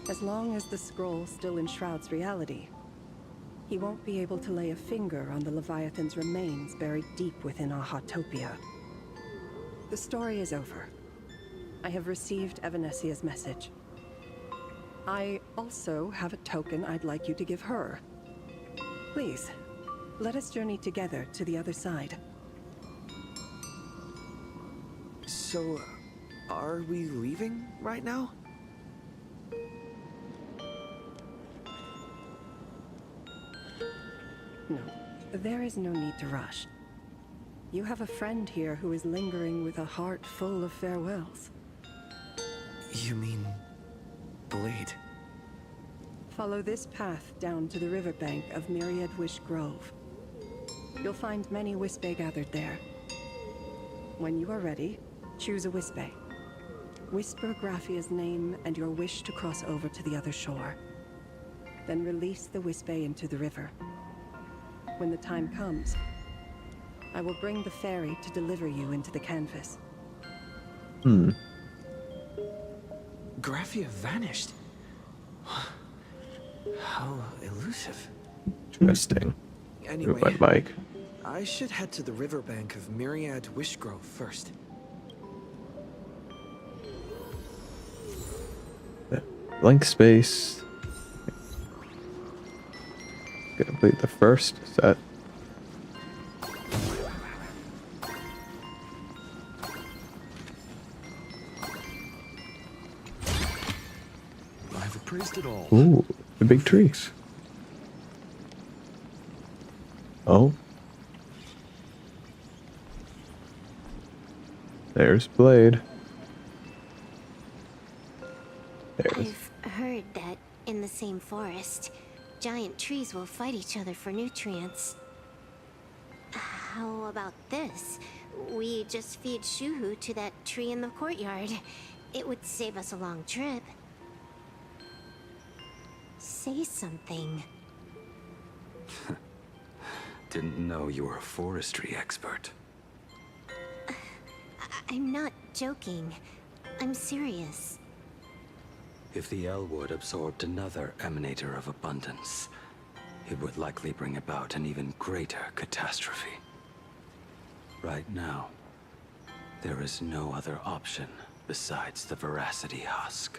As long as the scroll still enshrouds reality, he won't be able to lay a finger on the Leviathan's remains buried deep within Ahatopia. The story is over. I have received Evanesia's message. I also have a token I'd like you to give her. Please, let us journey together to the other side. So, are we leaving right now? No, there is no need to rush. You have a friend here who is lingering with a heart full of farewells. You mean... Blade? Follow this path down to the riverbank of Myriad Wish Grove. You'll find many Wispe gathered there. When you are ready, choose a Wispe. Whisper Graphia's name and your wish to cross over to the other shore. Then release the Wispe into the river. When the time comes, I will bring the ferry to deliver you into the canvas. Graphia vanished. How elusive. Interesting. Anyway, But Mike. I should head to the riverbank of Myriad Wishgrove first. Blank space. Complete the first set. I've appraised it all. Ooh, the big trees. Oh. There's Blade. There's... I've heard that in the same forest, giant trees will fight each other for nutrients. How about this? We just feed Shuhu to that tree in the courtyard. It would save us a long trip. Say something. Didn't know you were a forestry expert. I'm not joking. I'm serious. If the Elwood absorbed another emanator of abundance, it would likely bring about an even greater catastrophe. Right now, there is no other option besides the Veracity Husk.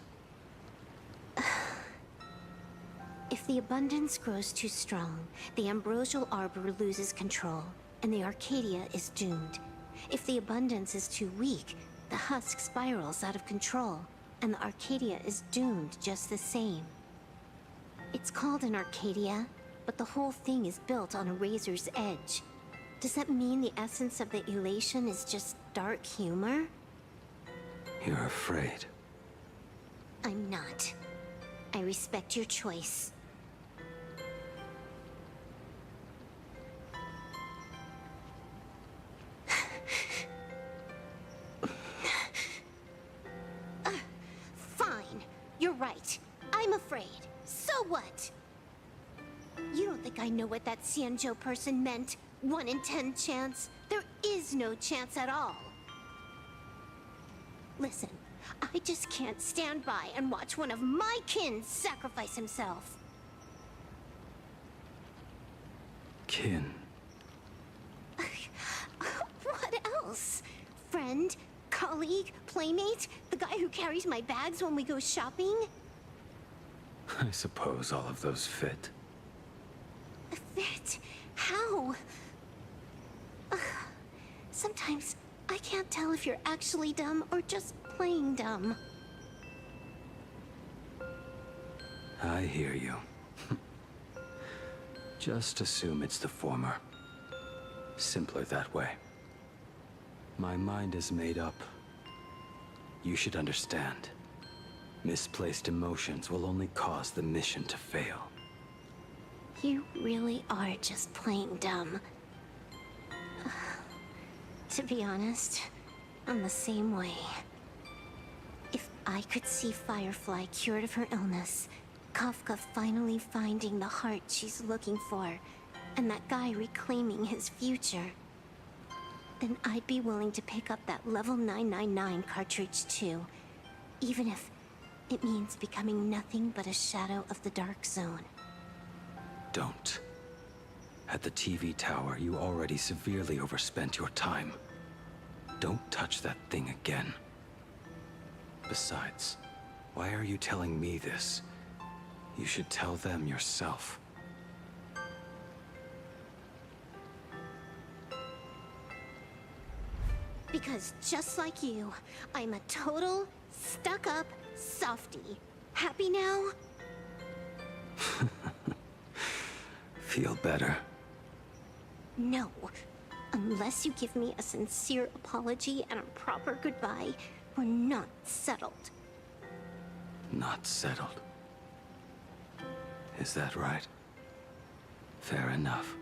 If the abundance grows too strong, the Ambrosial Arbor loses control, and the Arcadia is doomed. If the abundance is too weak, the husk spirals out of control, and the Arcadia is doomed just the same. It's called an Arcadia, but the whole thing is built on a razor's edge. Does that mean the essence of the elation is just dark humor? You're afraid. I'm not. I respect your choice. Fine. You're right. I'm afraid. So what? You don't think I know what that Xianzhou person meant? 1 in 10 chance? There is no chance at all. Listen, I just can't stand by and watch one of my kin sacrifice himself. Kin. What else? Friend? Colleague? Playmate? The guy who carries my bags when we go shopping? I suppose all of those fit. Fit? How? Sometimes I can't tell if you're actually dumb or just playing dumb. I hear you. Just assume it's the former. Simpler that way. My mind is made up. You should understand. Misplaced emotions will only cause the mission to fail. You really are just playing dumb. To be honest, I'm the same way. If I could see Firefly cured of her illness, Kafka finally finding the heart she's looking for, and that guy reclaiming his future, then I'd be willing to pick up that level 999 cartridge too, even if it means becoming nothing but a shadow of the Dark Zone. Don't. At the TV tower, you already severely overspent your time. Don't touch that thing again. Besides, why are you telling me this? You should tell them yourself. Because just like you, I'm a total, stuck-up softie. Happy now? Feel better? No. Unless you give me a sincere apology and a proper goodbye, we're not settled. Not settled. Is that right? Fair enough.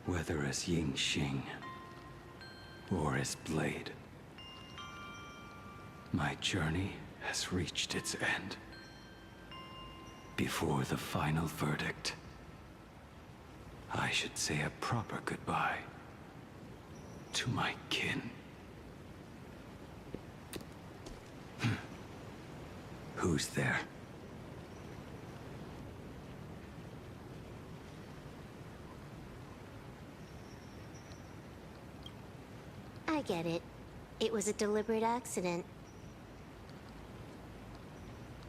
Whether as Ying Xing or as Blade, my journey has reached its end. Before the final verdict, I should say a proper goodbye to my kin. Who's there? I get it. It was a deliberate accident.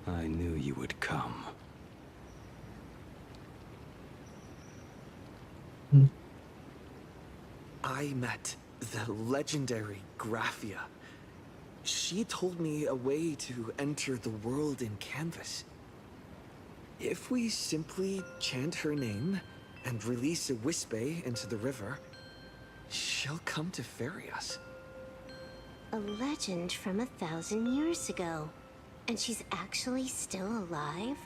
I knew you would come. I met the legendary Graphia. She told me a way to enter the world in Canvas. If we simply chant her name and release a Wispe into the river, she'll come to ferry us. A legend from 1,000 years ago. And she's actually still alive?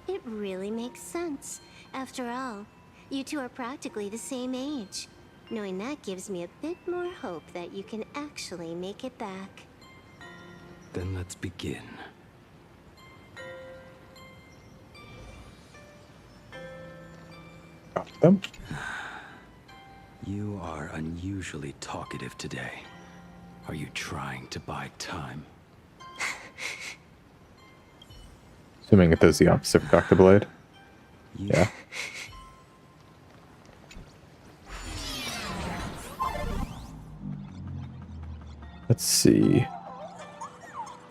It really makes sense. After all, you two are practically the same age. Knowing that gives me a bit more hope that you can actually make it back. Then let's begin. Got them. You are unusually talkative today. Are you trying to buy time? Assuming it does the opposite of Dr. Blade. Yeah. Let's see.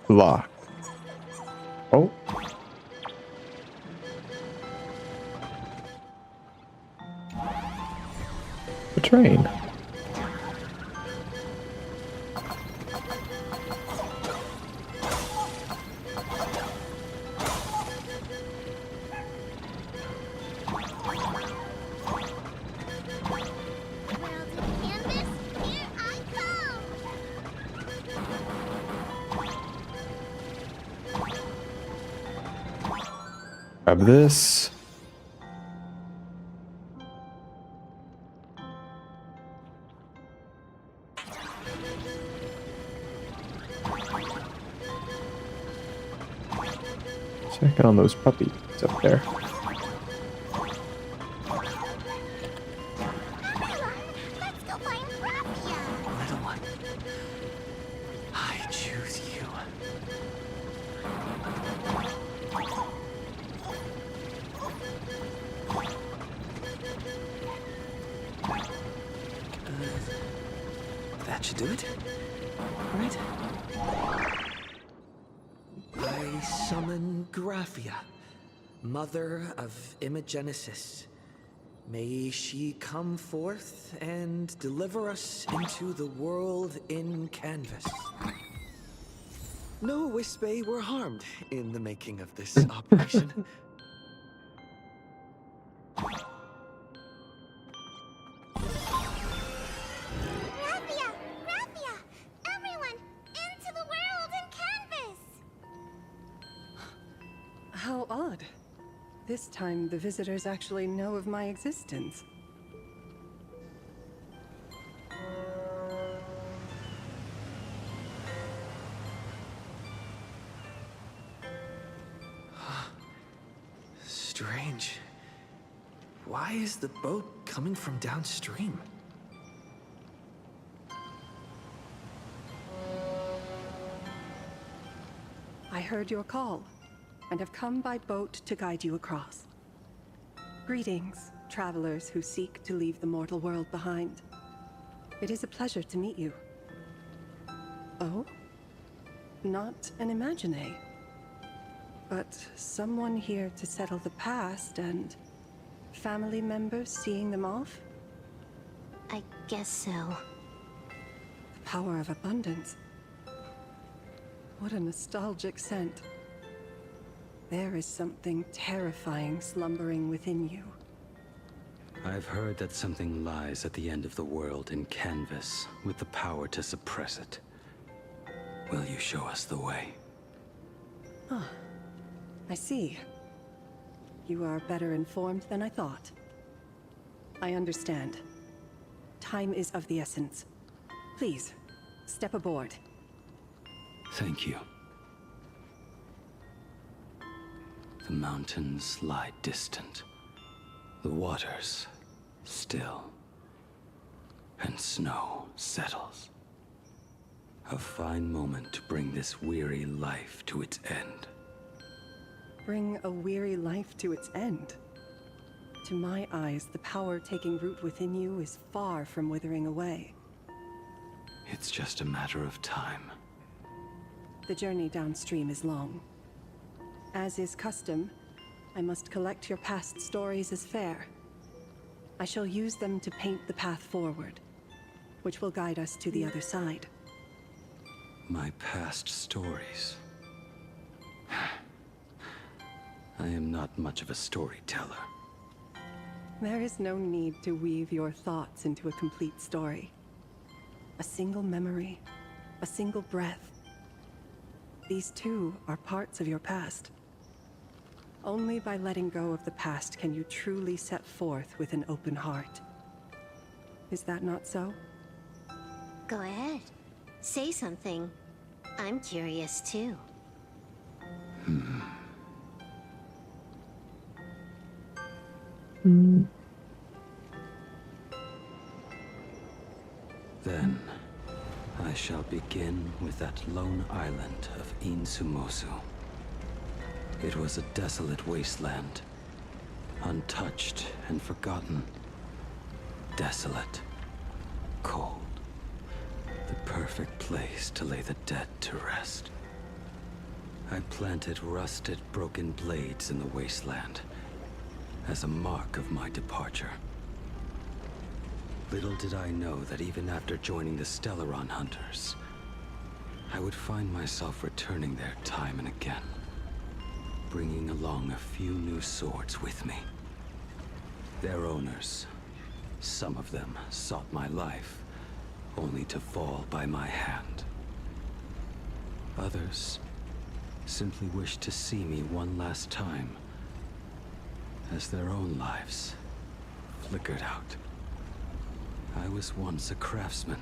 Lock. Oh. The train. Grab this. Check it on those puppies up there. Let's go find Graphia! Little one, I choose you. That should do it, right? I summon Graphia, mother of Imogenesis. May she come forth and deliver us into the world in Canvas. No Wispe were harmed in the making of this operation. Graphia! Graphia! Everyone, into the world in Canvas! How odd. This time, the visitors actually know of my existence. Strange. Why is the boat coming from downstream? I heard your call, and have come by boat to guide you across. Greetings, travelers who seek to leave the mortal world behind. It is a pleasure to meet you. Oh? Not an Imagine, but someone here to settle the past and family members seeing them off? I guess so. The power of abundance. What a nostalgic scent. There is something terrifying slumbering within you. I've heard that something lies at the end of the world in Canvas, with the power to suppress it. Will you show us the way? Ah, I see. You are better informed than I thought. I understand. Time is of the essence. Please, step aboard. Thank you. The mountains lie distant. The waters still. and snow settles. A fine moment to bring this weary life to its end. Bring a weary life to its end? To my eyes, the power taking root within you is far from withering away. It's just a matter of time. The journey downstream is long. As is custom, I must collect your past stories as fair. I shall use them to paint the path forward, which will guide us to the other side. My past stories. I am not much of a storyteller. There is no need to weave your thoughts into a complete story. A single memory, a single breath. These too are parts of your past. Only by letting go of the past can you truly set forth with an open heart. Is that not so? Go ahead. Say something. I'm curious too. Then, I shall begin with that lone island of Insumosu. It was a desolate wasteland, untouched and forgotten. Desolate, cold, the perfect place to lay the dead to rest. I planted rusted, broken blades in the wasteland as a mark of my departure. Little did I know that even after joining the Stellaron Hunters, I would find myself returning there time and again, bringing along a few new swords with me. Their owners, some of them sought my life, only to fall by my hand. Others simply wished to see me one last time, as their own lives flickered out. I was once a craftsman,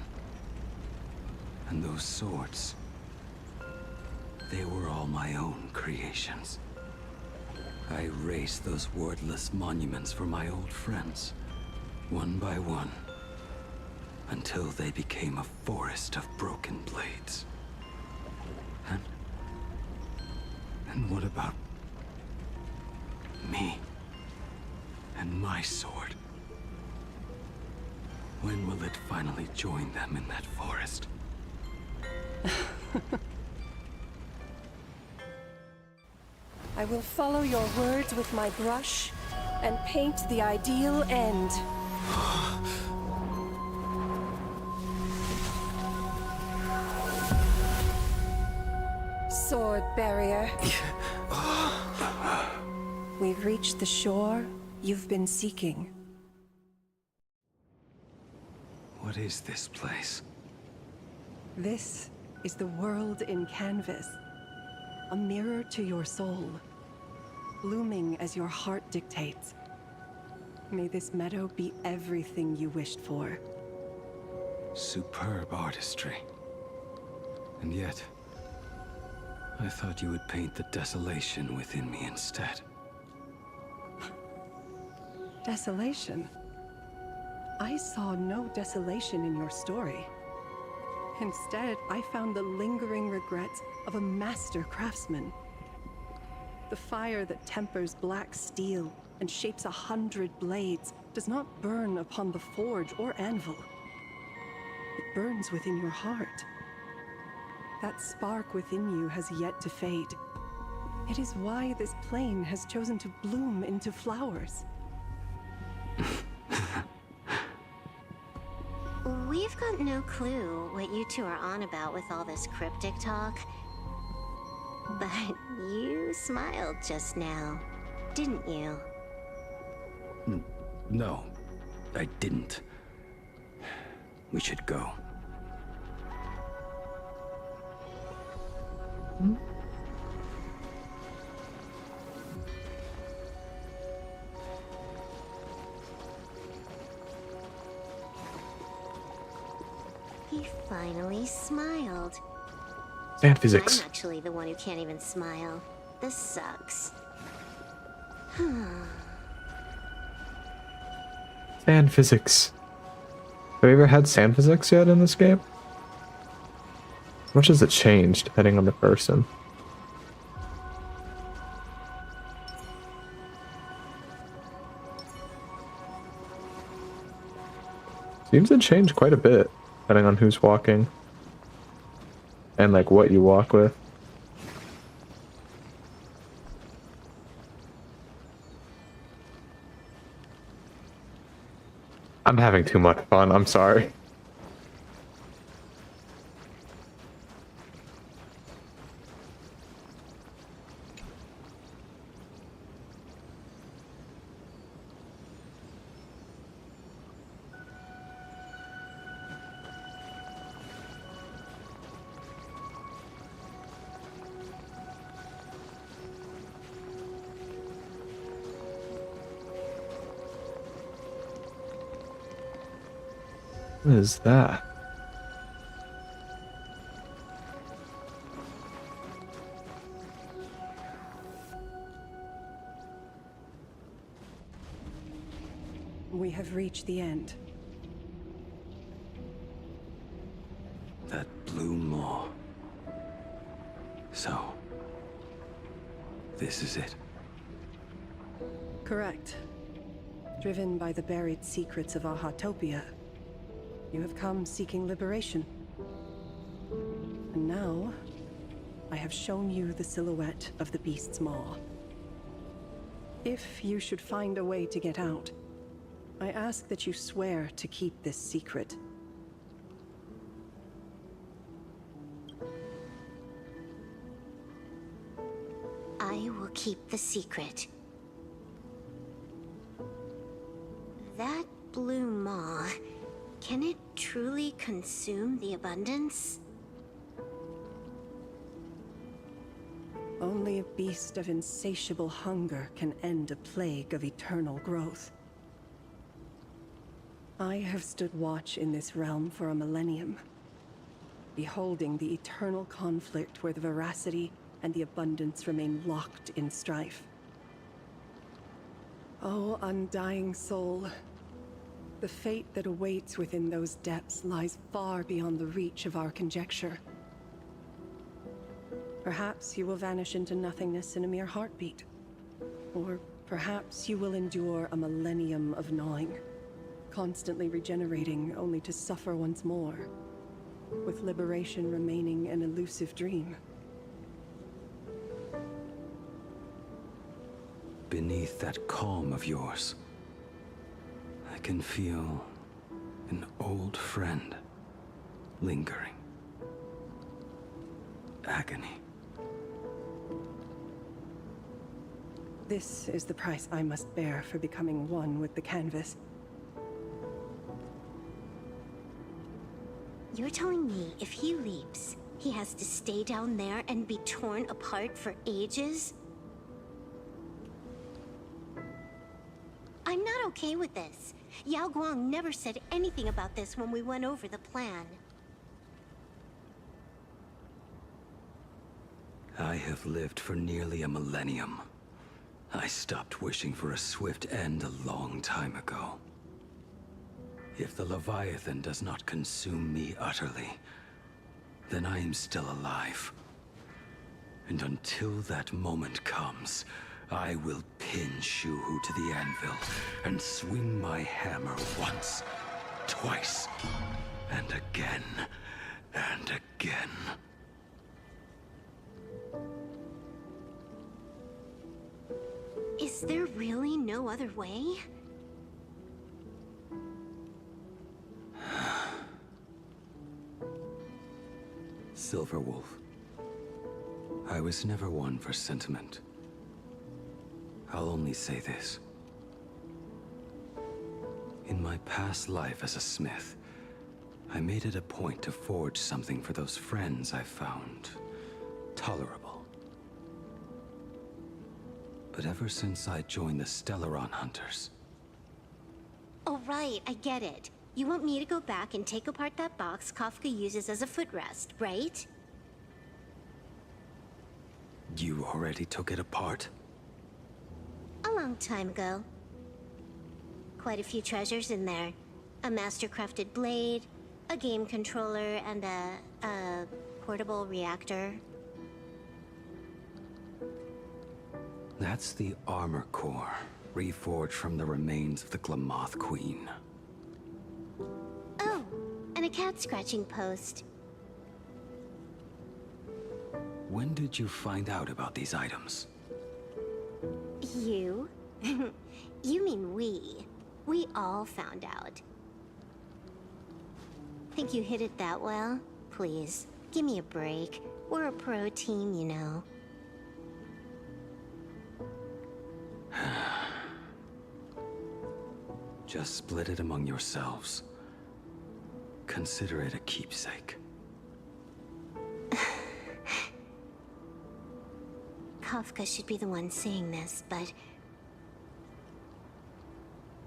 and those swords, they were all my own creations. I raised those wordless monuments for my old friends, one by one, until they became a forest of broken blades. And what about me and my sword? When will it finally join them in that forest? I will follow your words with my brush and paint the ideal end. Sword barrier. We've reached the shore you've been seeking. What is this place? This is the world in canvas. A mirror to your soul, blooming as your heart dictates. May this meadow be everything you wished for. Superb artistry. And yet, I thought you would paint the desolation within me instead. Desolation? I saw no desolation in your story. Instead, I found the lingering regrets of a master craftsman. The fire that tempers black steel and shapes 100 blades does not burn upon the forge or anvil. It burns within your heart. That spark within you has yet to fade. It is why this plane has chosen to bloom into flowers. We've got no clue what you two are on about with all this cryptic talk. But you smiled just now, didn't you? No, I didn't. We should go. He finally smiled. And physics. I'm actually the one who can't even smile. This sucks. And physics. Have you ever had sand physics yet in this game? How much does it change depending on the person? Seems to change quite a bit depending on who's walking and like what you walk with. I'm having too much fun, I'm sorry. What is that? We have reached the end. That blue maw. So, this is it. Correct. Driven by the buried secrets of Ahatopia, you have come seeking liberation. And now, I have shown you the silhouette of the beast's maw. If you should find a way to get out, I ask that you swear to keep this secret. I will keep the secret. That blue maw, can it truly consume the abundance? Only a beast of insatiable hunger can end a plague of eternal growth. I have stood watch in this realm for a millennium, beholding the eternal conflict where the veracity and the abundance remain locked in strife. Oh, undying soul, the fate that awaits within those depths lies far beyond the reach of our conjecture. Perhaps you will vanish into nothingness in a mere heartbeat. Or perhaps you will endure a millennium of gnawing, constantly regenerating only to suffer once more, with liberation remaining an elusive dream. Beneath that calm of yours, I can feel an old friend lingering. Agony. This is the price I must bear for becoming one with the canvas. You're telling me if he leaps, he has to stay down there and be torn apart for ages? I'm not okay with this. Yao Guang never said anything about this when we went over the plan. I have lived for nearly a millennium. I stopped wishing for a swift end a long time ago. If the Leviathan does not consume me utterly, then I am still alive. And until that moment comes, I will pin Shuhu to the anvil and swing my hammer once, twice, and again, and again. Is there really no other way? Silverwolf, I was never one for sentiment. I'll only say this. In my past life as a smith, I made it a point to forge something for those friends I found tolerable. But ever since I joined the Stellaron Hunters... Oh right, I get it. You want me to go back and take apart that box Kafka uses as a footrest, right? You already took it apart? A long time ago. Quite a few treasures in there. A master-crafted blade, a game controller, and a portable reactor. That's the armor core, reforged from the remains of the Glamoth Queen. Oh, and a cat-scratching post. When did you find out about these items? You? You mean we. We all found out. Think you hid it that well? Please, give me a break. We're a pro team, you know. Just split it among yourselves. Consider it a keepsake. Kafka should be the one saying this, but...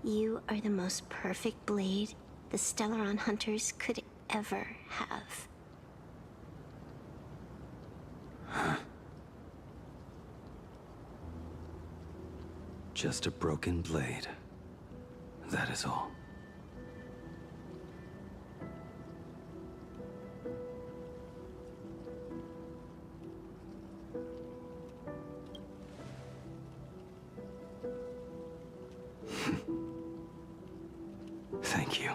you are the most perfect blade the Stellaron hunters could ever have. Just a broken blade. That is all. Thank you.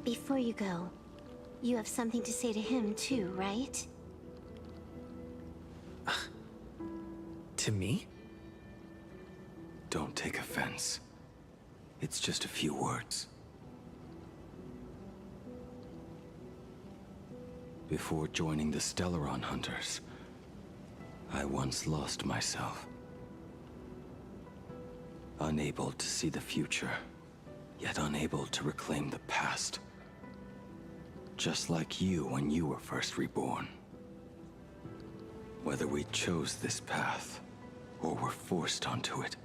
Before you go, you have something to say to him too, right? To me? Don't take offense. It's just a few words. Before joining the Stellaron Hunters, I once lost myself. Unable to see the future, yet unable to reclaim the past. Just like you when you were first reborn. Whether we chose this path, or were forced onto it.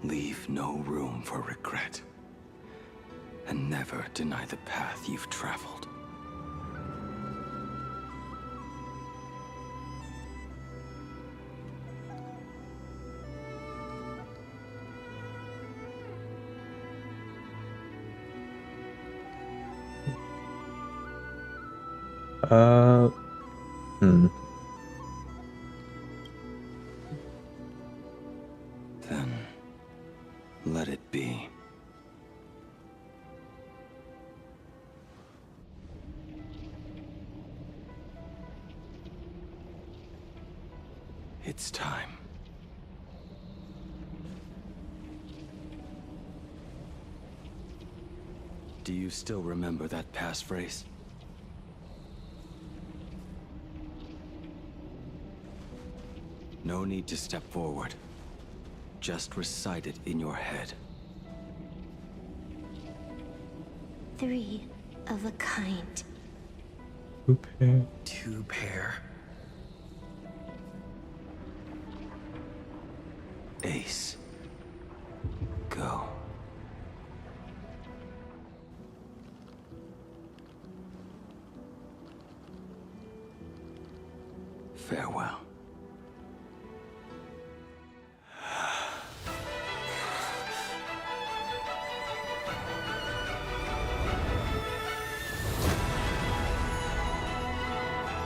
Leave no room for regret. And never deny the path you've traveled. Then, let it be. It's time. Do you still remember that passphrase? No need to step forward. Just recite it in your head. 3 of a kind. Two pair. Ace. Go. Farewell.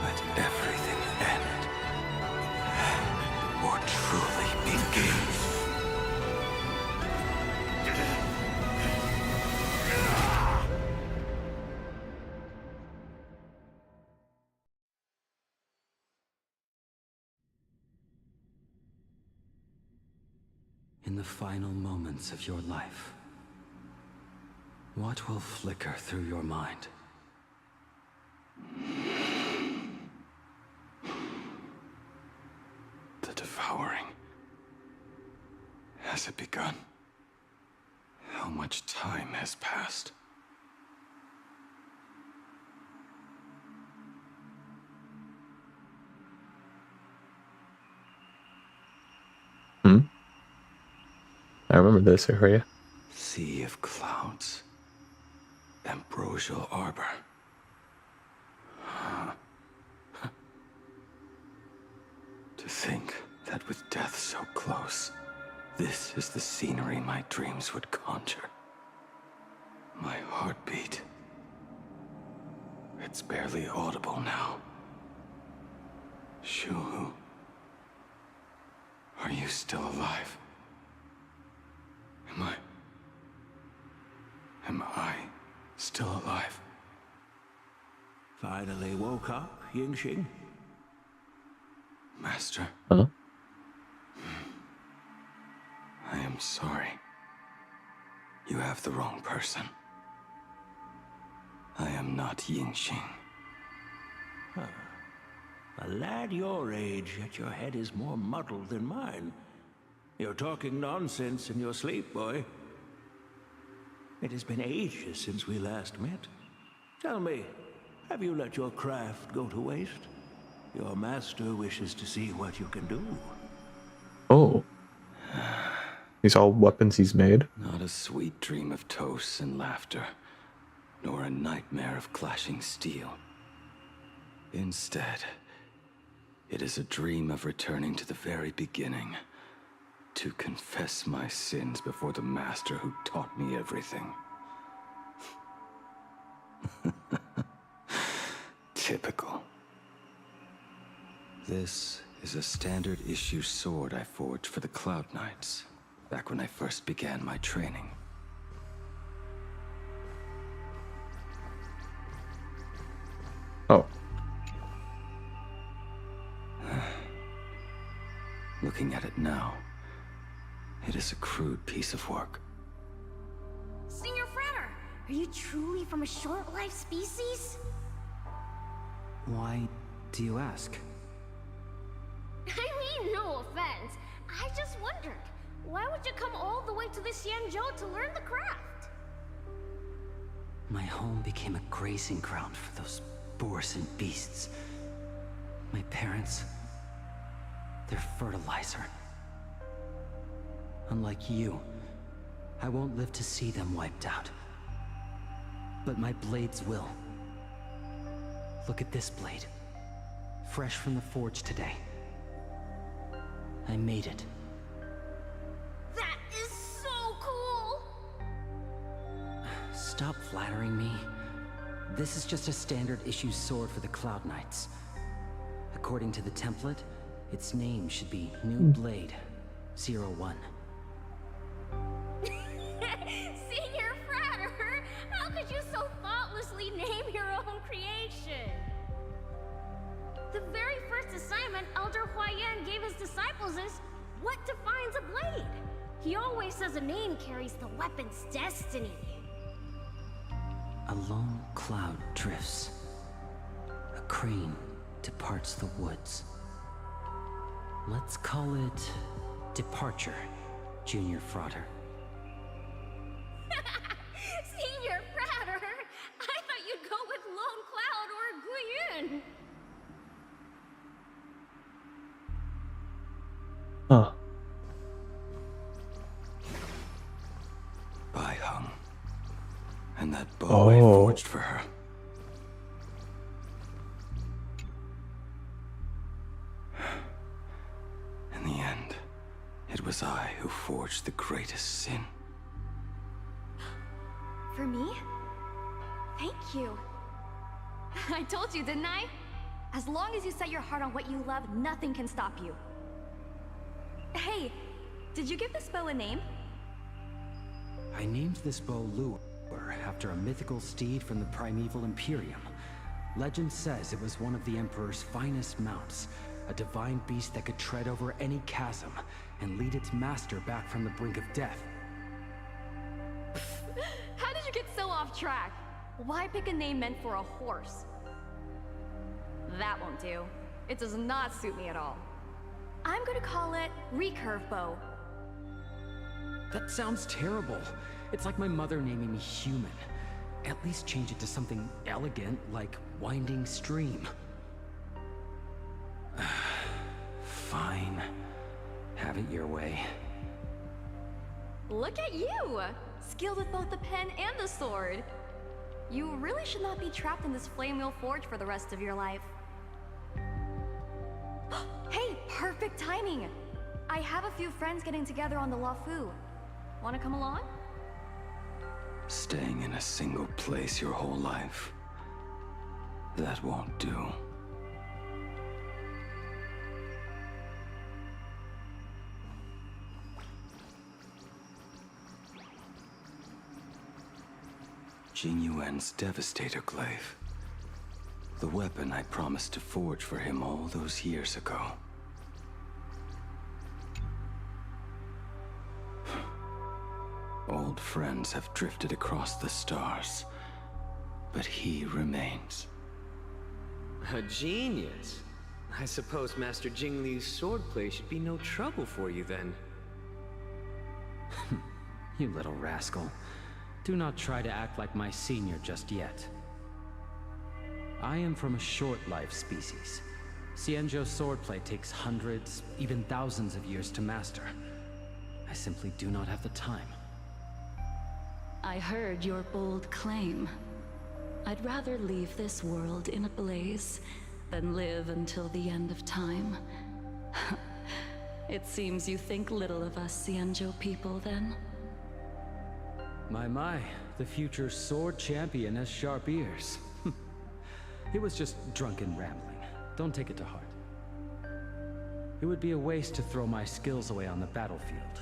Let everything end, or truly begin. In the final moments of your life, what will flicker through your mind? The devouring. Has it begun? How much time has passed? I remember this area. Sea of clouds. Ambrosial arbor. think that with death so close, this is the scenery my dreams would conjure. My heartbeat. It's barely audible now. Shuhu, are you still alive? Am I still alive? Finally woke up, Yingxing? Master? Huh? I am sorry. You have the wrong person. I am not Yingxing. Huh. A lad your age, yet your head is more muddled than mine. You're talking nonsense in your sleep, boy. It has been ages since we last met. Tell me, have you let your craft go to waste? Your master wishes to see what you can do. Oh. These all weapons he's made? Not a sweet dream of toasts and laughter, nor a nightmare of clashing steel. Instead, it is a dream of returning to the very beginning, to confess my sins before the master who taught me everything. Typical. This is a standard issue sword I forged for the Cloud Knights, back when I first began my training. Oh. Looking at it now, it is a crude piece of work. Senior Frater, are you truly from a short-lived species? Why do you ask? I mean, no offense. I just wondered, why would you come all the way to this Yanzhou to learn the craft? My home became a grazing ground for those boars and beasts. My parents, they're fertilizer. Unlike you, I won't live to see them wiped out. But my blades will. Look at this blade. Fresh from the forge today. I made it. That is so cool! Stop flattering me. This is just a standard issue sword for the Cloud Knights. According to the template, its name should be New Blade 01. Senior Frater, how could you so thoughtlessly name your own creation? The very first assignment Elder Huayan gave his disciples is, what defines a blade? He always says a name carries the weapon's destiny. A lone cloud drifts. A crane departs the woods. Let's call it Departure, Junior Frater. Senior Frater, I thought you'd go with Lone Cloud or Guyun. Huh. Bai Hung. And that bow I forged for her. In the end, it was I who forged the greatest sin. For me? Thank you. I told you, didn't I? As long as you set your heart on what you love, nothing can stop you. Hey, did you give this bow a name? I named this bow Lure after a mythical steed from the primeval Imperium. Legend says it was one of the Emperor's finest mounts, a divine beast that could tread over any chasm and lead its master back from the brink of death. How did you get so off track? Why pick a name meant for a horse? That won't do. It does not suit me at all. I'm gonna call it Recurve Bow. That sounds terrible. It's like my mother naming me Human. At least change it to something elegant, like Winding Stream. Fine. Have it your way. Look at you! Skilled with both the pen and the sword. You really should not be trapped in this flame wheel forge for the rest of your life. Hey, perfect timing. I have a few friends getting together on the Lafu. Wanna come along? Staying in a single place your whole life, that won't do. Jing Yuan's Devastator Glaive. The weapon I promised to forge for him all those years ago. Old friends have drifted across the stars, but he remains. A genius. I suppose Master Jing Liu's swordplay should be no trouble for you then. You little rascal. Do not try to act like my senior just yet. I am from a short-life species. Xianzhou swordplay takes hundreds, even thousands of years to master. I simply do not have the time. I heard your bold claim. I'd rather leave this world in a blaze than live until the end of time. It seems you think little of us Xianzhou people, then? My, the future sword champion has sharp ears. It was just drunken rambling. Don't take it to heart. It would be a waste to throw my skills away on the battlefield.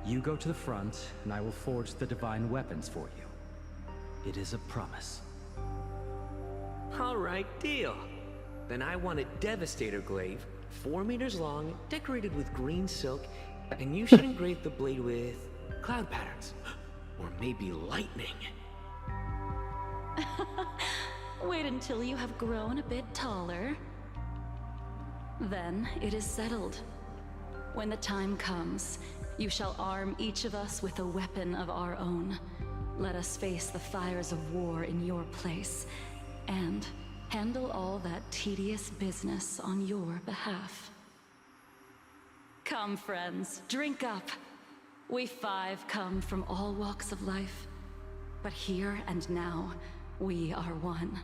You go to the front, and I will forge the divine weapons for you. It is a promise. All right, deal. Then I want a Devastator Glaive, 4 meters long, decorated with green silk, and you should engrave the blade with cloud patterns. Or maybe lightning. Wait until you have grown a bit taller. Then it is settled. When the time comes, you shall arm each of us with a weapon of our own. Let us face the fires of war in your place, and handle all that tedious business on your behalf. Come, friends, drink up. We 5 come from all walks of life, but here and now, we are one.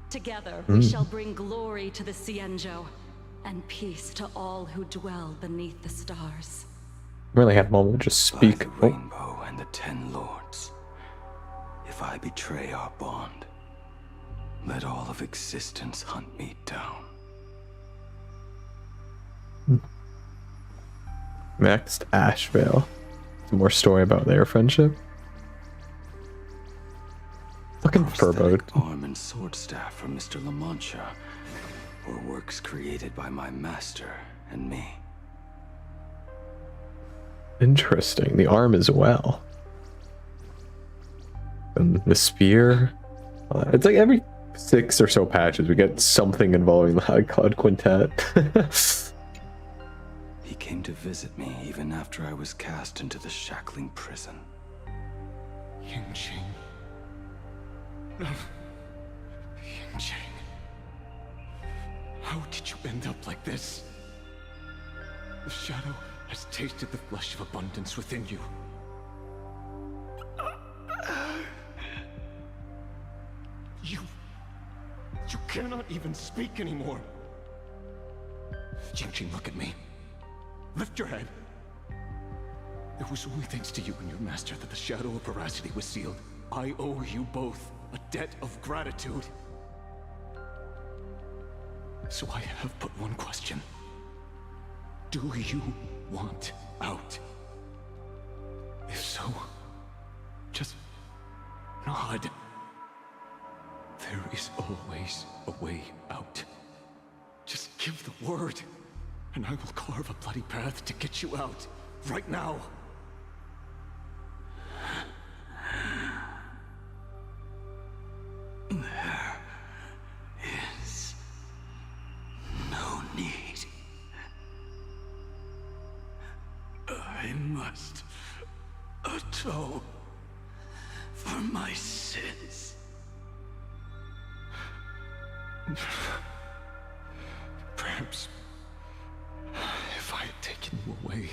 Together, we shall bring glory to the Xianzhou, and peace to all who dwell beneath the stars. Really had a moment to just speak. By the rainbow and the 10 lords. If I betray our bond, let all of existence hunt me down. Next, Ashvale. Some more story about their friendship. Fucking Furboat. Arm and sword staff from Mr. La Mancha were works created by my master and me. Interesting. The arm as well. And the spear. It's like every 6 or so patches we get something involving the High Cloud Quintet. He came to visit me even after I was cast into the shackling prison. Ying-Ching. No. Ying-Ching. How did you end up like this? The shadow has tasted the flesh of abundance within you. You cannot even speak anymore. Ying-Ching, look at me. Lift your head. It was only thanks to you and your master that the shadow of veracity was sealed. I owe you both a debt of gratitude. So I have but one question. Do you want out? If so, just nod. There is always a way out. Just give the word, and I will carve a bloody path to get you out, right now. There is no need. I must atone for my sins. Perhaps if I had taken you away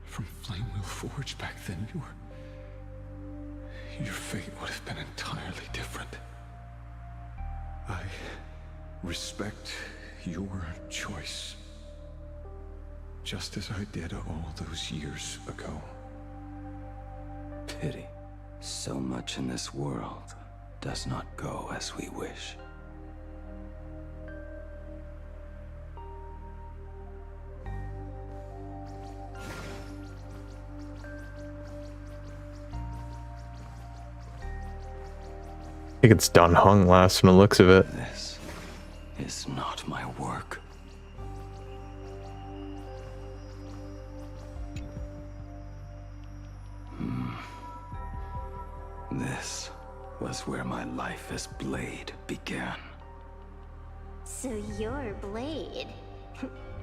from Flamewheel Forge back then, your fate would have been entirely different. I respect your choice, just as I did all those years ago. Pity. So much in this world does not go as we wish. I think it's done hung last from the looks of it. This is not my work. This was where my life as Blade began. So you're Blade.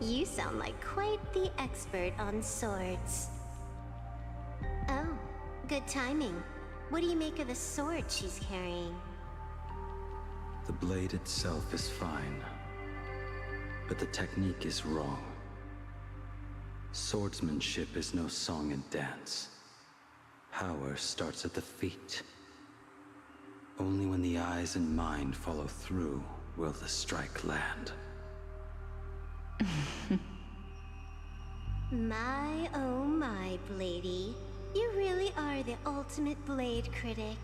You sound like quite the expert on swords. Oh, good timing. What do you make of the sword she's carrying? The blade itself is fine, but the technique is wrong. Swordsmanship is no song and dance. Power starts at the feet. Only when the eyes and mind follow through will the strike land. My, oh my, Bladey. You really are the ultimate blade critic.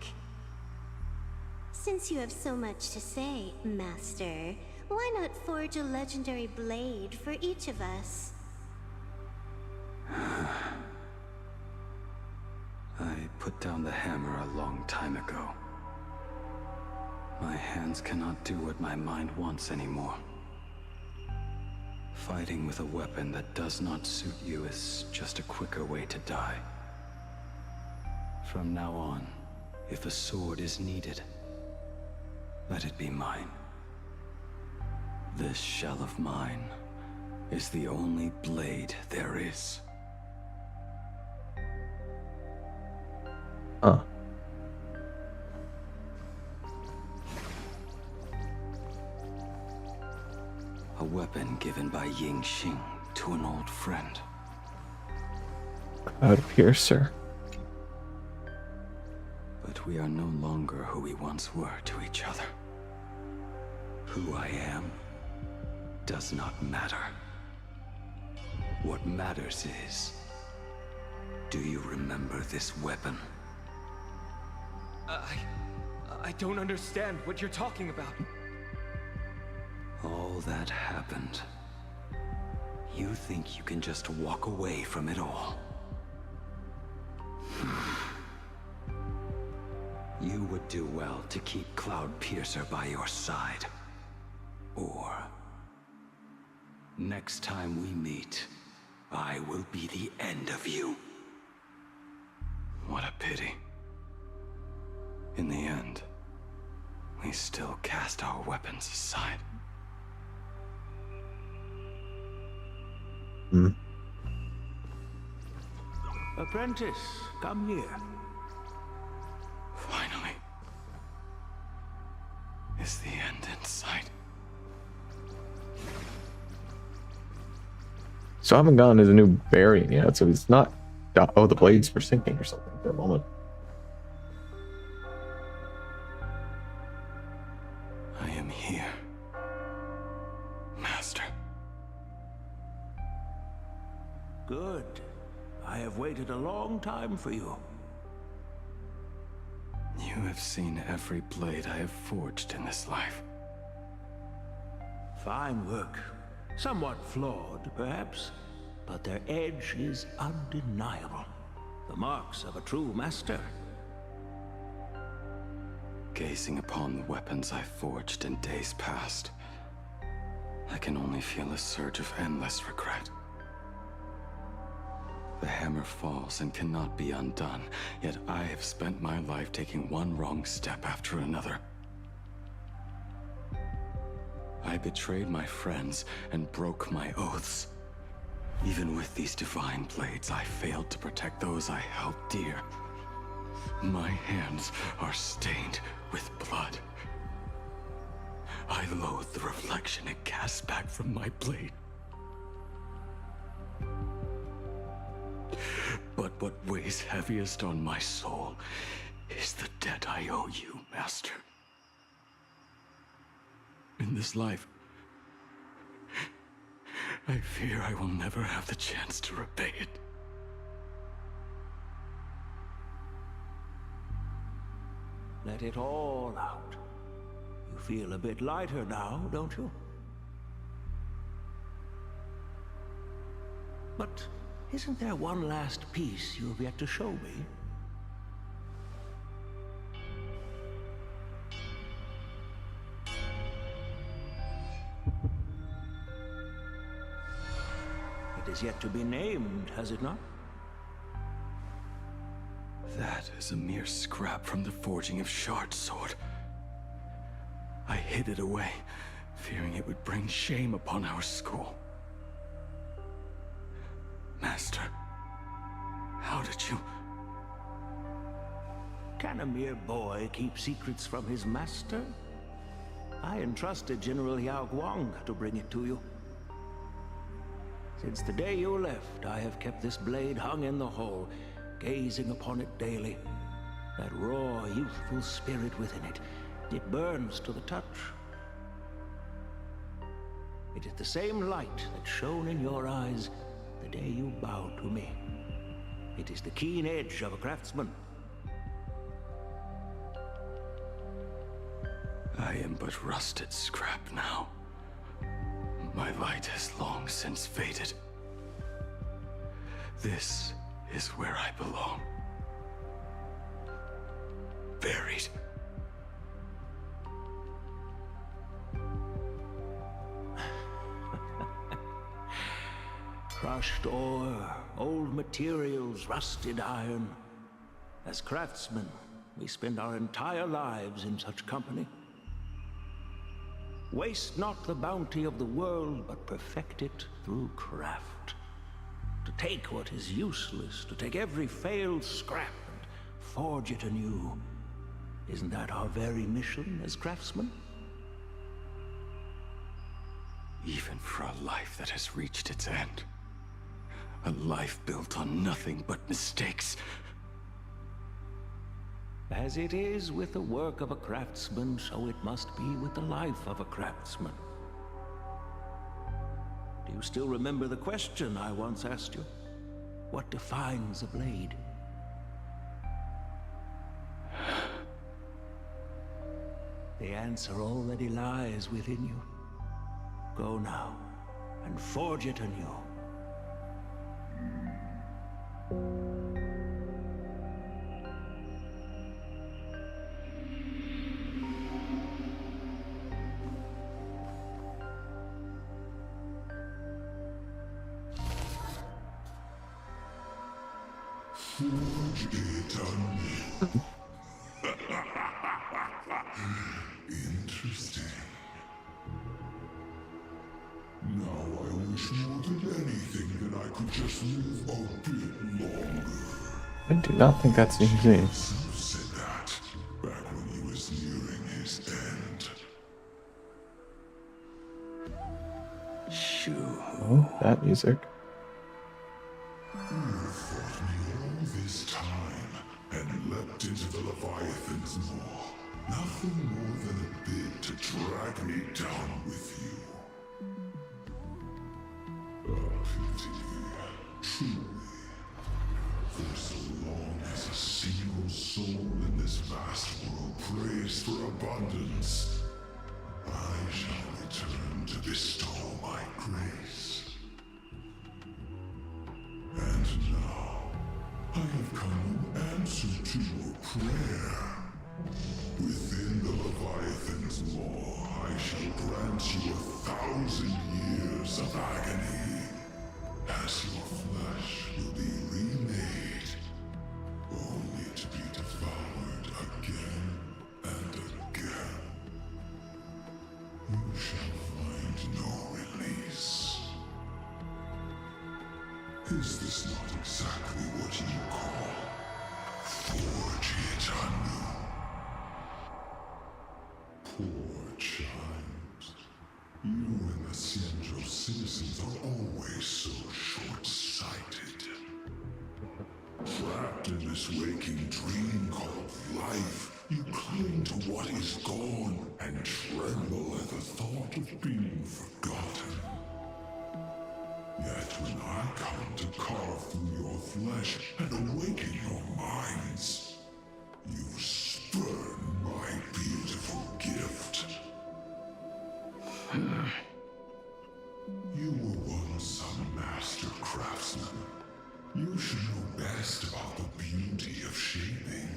Since you have so much to say, Master, why not forge a legendary blade for each of us? I put down the hammer a long time ago. My hands cannot do what my mind wants anymore. Fighting with a weapon that does not suit you is just a quicker way to die. From now on, if a sword is needed, let it be mine. This shell of mine is the only blade there is. Huh. A weapon given by Ying Xing to an old friend. Cloud Piercer. But we are no longer who we once were to each other. Who I am does not matter. What matters is, do you remember this weapon? I don't understand what you're talking about. All that happened. You think you can just walk away from it all? You would do well to keep Cloud Piercer by your side. Or, next time we meet, I will be the end of you. What a pity. In the end, we still cast our weapons aside. Apprentice, come here. Finally. Is the end in sight? So I haven't gotten his new bearing yet, so he's not... Oh, the blades were sinking or something for a moment. I am here, Master. Good. I have waited a long time for you. You have seen every blade I have forged in this life. Fine work. Somewhat flawed, perhaps, but their edge is undeniable. The marks of a true master. Gazing upon the weapons I forged in days past, I can only feel a surge of endless regret. The hammer falls and cannot be undone, yet I have spent my life taking one wrong step after another. I betrayed my friends and broke my oaths. Even with these divine blades, I failed to protect those I held dear. My hands are stained with blood. I loathe the reflection it casts back from my blade. But what weighs heaviest on my soul is the debt I owe you, Master. In this life, I fear I will never have the chance to repay it. Let it all out. You feel a bit lighter now, don't you? But isn't there one last piece you have yet to show me? It is yet to be named, has it not? That is a mere scrap from the forging of Shard Sword. I hid it away, fearing it would bring shame upon our school. Master, how did you... Can a mere boy keep secrets from his master? I entrusted General Yao Guang to bring it to you. Since the day you left, I have kept this blade hung in the hall, gazing upon it daily. That raw, youthful spirit within it, it burns to the touch. It is the same light that shone in your eyes the day you bowed to me. It is the keen edge of a craftsman. I am but rusted scrap now. My light has long since faded. This is where I belong. Buried. Crushed ore, old materials, rusted iron. As craftsmen, we spend our entire lives in such company. Waste not the bounty of the world, but perfect it through craft. To take what is useless, to take every failed scrap and forge it anew. Isn't that our very mission as craftsmen? Even for a life that has reached its end. A life built on nothing but mistakes. As it is with the work of a craftsman, so it must be with the life of a craftsman. Do you still remember the question I once asked you? What defines a blade? The answer already lies within you. Go now, and forge it anew. Forge it anew. Interesting. Now I wish more than anything that I could just live a bit longer. I do not think that's easy. Himself said that back when he was nearing his end. Shoo. Oh, that music. You fought me all this time and leapt into the Leviathan's maw. Nothing more than a bid to drag me down with you. A pity, truly. For so long as a single soul in this vast world prays for abundance, I shall return to bestow my grace. And now, I have come in answer to your prayer. Within the Leviathan's maw, I shall grant you 1,000 years of agony, as your flesh will be remade, only to be devoured again and again. You shall find no release. Is this not exactly what you call forge it anew? Poor child. You and the Xianzhou citizens are always so short-sighted. Trapped in this waking dream called life, you cling to what is gone and tremble at the thought of being forgotten. Yet when I come to carve through your flesh and awaken your minds, you spurn my beautiful gift. You were once a master craftsman. You should know best about the beauty of shaping.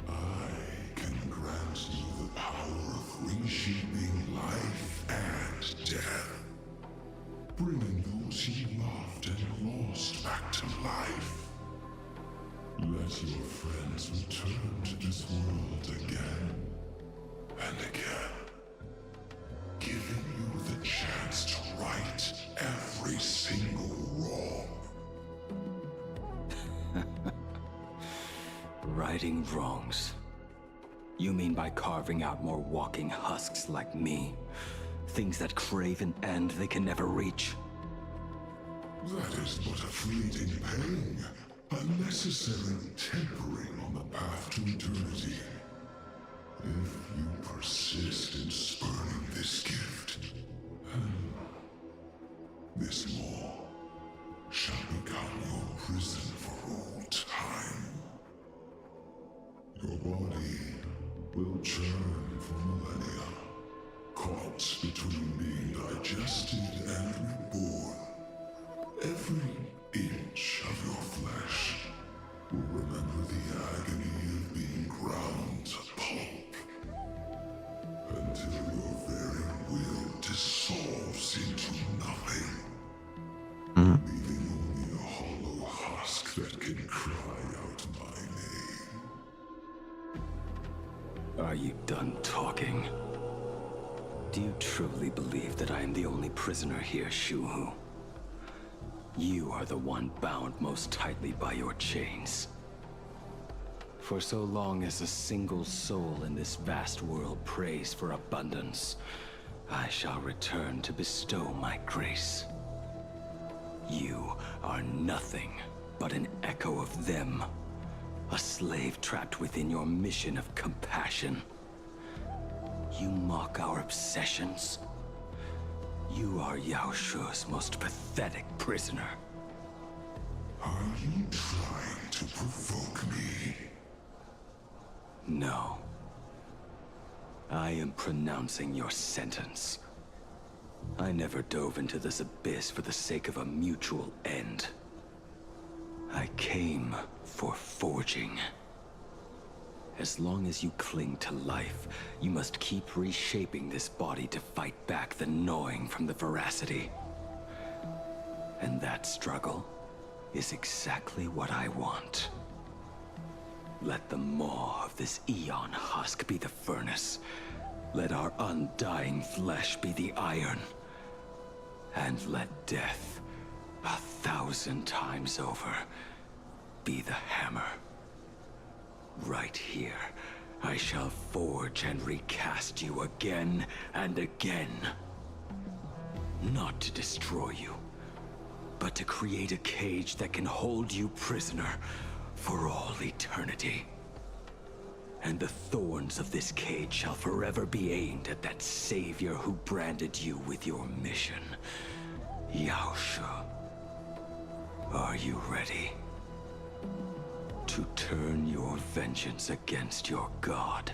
I can grant you the power of reshaping life and death, bringing those you loved and lost back to life. Let your friends return to this world again and again, giving you the chance to right every single wrong. Righting wrongs. You mean by carving out more walking husks like me? Things that crave an end they can never reach? That is but a fleeting pang, a necessary tempering on the path to eternity. If you persist in spurning this gift, this maw shall become your prison for all time. Your body will churn for millennia, caught between being digested and reborn. Every inch of your flesh will remember the agony of being ground to pulp, until your very will dissolves into nothing, leaving only a hollow husk that can cry out my name. Are you done talking? Do you truly believe that I am the only prisoner here, Shuhu? You are the one bound most tightly by your chains. For so long as a single soul in this vast world prays for abundance, I shall return to bestow my grace. You are nothing but an echo of them, a slave trapped within your mission of compassion. You mock our obsessions. You are Yao Shu's most pathetic prisoner. Are you trying to provoke me? No. I am pronouncing your sentence. I never dove into this abyss for the sake of a mutual end. I came for forging. As long as you cling to life, you must keep reshaping this body to fight back the gnawing from the veracity. And that struggle is exactly what I want. Let the maw of this Eon husk be the furnace. Let our undying flesh be the iron. And let death, 1,000 times over, be the hammer. Right here, I shall forge and recast you again and again. Not to destroy you, but to create a cage that can hold you prisoner for all eternity. And the thorns of this cage shall forever be aimed at that savior who branded you with your mission. Yao Shu. Are you ready? To turn your vengeance against your god.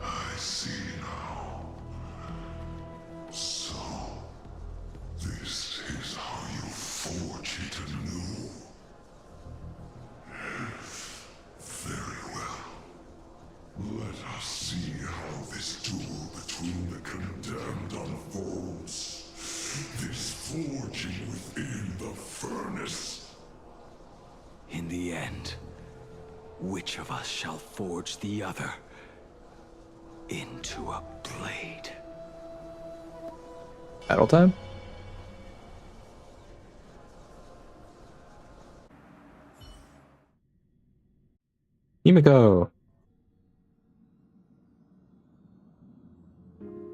I see now. So, this is how you forge it anew. Very well. Let us see how this duel between the condemned unfolds. This forging within the furnace. In the end, which of us shall forge the other into a blade? Battle time? Himiko!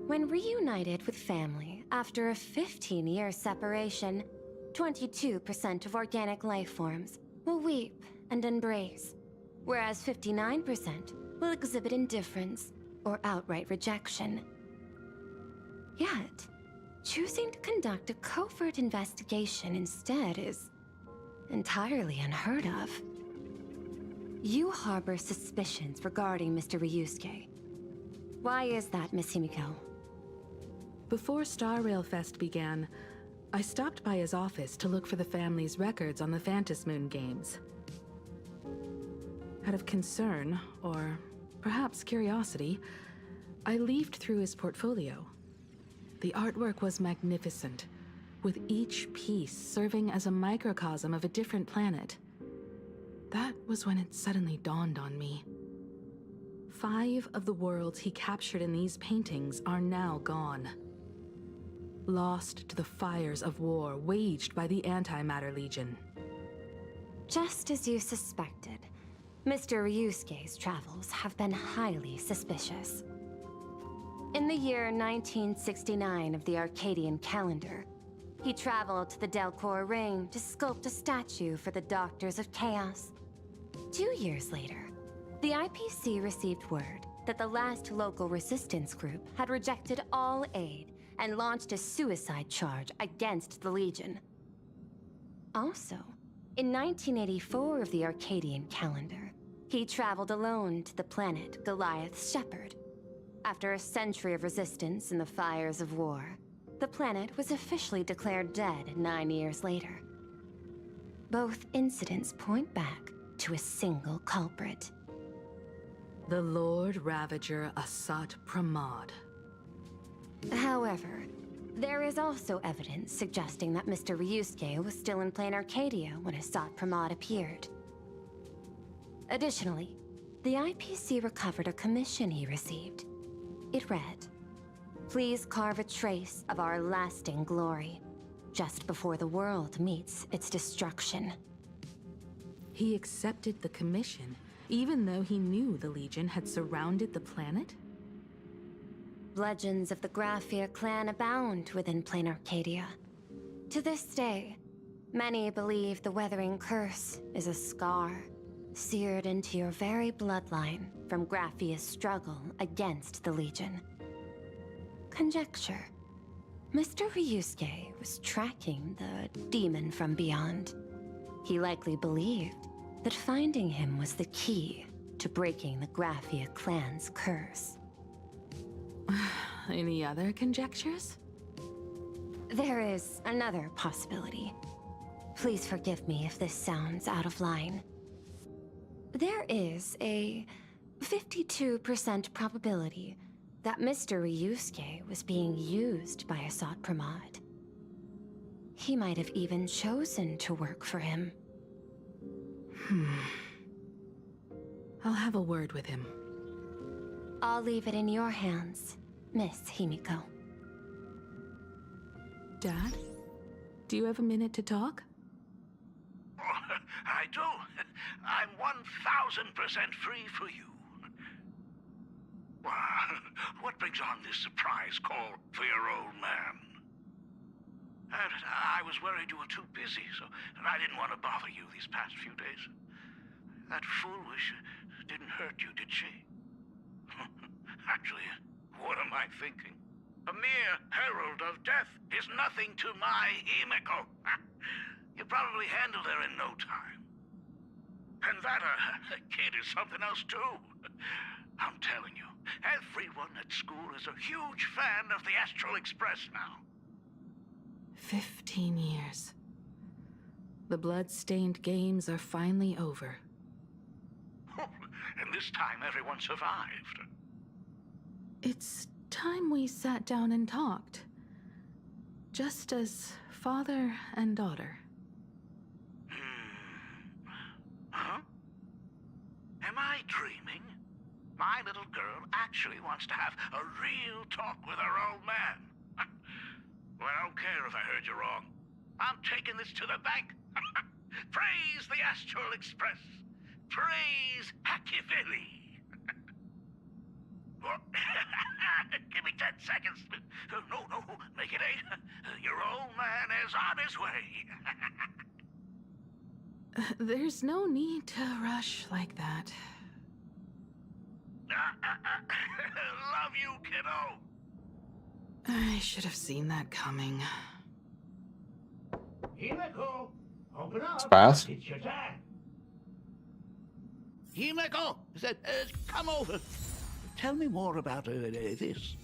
When reunited with family after a 15-year separation, 22% of organic life forms will weep and embrace, whereas 59% will exhibit indifference, or outright rejection. Yet, choosing to conduct a covert investigation instead is entirely unheard of. You harbor suspicions regarding Mr. Ryusuke. Why is that, Miss Himiko? Before Star Rail Fest began, I stopped by his office to look for the family's records on the Phantom Moon games. Out of concern, or perhaps curiosity, I leafed through his portfolio. The artwork was magnificent, with each piece serving as a microcosm of a different planet. That was when it suddenly dawned on me. 5 of the worlds he captured in these paintings are now gone. Lost to the fires of war waged by the Antimatter Legion. Just as you suspected, Mr. Ryusuke's travels have been highly suspicious. In the year 1969 of the Arcadian calendar, he traveled to the Delcor Ring to sculpt a statue for the Doctors of Chaos. 2 years later, the IPC received word that the last local resistance group had rejected all aid and launched a suicide charge against the Legion. Also, in 1984 of the Arcadian calendar, he traveled alone to the planet Goliath's Shepherd. After a century of resistance in the fires of war, the planet was officially declared dead 9 years later. Both incidents point back to a single culprit. The Lord Ravager Asat Pramod. However, there is also evidence suggesting that Mr. Ryusuke was still in plain Arcadia when Asat Pramod appeared. Additionally, the IPC recovered a commission he received. It read, "Please carve a trace of our lasting glory, just before the world meets its destruction." He accepted the commission, even though he knew the Legion had surrounded the planet? Legends of the Graphia clan abound within plain Arcadia. To this day, many believe the Weathering Curse is a scar seared into your very bloodline from Graphia's struggle against the Legion. Conjecture. Mr. Ryusuke was tracking the demon from beyond. He likely believed that finding him was the key to breaking the Graphia clan's curse. Any other conjectures? There is another possibility. Please forgive me if this sounds out of line. There is a 52% probability that Mr. Ryusuke was being used by Asat Pramod. He might have even chosen to work for him. I'll have a word with him. I'll leave it in your hands, Miss Himiko. Dad? Do you have a minute to talk? I do. I'm 1000% free for you. What brings on this surprise call for your old man? I was worried you were too busy, so I didn't want to bother you these past few days. That foolish didn't hurt you, did she? Actually, what am I thinking? A mere herald of death is nothing to my Himiko. You probably handled her in no time. And that kid is something else too. I'm telling you, everyone at school is a huge fan of the Astral Express now. 15 years. The blood-stained games are finally over. And this time everyone survived. It's time we sat down and talked. Just as father and daughter. Huh? Am I dreaming? My little girl actually wants to have a real talk with her old man. Well, I don't care if I heard you wrong. I'm taking this to the bank. Praise the Astral Express. Praise Hackivili. Give me 10 seconds. No, make it 8. Your old man is on his way. There's no need to rush like that. love you, kiddo. I should have seen that coming. Himeko, open up. It's fast. It's your dad. Himeko, come over. Tell me more about this.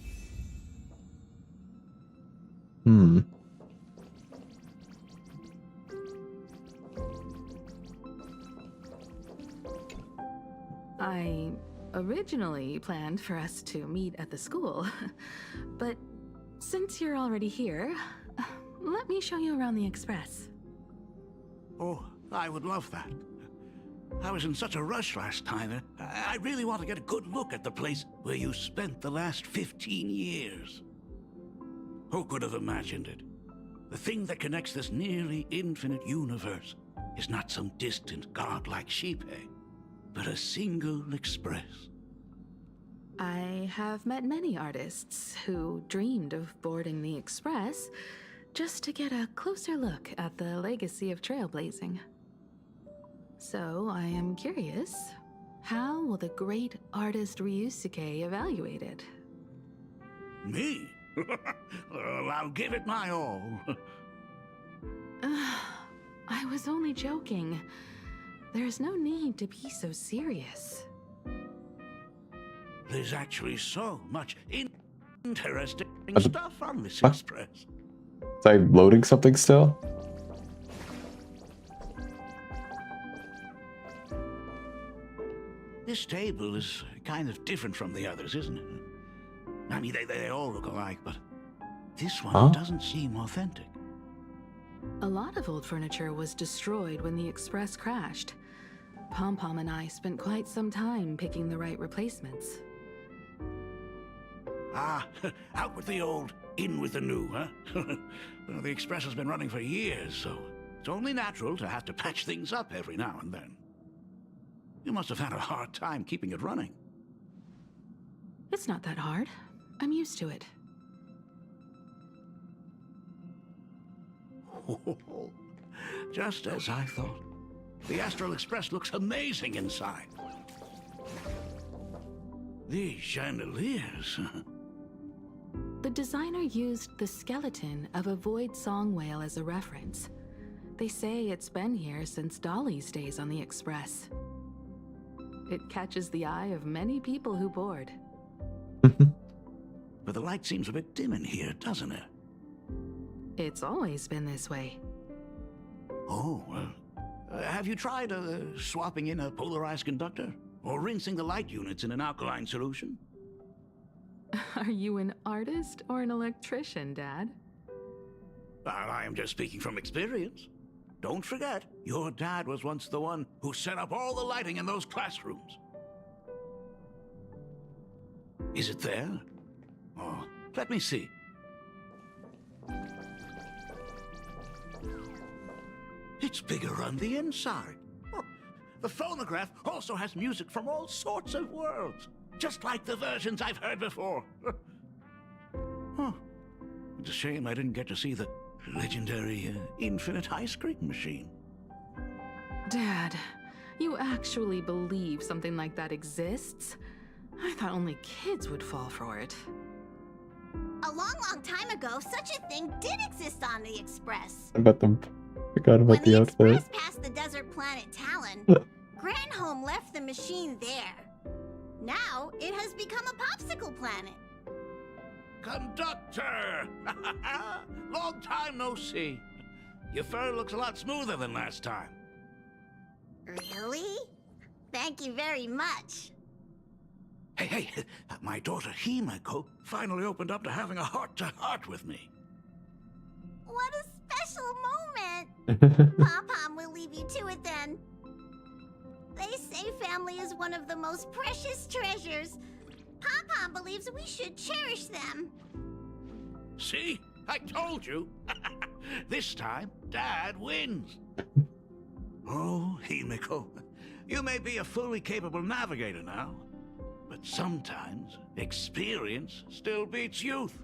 I originally planned for us to meet at the school, but since you're already here, let me show you around the Express. Oh, I would love that. I was in such a rush last time. I really want to get a good look at the place where you spent the last 15 years. Who could have imagined it? The thing that connects this nearly infinite universe is not some distant godlike sheep, but a single express. I have met many artists who dreamed of boarding the Express just to get a closer look at the legacy of trailblazing. So I am curious, how will the great artist Ryusuke evaluate it? Me? Well, I'll give it my all. I was only joking. There's no need to be so serious. There's actually so much interesting What? stuff on this express. Is I loading something still? This table is kind of different from the others, isn't it? I mean, they all look alike, but this one doesn't seem authentic. A lot of old furniture was destroyed when the Express crashed. Pom-Pom and I spent quite some time picking the right replacements. Ah, out with the old, in with the new, huh? Well, the Express has been running for years, so it's only natural to have to patch things up every now and then. You must have had a hard time keeping it running. It's not that hard. I'm used to it. Just as I thought. The Astral Express looks amazing inside. These chandeliers. The designer used the skeleton of a void song whale as a reference. They say it's been here since Dolly's days on the Express. It catches the eye of many people who board. But the light seems a bit dim in here, doesn't it? It's always been this way. Oh, have you tried swapping in a polarized conductor? Or rinsing the light units in an alkaline solution? Are you an artist or an electrician, Dad? I am just speaking from experience. Don't forget, your dad was once the one who set up all the lighting in those classrooms. Is it there? Oh, let me see. It's bigger on the inside. Oh, the phonograph also has music from all sorts of worlds, just like the versions I've heard before. Huh. It's a shame I didn't get to see the legendary infinite ice cream machine. Dad, you actually believe something like that exists? I thought only kids would fall for it. A long, long time ago, such a thing did exist on the Express. I forgot about the outfit. When the Express passed the desert planet Talon, Granholm left the machine there. Now, it has become a popsicle planet. Conductor! Long time no see. Your fur looks a lot smoother than last time. Really? Thank you very much. Hey, my daughter Himeko finally opened up to having a heart-to-heart with me. What a special moment! Pom-Pom will leave you to it then. They say family is one of the most precious treasures. Pom-Pom believes we should cherish them. See? I told you. This time, Dad wins. Oh, Himeko, you may be a fully capable navigator now, but sometimes experience still beats youth.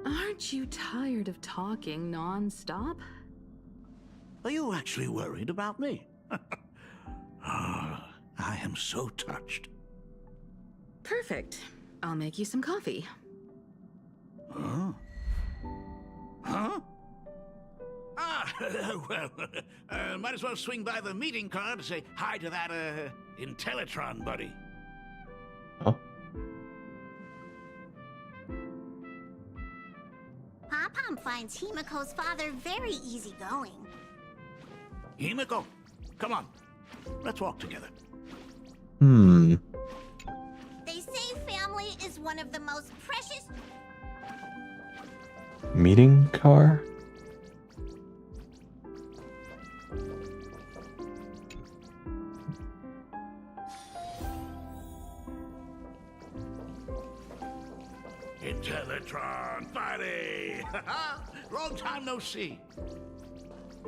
Aren't you tired of talking non-stop? Are you actually worried about me? Ah, I am so touched. Perfect. I'll make you some coffee. Huh? Huh? Ah, well, might as well swing by the meeting car to say hi to that, Intellitron buddy. Pom-Pom finds Himiko's father very easygoing. Himiko, come on. Let's walk together. Hmm. They say family is one of the most precious... Meeting car? Intellitron buddy! Long time no see.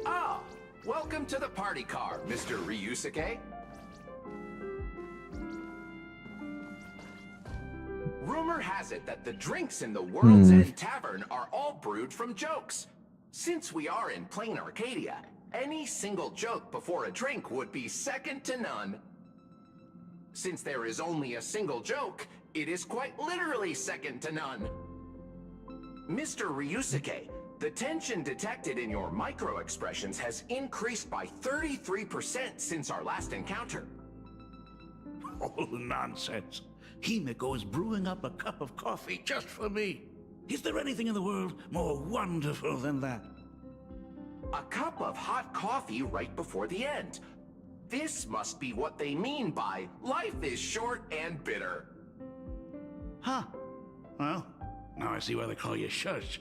Ah, welcome to the party car, Mr. Ryusuke. Rumor has it that the drinks in the World's End Tavern are all brewed from jokes. Since we are in plain Arcadia, any single joke before a drink would be second to none. Since there is only a single joke, it is quite literally second to none. Mr. Ryusuke, the tension detected in your micro-expressions has increased by 33% since our last encounter. Oh, nonsense. Himiko is brewing up a cup of coffee just for me. Is there anything in the world more wonderful than that? A cup of hot coffee right before the end. This must be what they mean by life is short and bitter. Huh. Well, now I see why they call you Shush.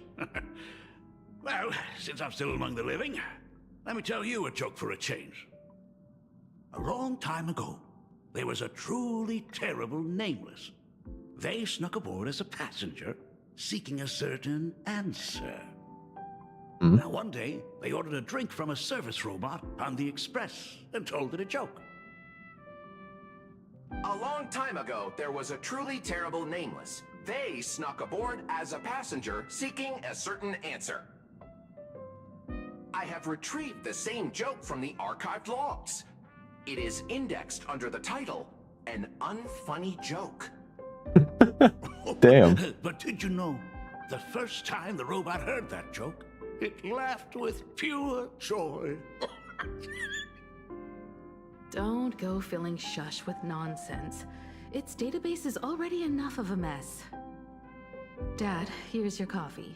Well, since I'm still among the living, let me tell you a joke for a change. A long time ago, there was a truly terrible nameless. They snuck aboard as a passenger, seeking a certain answer. Now one day, they ordered a drink from a service robot on the express and told it a joke. A long time ago, there was a truly terrible nameless. They snuck aboard as a passenger, seeking a certain answer. I have retrieved the same joke from the archived logs. It is indexed under the title, An Unfunny Joke. Damn. But did you know, the first time the robot heard that joke, it laughed with pure joy. Don't go filling Shush with nonsense. Its database is already enough of a mess. Dad, here's your coffee.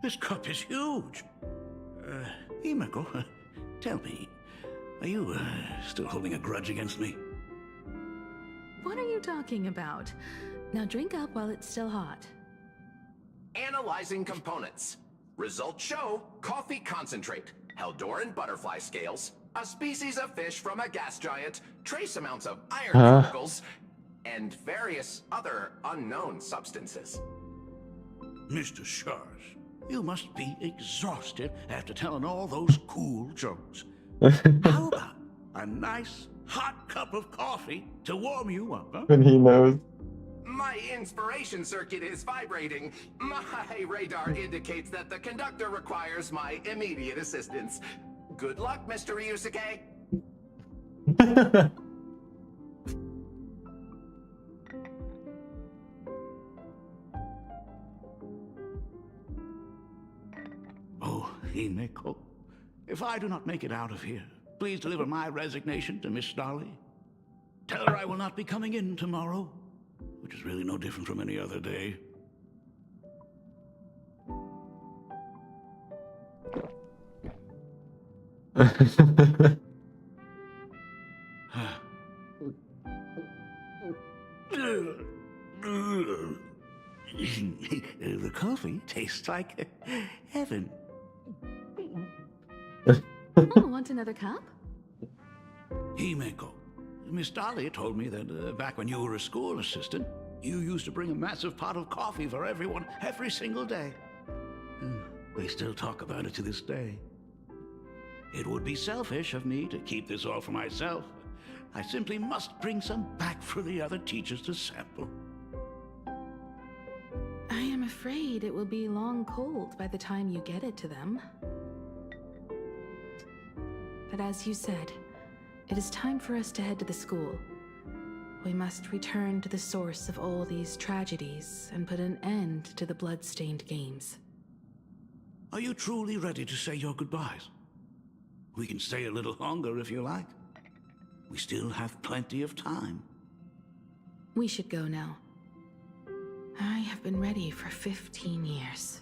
This cup is huge. Himiko, tell me, are you still holding a grudge against me? What are you talking about? Now drink up while it's still hot. Analyzing components. Results show coffee concentrate, Heldoran butterfly scales, a species of fish from a gas giant, trace amounts of iron particles, and various other unknown substances. Mr. Shush, you must be exhausted after telling all those cool jokes. How about a nice hot cup of coffee to warm you up, huh? And he knows. My inspiration circuit is vibrating. My radar indicates that the conductor requires my immediate assistance. Good luck, Mr. Ryusuke. Oh, Himiko, if I do not make it out of here, please deliver my resignation to Miss Dolly. Tell her I will not be coming in tomorrow, which is really no different from any other day. The coffee tastes like heaven. Oh, want another cup? Himiko, Miss Dolly told me that back when you were a school assistant, you used to bring a massive pot of coffee for everyone every single day. They still talk about it to this day. It would be selfish of me to keep this all for myself. I simply must bring some back for the other teachers to sample. I am afraid it will be long cold by the time you get it to them. But as you said, it is time for us to head to the school. We must return to the source of all these tragedies and put an end to the blood-stained games. Are you truly ready to say your goodbyes? We can stay a little longer if you like. We still have plenty of time. We should go now. I have been ready for 15 years.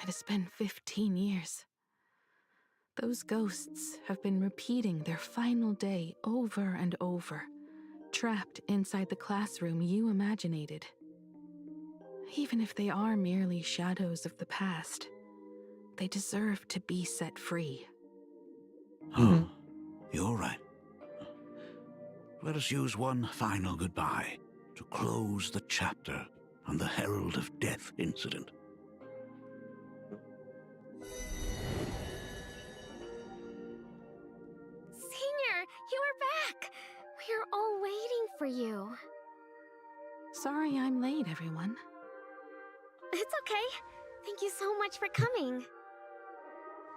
It has been 15 years. Those ghosts have been repeating their final day over and over, trapped inside the classroom you imaginated. Even if they are merely shadows of the past, they deserve to be set free. You're right. Let us use one final goodbye to close the chapter on the Herald of Death incident. Senior, you are back! We're all waiting for you. Sorry I'm late, everyone. It's okay. Thank you so much for coming.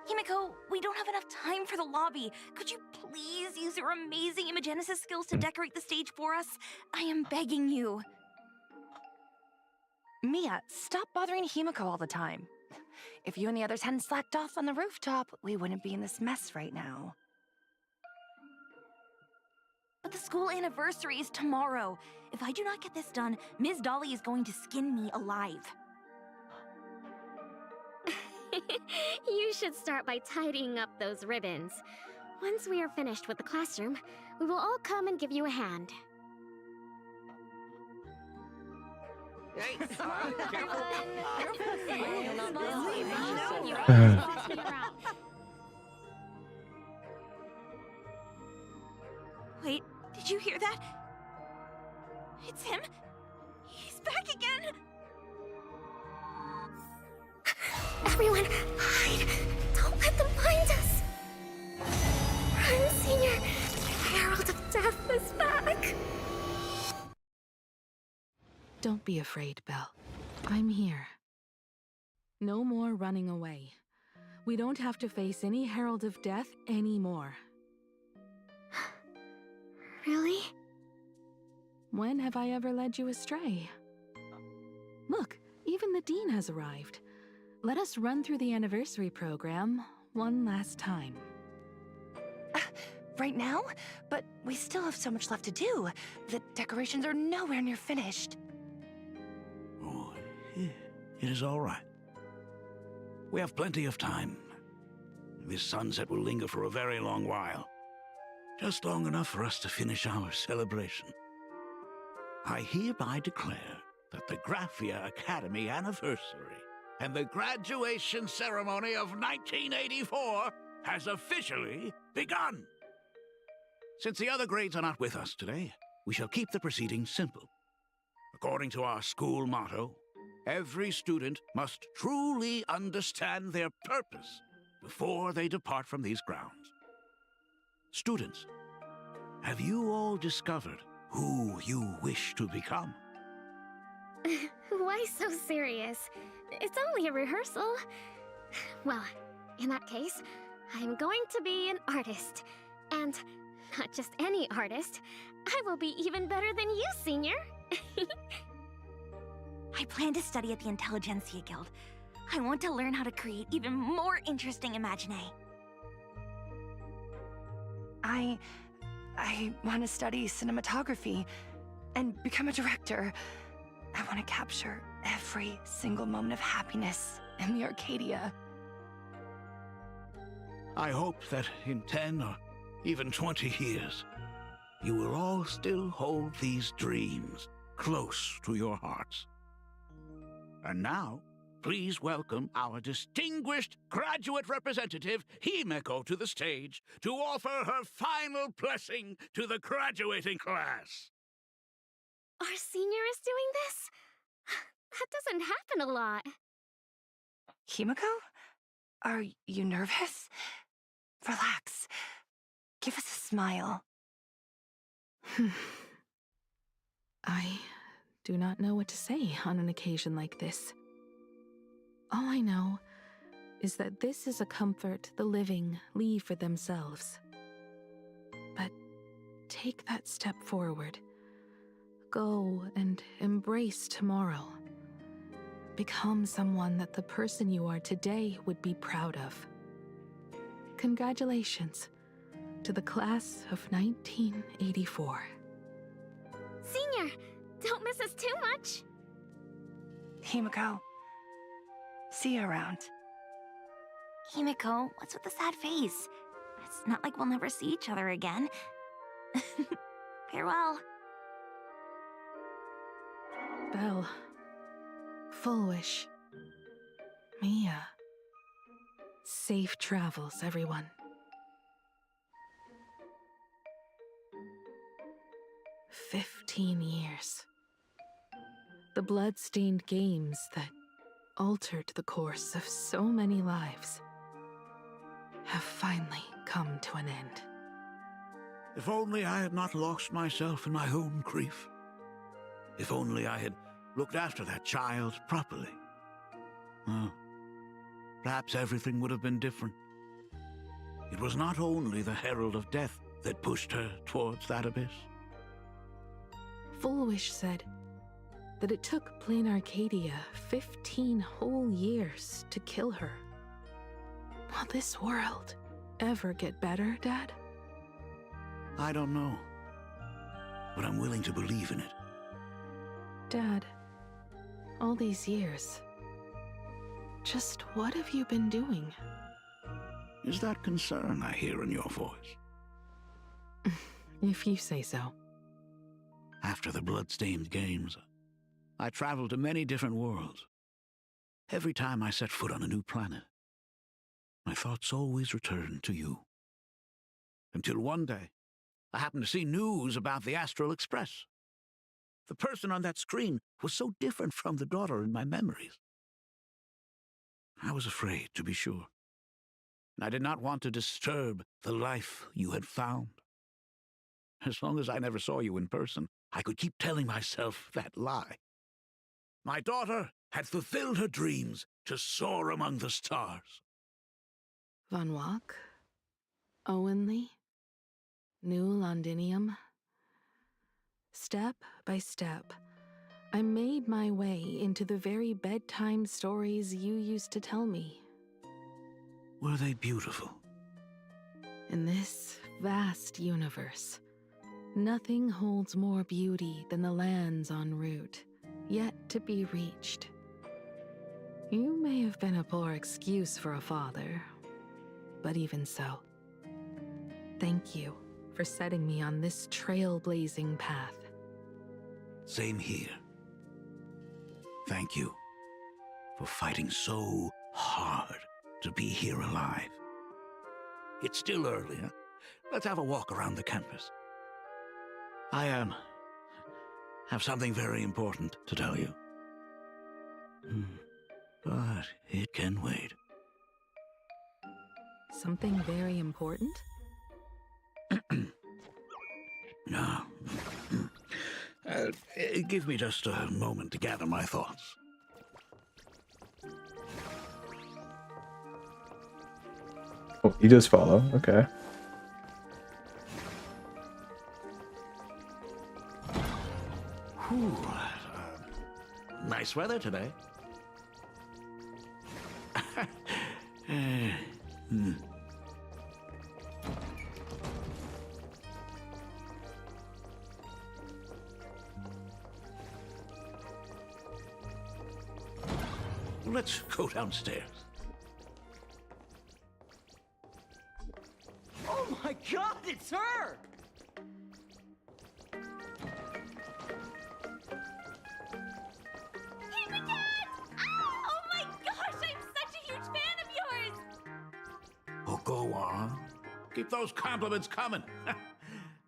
Himiko, we don't have enough time for the lobby. Could you please use your amazing Imagenesis skills to decorate the stage for us? I am begging you. Mia, stop bothering Himiko all the time. If you and the others hadn't slacked off on the rooftop, we wouldn't be in this mess right now. But the school anniversary is tomorrow. If I do not get this done, Ms. Dolly is going to skin me alive. You should start by tidying up those ribbons. Once we are finished with the classroom, we will all come and give you a hand. Wait, did you hear that? It's him? He's back again! Everyone, hide! Don't let them find us! Run, Senior! The Herald of Death is back! Don't be afraid, Belle. I'm here. No more running away. We don't have to face any Herald of Death anymore. Really? When have I ever led you astray? Look, even the Dean has arrived. Let us run through the anniversary program one last time. Right now? But we still have so much left to do. The decorations are nowhere near finished. Oh, it is all right. We have plenty of time. This sunset will linger for a very long while. Just long enough for us to finish our celebration. I hereby declare that the Graphia Academy anniversary and the graduation ceremony of 1984 has officially begun. Since the other grades are not with us today, we shall keep the proceedings simple. According to our school motto, every student must truly understand their purpose before they depart from these grounds. Students, have you all discovered who you wish to become? Why so serious? It's only a rehearsal. Well, in that case, I'm going to be an artist. And not just any artist. I will be even better than you, Senior. I plan to study at the Intelligentsia Guild. I want to learn how to create even more interesting Imaginae. I want to study cinematography and become a director. I want to capture every single moment of happiness in the Arcadia. I hope that in 10 or even 20 years, you will all still hold these dreams close to your hearts. And now, please welcome our distinguished graduate representative, Himiko, to the stage to offer her final blessing to the graduating class. Our senior is doing this? That doesn't happen a lot. Himiko? Are you nervous? Relax. Give us a smile. I do not know what to say on an occasion like this. All I know is that this is a comfort the living leave for themselves. But take that step forward. Go and embrace tomorrow. Become someone that the person you are today would be proud of. Congratulations to the class of 1984. Senior, don't miss us too much. Himiko, see you around. Himiko, what's with the sad face? It's not like we'll never see each other again. Farewell. Belle. Full wish. Mia. Safe travels, everyone. 15 years. The blood-stained games that altered the course of so many lives have finally come to an end. If only I had not lost myself in my own grief. If only I had looked after that child properly. Perhaps everything would have been different. It was not only the Herald of Death that pushed her towards that abyss. Full Wish said that it took Plain Arcadia 15 whole years to kill her. Will this world ever get better, Dad? I don't know, but I'm willing to believe in it. Dad, all these years, just what have you been doing? Is that concern I hear in your voice? If you say so. After the blood-stained games, I traveled to many different worlds. Every time I set foot on a new planet, my thoughts always returned to you. Until one day, I happened to see news about the Astral Express. The person on that screen was so different from the daughter in my memories. I was afraid, to be sure, and I did not want to disturb the life you had found. As long as I never saw you in person, I could keep telling myself that lie. My daughter had fulfilled her dreams to soar among the stars. Von Walk, Owenly, New Londinium. Step by step, I made my way into the very bedtime stories you used to tell me. Were they beautiful? In this vast universe, nothing holds more beauty than the lands en route, yet to be reached. You may have been a poor excuse for a father, but even so, thank you for setting me on this trailblazing path. Same here. Thank you for fighting so hard to be here alive. It's still early, huh? Let's have a walk around the campus. I have something very important to tell you. But it can wait. Something very important? No. Give me just a moment to gather my thoughts. Oh, he does follow. Okay. Whew, nice weather today. Let's go downstairs. Oh my god, it's her! Oh my gosh, I'm such a huge fan of yours! Oh, go on. Keep those compliments coming.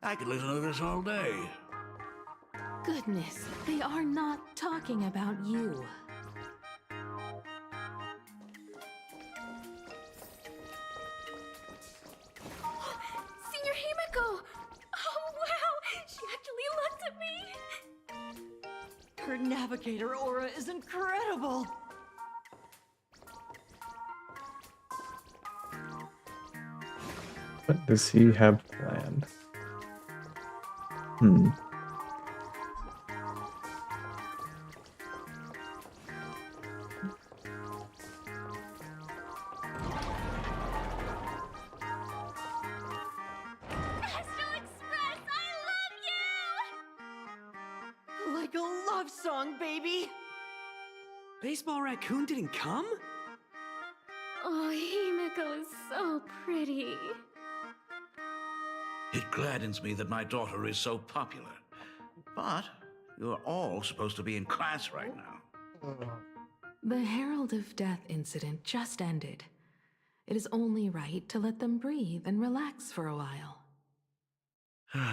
I could listen to this all day. Goodness, they are not talking about you. navigator aura is incredible! What does he have planned? Hmm. Like a love song, baby! Baseball Raccoon didn't come? Oh, Himiko is so pretty. It gladdens me that my daughter is so popular. But you're all supposed to be in class right now. The Herald of Death incident just ended. It is only right to let them breathe and relax for a while. To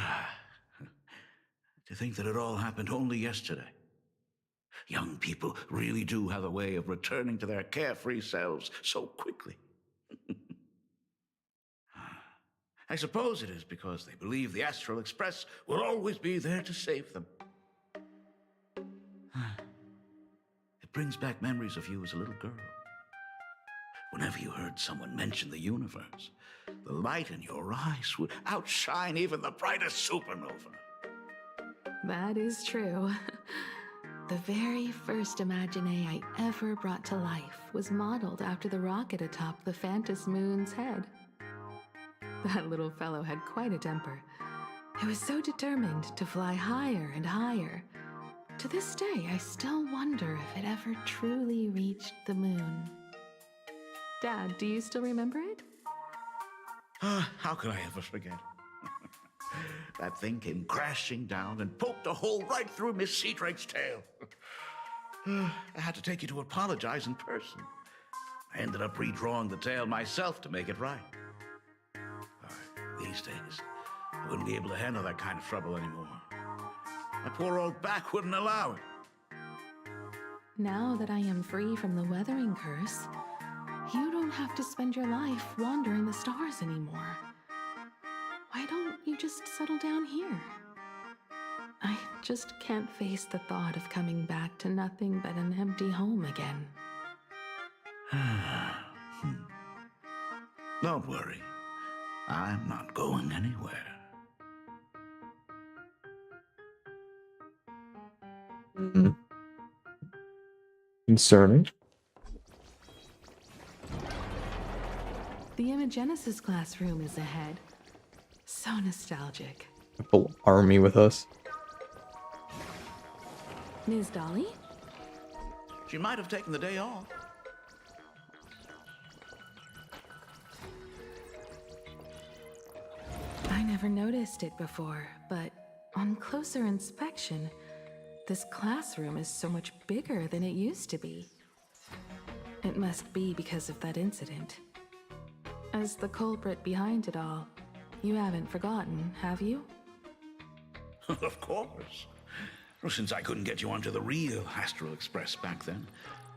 think that it all happened only yesterday. Young people really do have a way of returning to their carefree selves so quickly. I suppose it is because they believe the Astral Express will always be there to save them. It brings back memories of you as a little girl. Whenever you heard someone mention the universe, the light in your eyes would outshine even the brightest supernova. That is true. The very first Imagine I ever brought to life was modeled after the rocket atop the Phantom Moon's head. That little fellow had quite a temper. It was so determined to fly higher and higher. To this day, I still wonder if it ever truly reached the moon. Dad, do you still remember it? How could I ever forget? That thing came crashing down and poked a hole right through Miss Seadrake's tail. I had to take you to apologize in person. I ended up redrawing the tail myself to make it right. These days, I wouldn't be able to handle that kind of trouble anymore. My poor old back wouldn't allow it. Now that I am free from the weathering curse, you don't have to spend your life wandering the stars anymore. Why don't you just settle down here? I just can't face the thought of coming back to nothing but an empty home again. Don't worry. I'm not going anywhere. Concerning. The Imagenesis classroom is ahead. So nostalgic. A full army with us. Ms. Dolly? She might have taken the day off. I never noticed it before, but on closer inspection, this classroom is so much bigger than it used to be. It must be because of that incident. As the culprit behind it all, you haven't forgotten, have you? Of course. Well, since I couldn't get you onto the real Astral Express back then,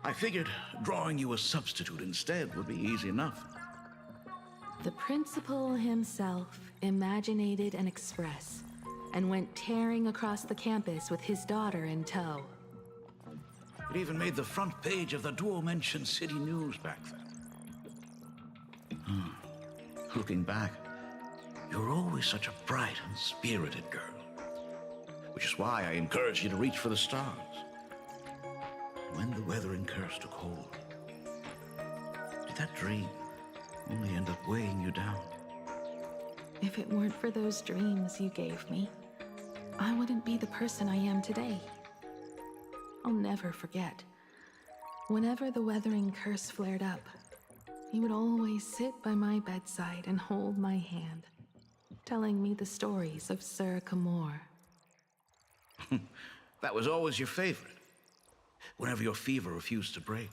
I figured drawing you a substitute instead would be easy enough. The principal himself imaginated an express and went tearing across the campus with his daughter in tow. It even made the front page of the Dual-Mention City News back then. Looking back, you're always such a bright and spirited girl. Which is why I encourage you to reach for the stars. When the weathering curse took hold, did that dream only end up weighing you down? If it weren't for those dreams you gave me, I wouldn't be the person I am today. I'll never forget. Whenever the weathering curse flared up, you would always sit by my bedside and hold my hand, telling me the stories of Sir Camor. That was always your favorite. Whenever your fever refused to break,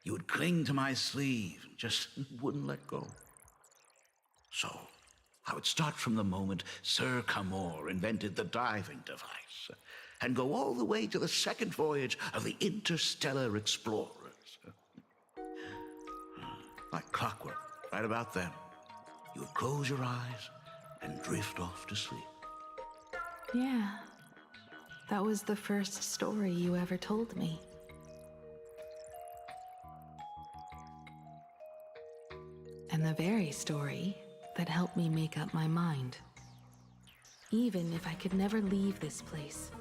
you would cling to my sleeve and just wouldn't let go. So, I would start from the moment Sir Camor invented the diving device and go all the way to the second voyage of the Interstellar Explorers. Like clockwork, right about then, you would close your eyes and drift off to sleep. Yeah, That was the first story you ever told me. And the very story that helped me make up my mind. Even if I could never leave this place,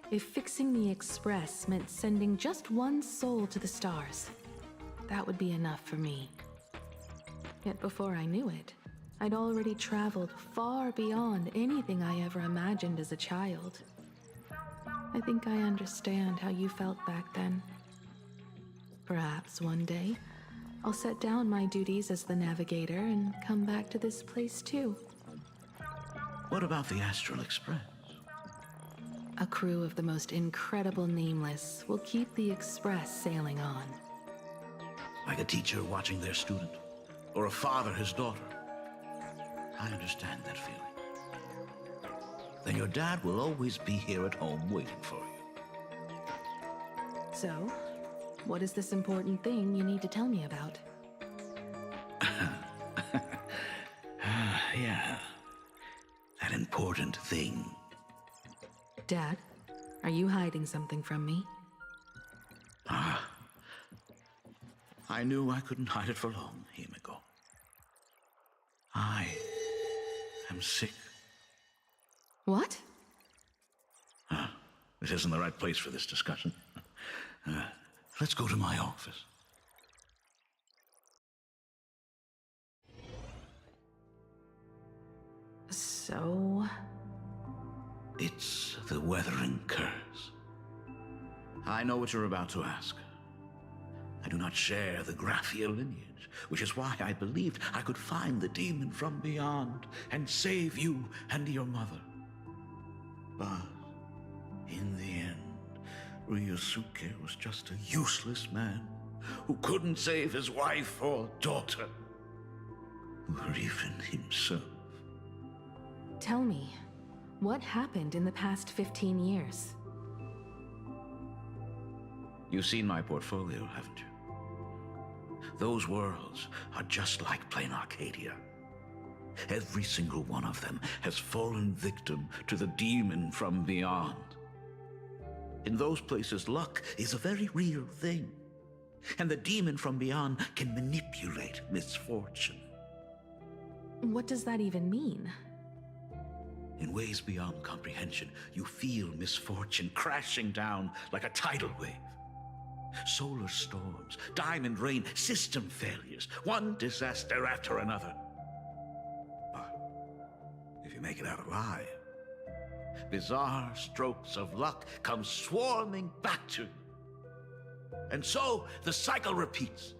if fixing the Express meant sending just one soul to the stars, that would be enough for me. Yet before I knew it, I'd already traveled far beyond anything I ever imagined as a child. I think I understand how you felt back then. Perhaps one day, I'll set down my duties as the navigator and come back to this place too. What about the Astral Express? A crew of the most incredible nameless will keep the Express sailing on. Like a teacher watching their student, or a father his daughter. I understand that feeling. Then your dad will always be here at home waiting for you. So, what is this important thing you need to tell me about? Yeah. That important thing. Dad, are you hiding something from me? I knew I couldn't hide it for long, Himiko. I am sick. What? This isn't the right place for this discussion. Let's go to my office. So... It's the Weathering Curse. I know what you're about to ask. I do not share the Graphia lineage, which is why I believed I could find the demon from beyond and save you and your mother. But in the end, Ryusuke was just a useless man who couldn't save his wife or daughter, or even himself. Tell me, what happened in the past 15 years? You've seen my portfolio, haven't you? Those worlds are just like plain Arcadia. Every single one of them has fallen victim to the demon from beyond. In those places, luck is a very real thing, and the demon from beyond can manipulate misfortune. What does that even mean? In ways beyond comprehension, you feel misfortune crashing down like a tidal wave. Solar storms, diamond rain, system failures, one disaster after another. But if you make it out alive, bizarre strokes of luck come swarming back to you. And so the cycle repeats,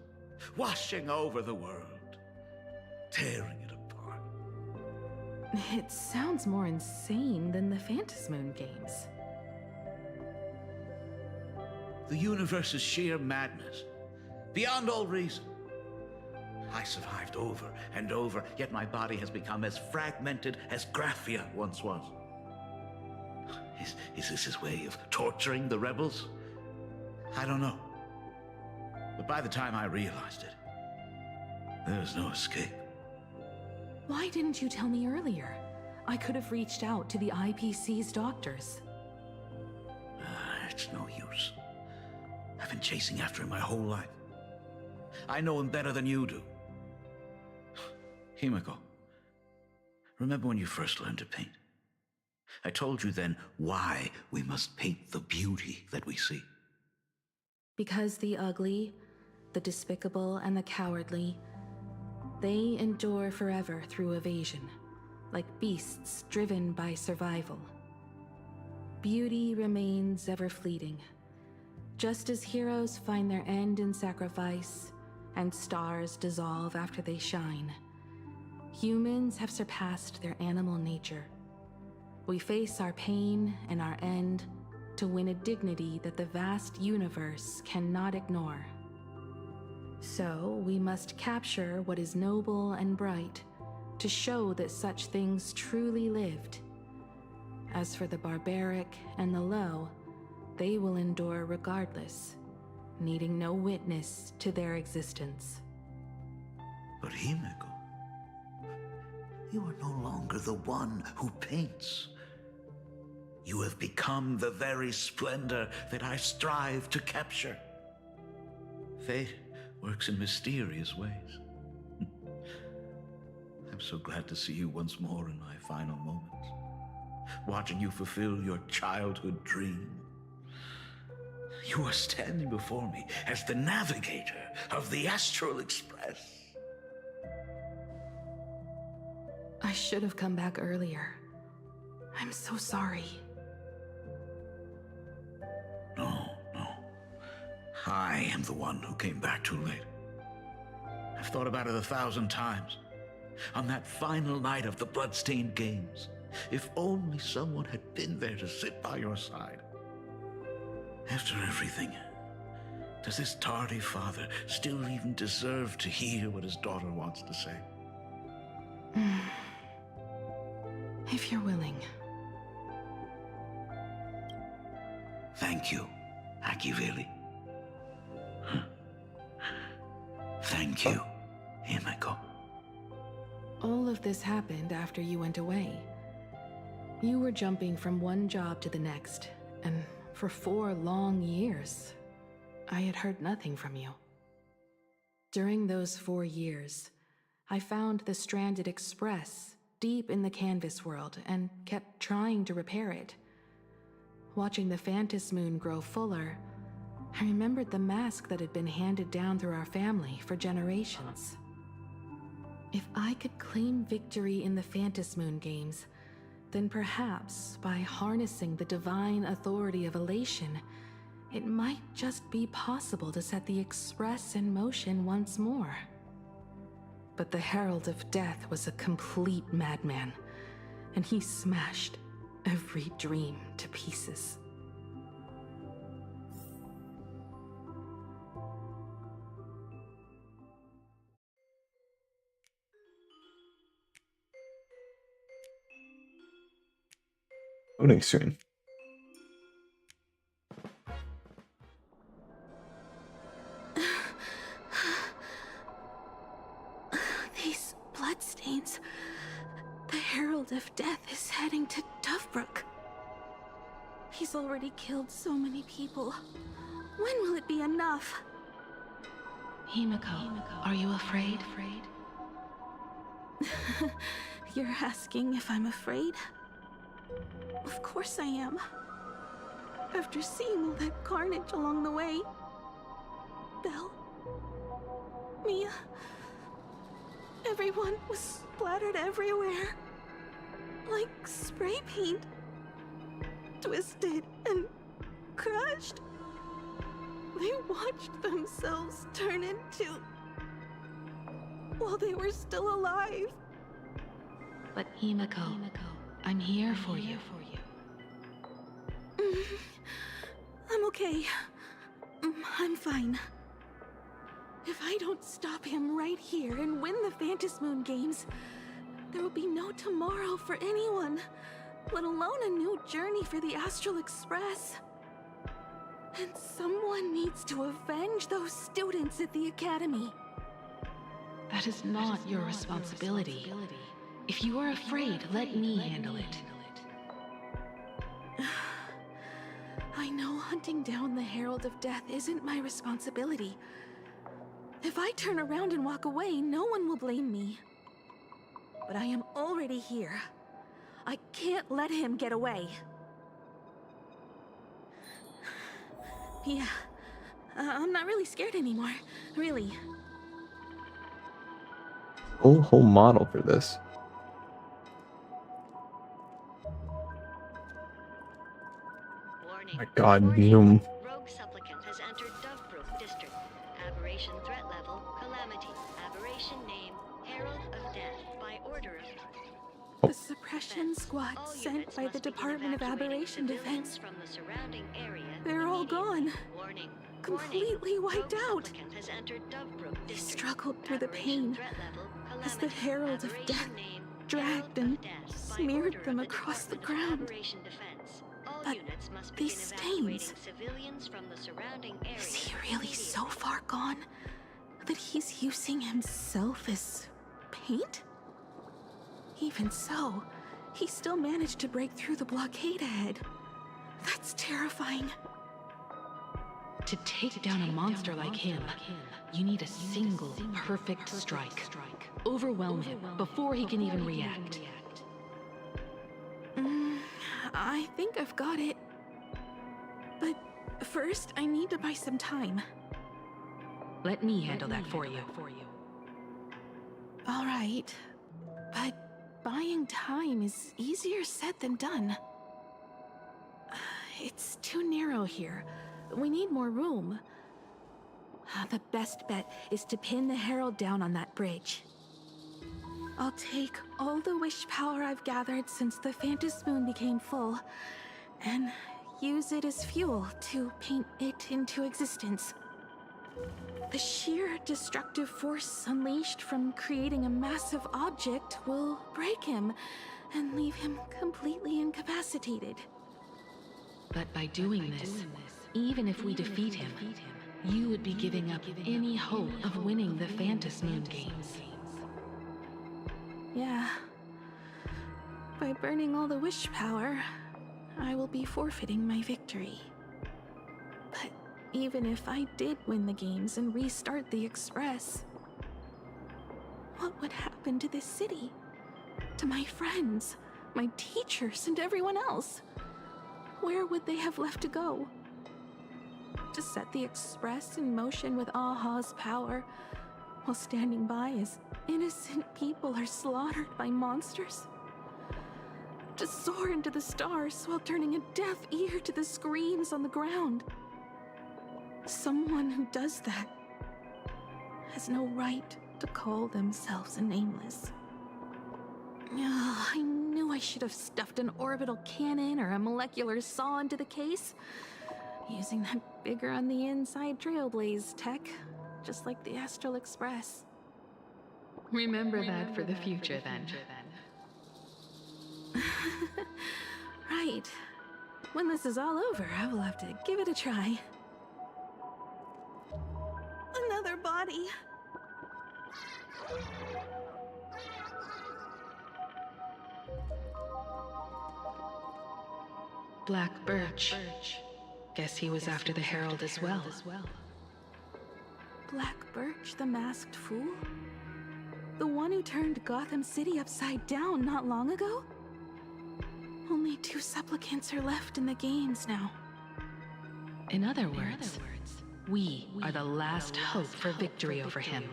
washing over the world, tearing it apart. It sounds more insane than the Phantasmoon games. The universe is sheer madness, beyond all reason. I survived over and over, yet my body has become as fragmented as Graphia once was. Is this his way of torturing the rebels? I don't know. But by the time I realized it, there was no escape. Why didn't you tell me earlier? I could have reached out to the IPC's doctors. It's no use. I've been chasing after him my whole life. I know him better than you do. Himiko, remember when you first learned to paint? I told you then why we must paint the beauty that we see. Because the ugly, the despicable, and the cowardly, they endure forever through evasion, like beasts driven by survival. Beauty remains ever fleeting, just as heroes find their end in sacrifice, and stars dissolve after they shine. Humans have surpassed their animal nature. We face our pain and our end to win a dignity that the vast universe cannot ignore. So we must capture what is noble and bright to show that such things truly lived. As for the barbaric and the low, they will endure regardless, needing no witness to their existence. But Himiko, you are no longer the one who paints. You have become the very splendor that I strive to capture. Fate works in mysterious ways. I'm so glad to see you once more in my final moments, watching you fulfill your childhood dream. You are standing before me as the navigator of the Astral Express. I should have come back earlier. I'm so sorry. No. I am the one who came back too late. I've thought about it 1,000 times. On that final night of the Bloodstained Games, if only someone had been there to sit by your side. After everything, does this tardy father still even deserve to hear what his daughter wants to say? If you're willing. Thank you, Akiveli. Thank you, Himeko. All of this happened after you went away. You were jumping from one job to the next, and for 4 long years, I had heard nothing from you. During those 4 years, I found the stranded express deep in the canvas world and kept trying to repair it. Watching the Phantom Moon grow fuller, I remembered the mask that had been handed down through our family for generations. If I could claim victory in the Phantom Moon games, then perhaps by harnessing the divine authority of elation, it might just be possible to set the Express in motion once more. But the Herald of Death was a complete madman, and he smashed every dream to pieces. Loading screen. These bloodstains. The Herald of Death is heading to Dovebrook. He's already killed so many people. When will it be enough? Himeko, are you afraid? You're asking if I'm afraid? Of course I am. After seeing all that carnage along the way. Belle, Mia, everyone was splattered everywhere. Like spray paint. Twisted and crushed. They watched themselves turn into... while they were still alive. But Himeko, I'm here for you. I'm okay. I'm fine. If I don't stop him right here and win the Phantom Moon games, there will be no tomorrow for anyone, let alone a new journey for the Astral Express. And someone needs to avenge those students at the Academy. That is not your responsibility. If you are afraid, let me handle it. I know hunting down the Herald of Death isn't my responsibility. If I turn around and walk away, no one will blame me. But I am already here. I can't let him get away. Yeah, I'm not really scared anymore, really. Whole model for this. My God, Noom. Rogue supplicant has entered Dovebrook district. Aberration threat level, calamity. Aberration name, Herald of Death, by order of... The suppression squad sent by the Department of Aberration Defense. From the surrounding area. They're all gone. Warning. Completely wiped out. Has entered Dovebrook They district. struggled through the pain Threat level, as the Herald of Aberration Death name, dragged and by smeared order them of the across the Department of ground. Aberration Defense. All But units must these begin evacuating stains... civilians from the surrounding area. Is he really so far gone that he's using himself as paint? Even so, he still managed to break through the blockade ahead. That's terrifying. To take down a monster like him, you need a single perfect strike. Overwhelm him before he can even react. I think I've got it. But first, I need to buy some time. Let me handle that for you. All right, but buying time is easier said than done. It's too narrow here. We need more room. The best bet is to pin the Herald down on that bridge. I'll take all the wish power I've gathered since the Phantom Moon became full, and use it as fuel to paint it into existence. The sheer destructive force unleashed from creating a massive object will break him and leave him completely incapacitated. But by doing this, even if we defeat him, you would be giving up any hope of winning the Phantom Moon games. Yeah. By burning all the wish power, I will be forfeiting my victory. But even if I did win the games and restart the Express, what would happen to this city? To my friends, my teachers, and everyone else? Where would they have left to go? To set the Express in motion with Aha's power, while standing by as innocent people are slaughtered by monsters? To soar into the stars while turning a deaf ear to the screams on the ground? Someone who does that has no right to call themselves a nameless. I knew I should have stuffed an orbital cannon or a molecular saw into the case, using that bigger on the inside Trailblaze tech, just like the Astral Express. Remember that for the future, then. Right. When this is all over, I will have to give it a try. Another body. Black Birch. Guess he was after the Herald as well. Black Birch, the masked fool? The one who turned Gotham City upside down not long ago? Only 2 supplicants are left in the games now. In other words, we are the last hope for victory over him.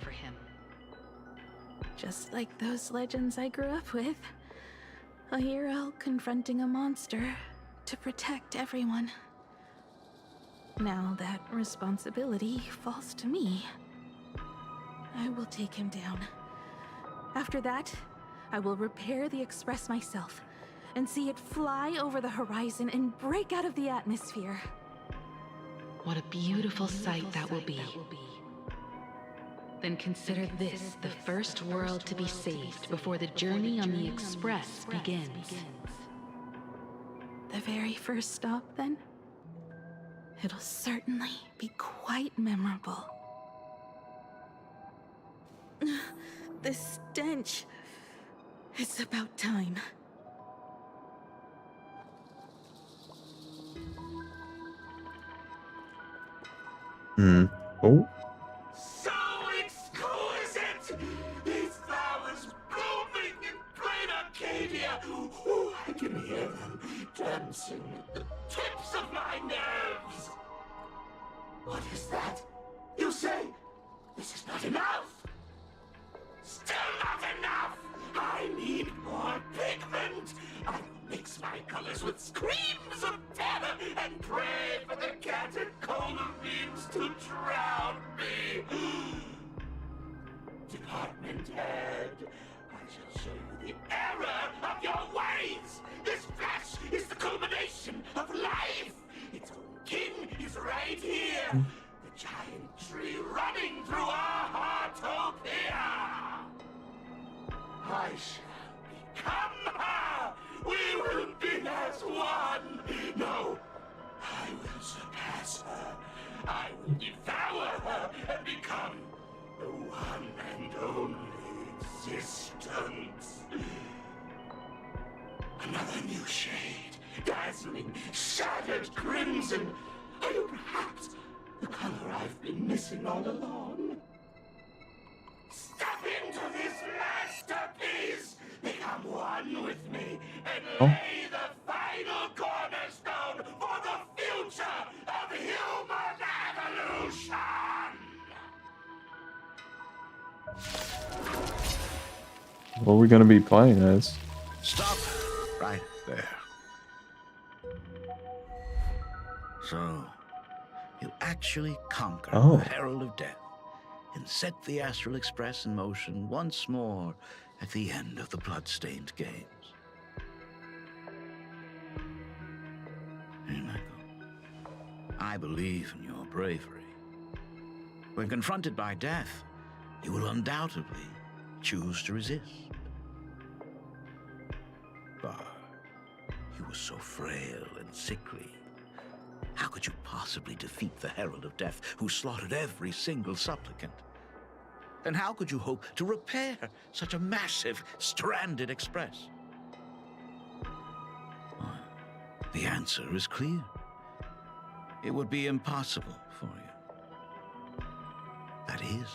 Just like those legends I grew up with. A hero confronting a monster to protect everyone. Now that responsibility falls to me. I will take him down. After that, I will repair the Express myself and see it fly over the horizon and break out of the atmosphere. What a beautiful sight that will be. Then consider this the first world to be saved before the journey on the Express begins. The very first stop, then? It'll certainly be quite memorable. The stench. It's about time. Oh. So exquisite! These flowers blooming in plain Arcadia! Ooh, I can hear them dancing at the tips of my nerves! What is that? You say this is not enough? Still not enough! I need more pigment! I will mix my colors with screams of terror and pray for the catecholamines to drown me! Department head, I shall show you the error of your ways! This flesh is the culmination of life! Its own king is right here! The giant tree running through our heartopia! I shall become her! We will be as one! No, I will surpass her. I will devour her and become the one and only existence. crimson. Are you perhaps the color I've been missing all along? Step into this masterpiece! Become one with me and lay the final cornerstone for the future of human evolution! What are we gonna be playing as? Stop right there. So, you actually conquered the Herald of Death and set the Astral Express in motion once more at the end of the Bloodstained Games. I believe in your bravery. When confronted by death, you will undoubtedly choose to resist. But you were so frail and sickly. How could you possibly defeat the Herald of Death, who slaughtered every single supplicant? And how could you hope to repair such a massive, stranded express? Well, the answer is clear. It would be impossible for you. That is,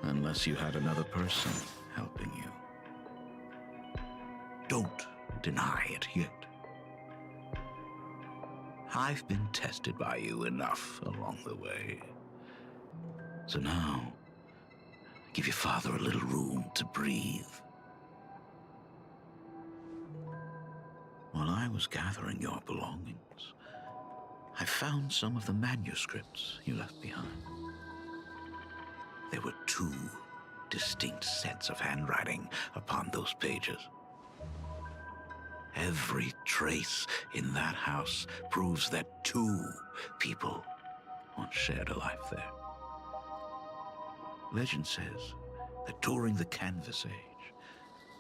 unless you had another person helping you. Don't deny it yet. I've been tested by you enough along the way. So now, give your father a little room to breathe. While I was gathering your belongings, I found some of the manuscripts you left behind. There were 2 distinct sets of handwriting upon those pages. Every trace in that house proves that 2 people once shared a life there. Legend says that during the Canvas Age,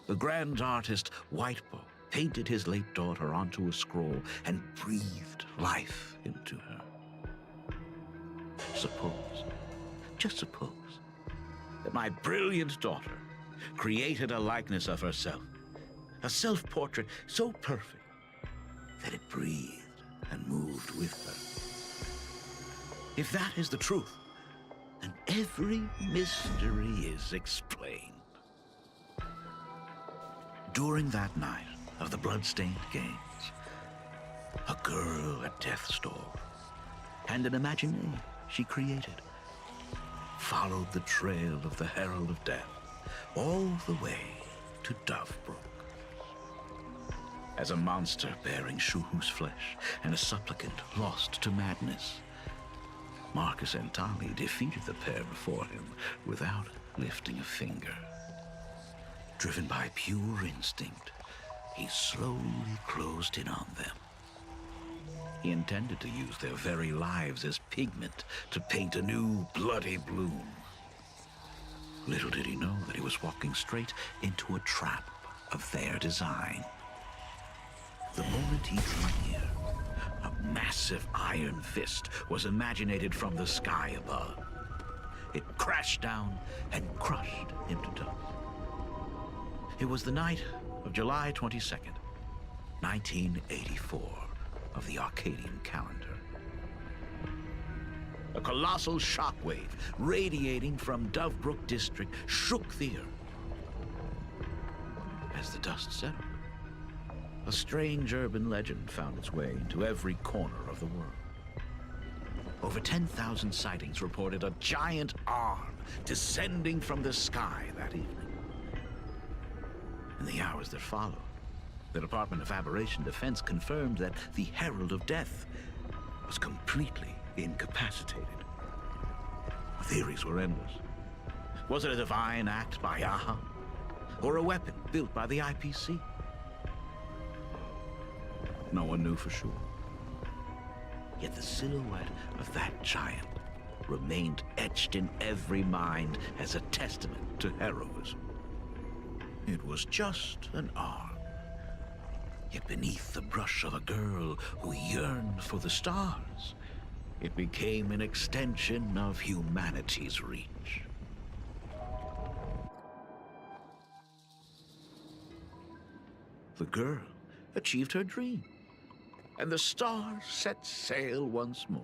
the grand artist Whitebow painted his late daughter onto a scroll and breathed life into her. Suppose, just suppose, that my brilliant daughter created a likeness of herself, a self-portrait so perfect that it breathed and moved with her. If that is the truth, then every mystery is explained. During that night of the Bloodstained Games, a girl at death's door and an imagination she created followed the trail of the Herald of Death all the way to Dovebrook. As a monster bearing Shuhu's flesh and a supplicant lost to madness, Marcus Antali defeated the pair before him without lifting a finger. Driven by pure instinct, he slowly closed in on them. He intended to use their very lives as pigment to paint a new bloody bloom. Little did he know that he was walking straight into a trap of their design. The moment he drew near, a massive iron fist was imaginated from the sky above. It crashed down and crushed into dust. It was the night of July 22nd, 1984, of the Arcadian calendar. A colossal shockwave radiating from Dovebrook District shook the earth. As the dust settled, a strange urban legend found its way into every corner of the world. Over 10,000 sightings reported a giant arm descending from the sky that evening. In the hours that followed, the Department of Aberration Defense confirmed that the Herald of Death was completely incapacitated. Theories were endless. Was it a divine act by Yaha? Or a weapon built by the IPC? No one knew for sure. Yet the silhouette of that giant remained etched in every mind as a testament to heroism. It was just an arm. Yet beneath the brush of a girl who yearned for the stars, it became an extension of humanity's reach. The girl achieved her dream, and the stars set sail once more.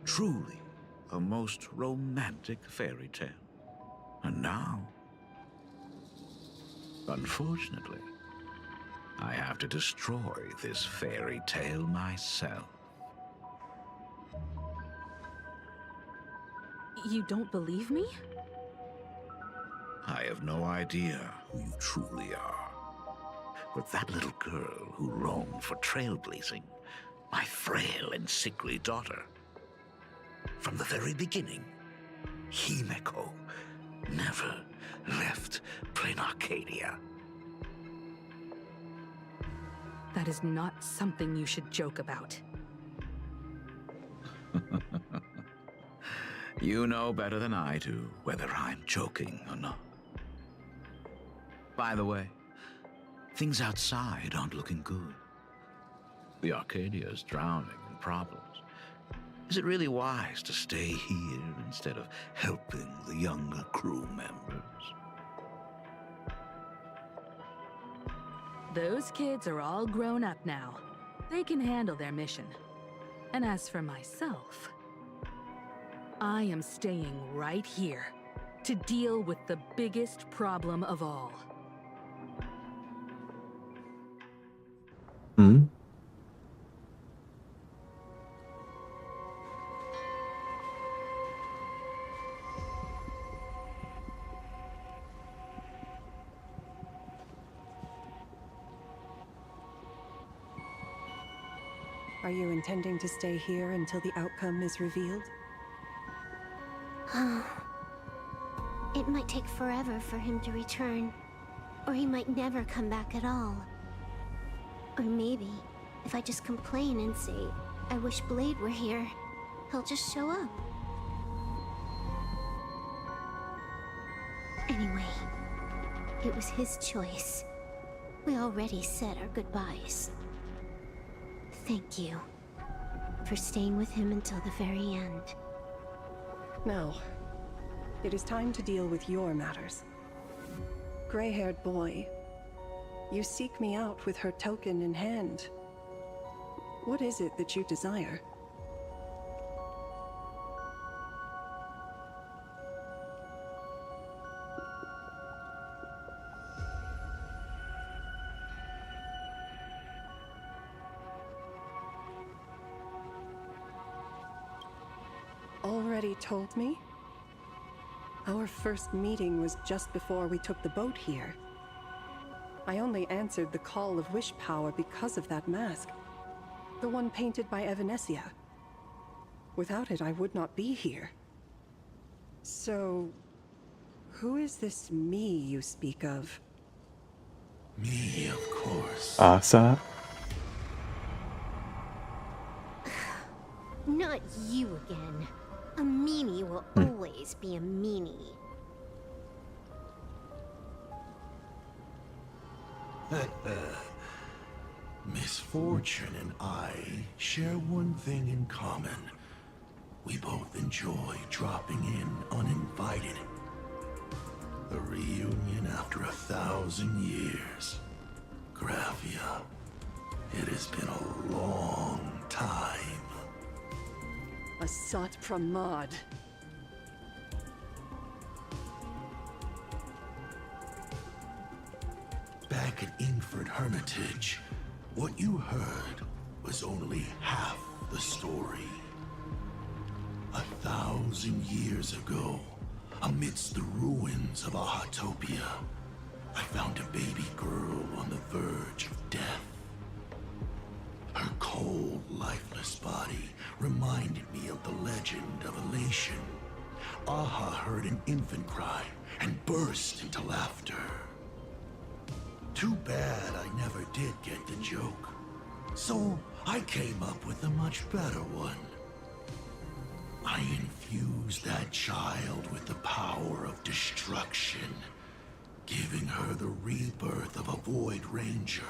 Truly a most romantic fairy tale. And now, unfortunately, I have to destroy this fairy tale myself. You don't believe me? I have no idea who you truly are. But that little girl who roamed for trailblazing, my frail and sickly daughter. From the very beginning, Himeko never left Plain Arcadia. That is not something you should joke about. You know better than I do whether I'm joking or not. By the way, things outside aren't looking good. The Arcadia is drowning in problems. Is it really wise to stay here instead of helping the younger crew members? Those kids are all grown up now. They can handle their mission. And as for myself, I am staying right here to deal with the biggest problem of all. Hmm? Are you intending to stay here until the outcome is revealed? It might take forever for him to return, or he might never come back at all. Or maybe, if I just complain and say, I wish Blade were here, he'll just show up. Anyway, it was his choice. We already said our goodbyes. Thank you for staying with him until the very end. Now, it is time to deal with your matters. Gray-haired boy, you seek me out with her token in hand. What is it that you desire? Already told me? Our first meeting was just before we took the boat here. I only answered the call of wish power because of that mask. The one painted by Evanesia. Without it, I would not be here. So, who is this me you speak of? Me, of course. Asa? Not you again. A meanie will always be a meanie. Misfortune and I share one thing in common. We both enjoy dropping in uninvited. A reunion after 1,000 years. Graphia, it has been a long time. A Sat Pramad. Back at Ingford Hermitage, what you heard was only half the story. 1,000 years ago, amidst the ruins of Ahatopia, I found a baby girl on the verge of death. Her cold, lifeless body reminded me of the legend of Elation. Aha heard an infant cry and burst into laughter. Too bad I never did get the joke. So I came up with a much better one. I infused that child with the power of destruction, giving her the rebirth of a Void Ranger.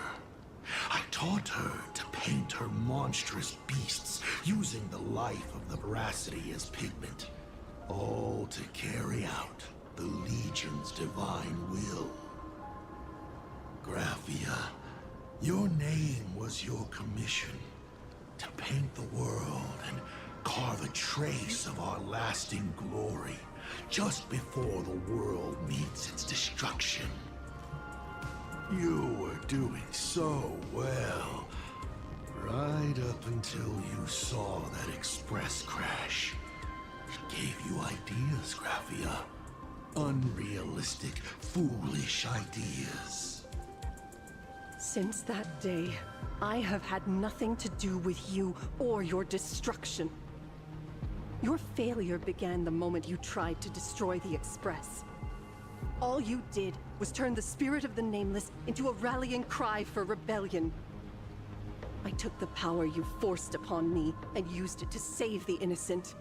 I taught her to paint her monstrous beasts using the life of the veracity as pigment, all to carry out the Legion's divine will. Graphia, Your name was your commission, to paint the world and carve a trace of our lasting glory, just before the world meets its destruction. You were doing so well, right up until you saw that express crash. It gave you ideas, Graphia. Unrealistic, foolish ideas. Since that day, I have had nothing to do with you or your destruction. Your failure began the moment you tried to destroy the Express. All you did was turn the spirit of the Nameless into a rallying cry for rebellion. I took the power you forced upon me and used it to save the innocent.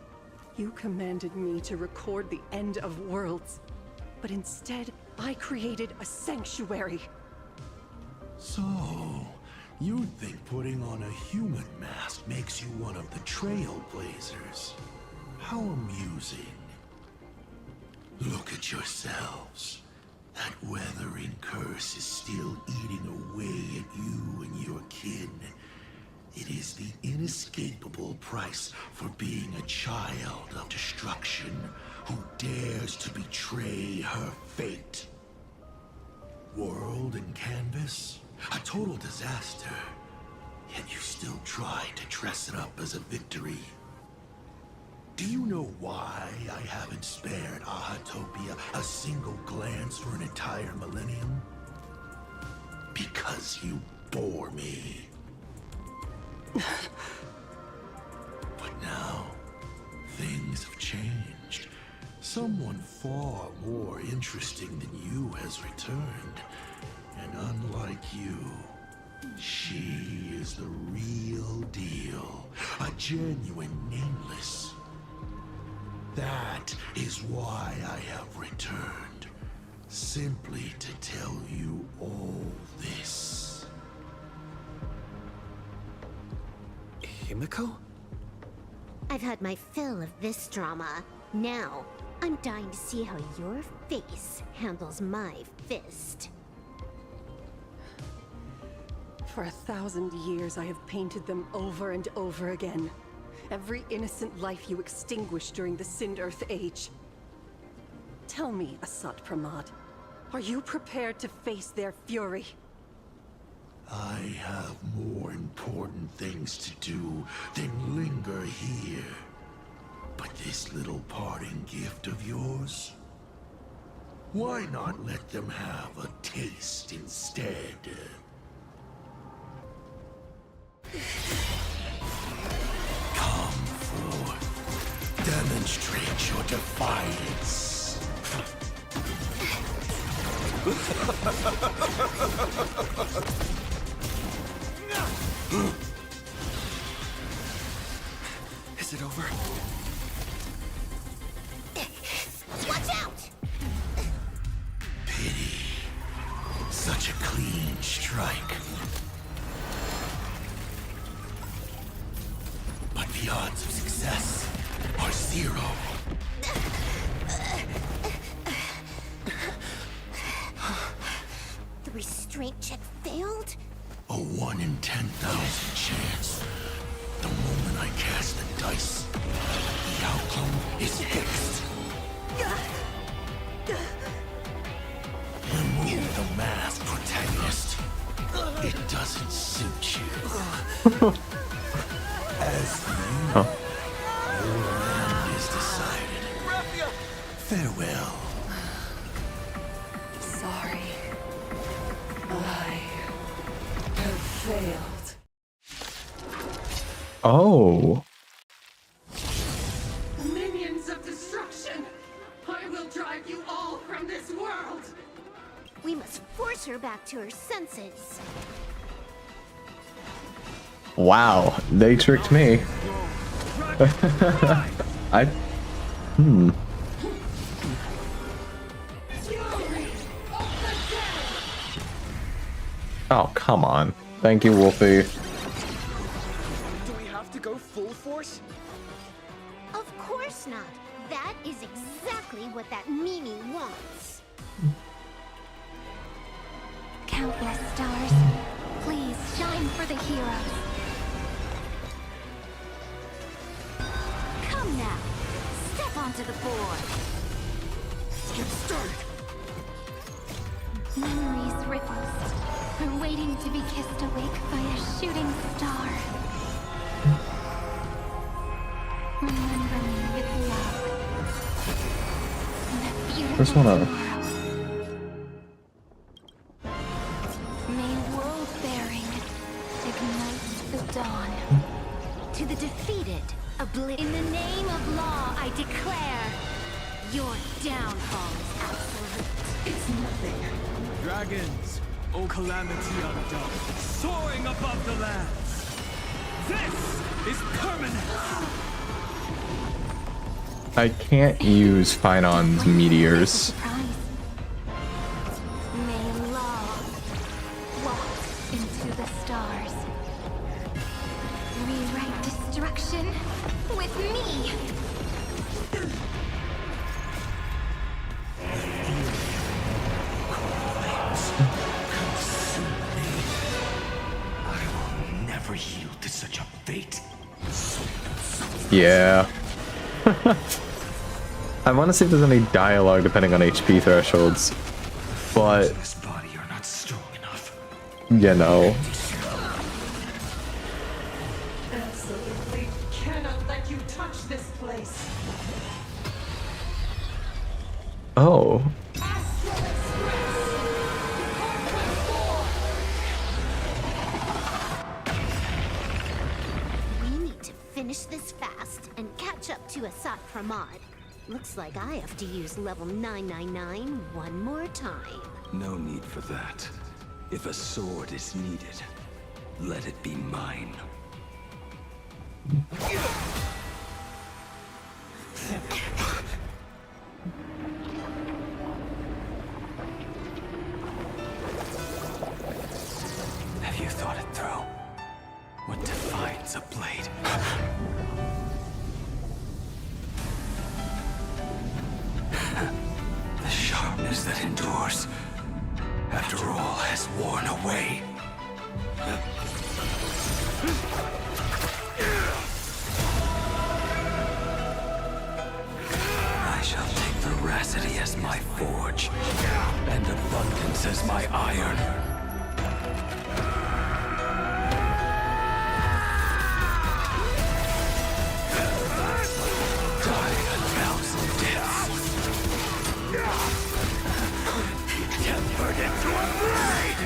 You commanded me to record the end of worlds, but instead, I created a sanctuary. So, you think putting on a human mask makes you one of the Trailblazers? How amusing. Look at yourselves. That weathering curse is still eating away at you and your kin. It is the inescapable price for being a child of destruction who dares to betray her fate. World and canvas, a total disaster. Yet you still try to dress it up as a victory. Do you know why I haven't spared Ahatopia a single glance for an entire millennium? Because you bore me. But now, things have changed. Someone far more interesting than you has returned. And unlike you, she is the real deal. A genuine Nameless. That is why I have returned. Simply to tell you all this. Himiko? I've had my fill of this drama. Now, I'm dying to see how your face handles my fist. For 1,000 years, I have painted them over and over again. Every innocent life you extinguished during the Sind-Earth Age. Tell me, Asat Pramad, are you prepared to face their fury? I have more important things to do than linger here. But this little parting gift of yours? Why not let them have a taste instead? Come forth. Demonstrate your defiance. Is it over? Watch out! Pity. Such a clean strike. But the odds of success are 0. The restraint check failed? A 1 in 10,000 chance. The moment I cast the dice, the outcome is fixed. Remove the mask, protagonist. It doesn't suit you. As for you, your end is decided. Farewell. Sorry. I have failed. Oh. Minions of destruction! I will drive you all from this world! We must force her back to her senses. Wow, they tricked me. Oh, come on. Thank you, Wolfie. Do we have to go full force? Of course not. That is exactly what that Mimi wants. Countless stars, please time for the heroes. Come now, step onto the board. Let's get started. Memories ripples are waiting to be kissed awake by a shooting star. Remember me with love. That beautiful Where's one other? tomorrow. May world-bearing ignite the dawn. To the defeated, in the name of law, I declare your downfall is absolute. It's nothing. Dragons, O calamity undone, soaring above the lands. This is permanent. I can't use Finon's meteors. May law walk into the stars. Rewrite destruction with me. Never yield to such a fate. Yeah. I want to see if there's any dialogue depending on HP thresholds, but This body are not strong enough. you know. Absolutely cannot let you touch this place. Oh. We need to finish this fast and catch up to Asat Pramod. Looks like I have to use level 999 one more time. No need for that. If a sword is needed, let it be mine. Have you thought it through? What defines a blade? The sharpness that endures, after all has worn away. I shall take veracity as my forge, and abundance as my iron. Die a thousand deaths. Tempered into a blade!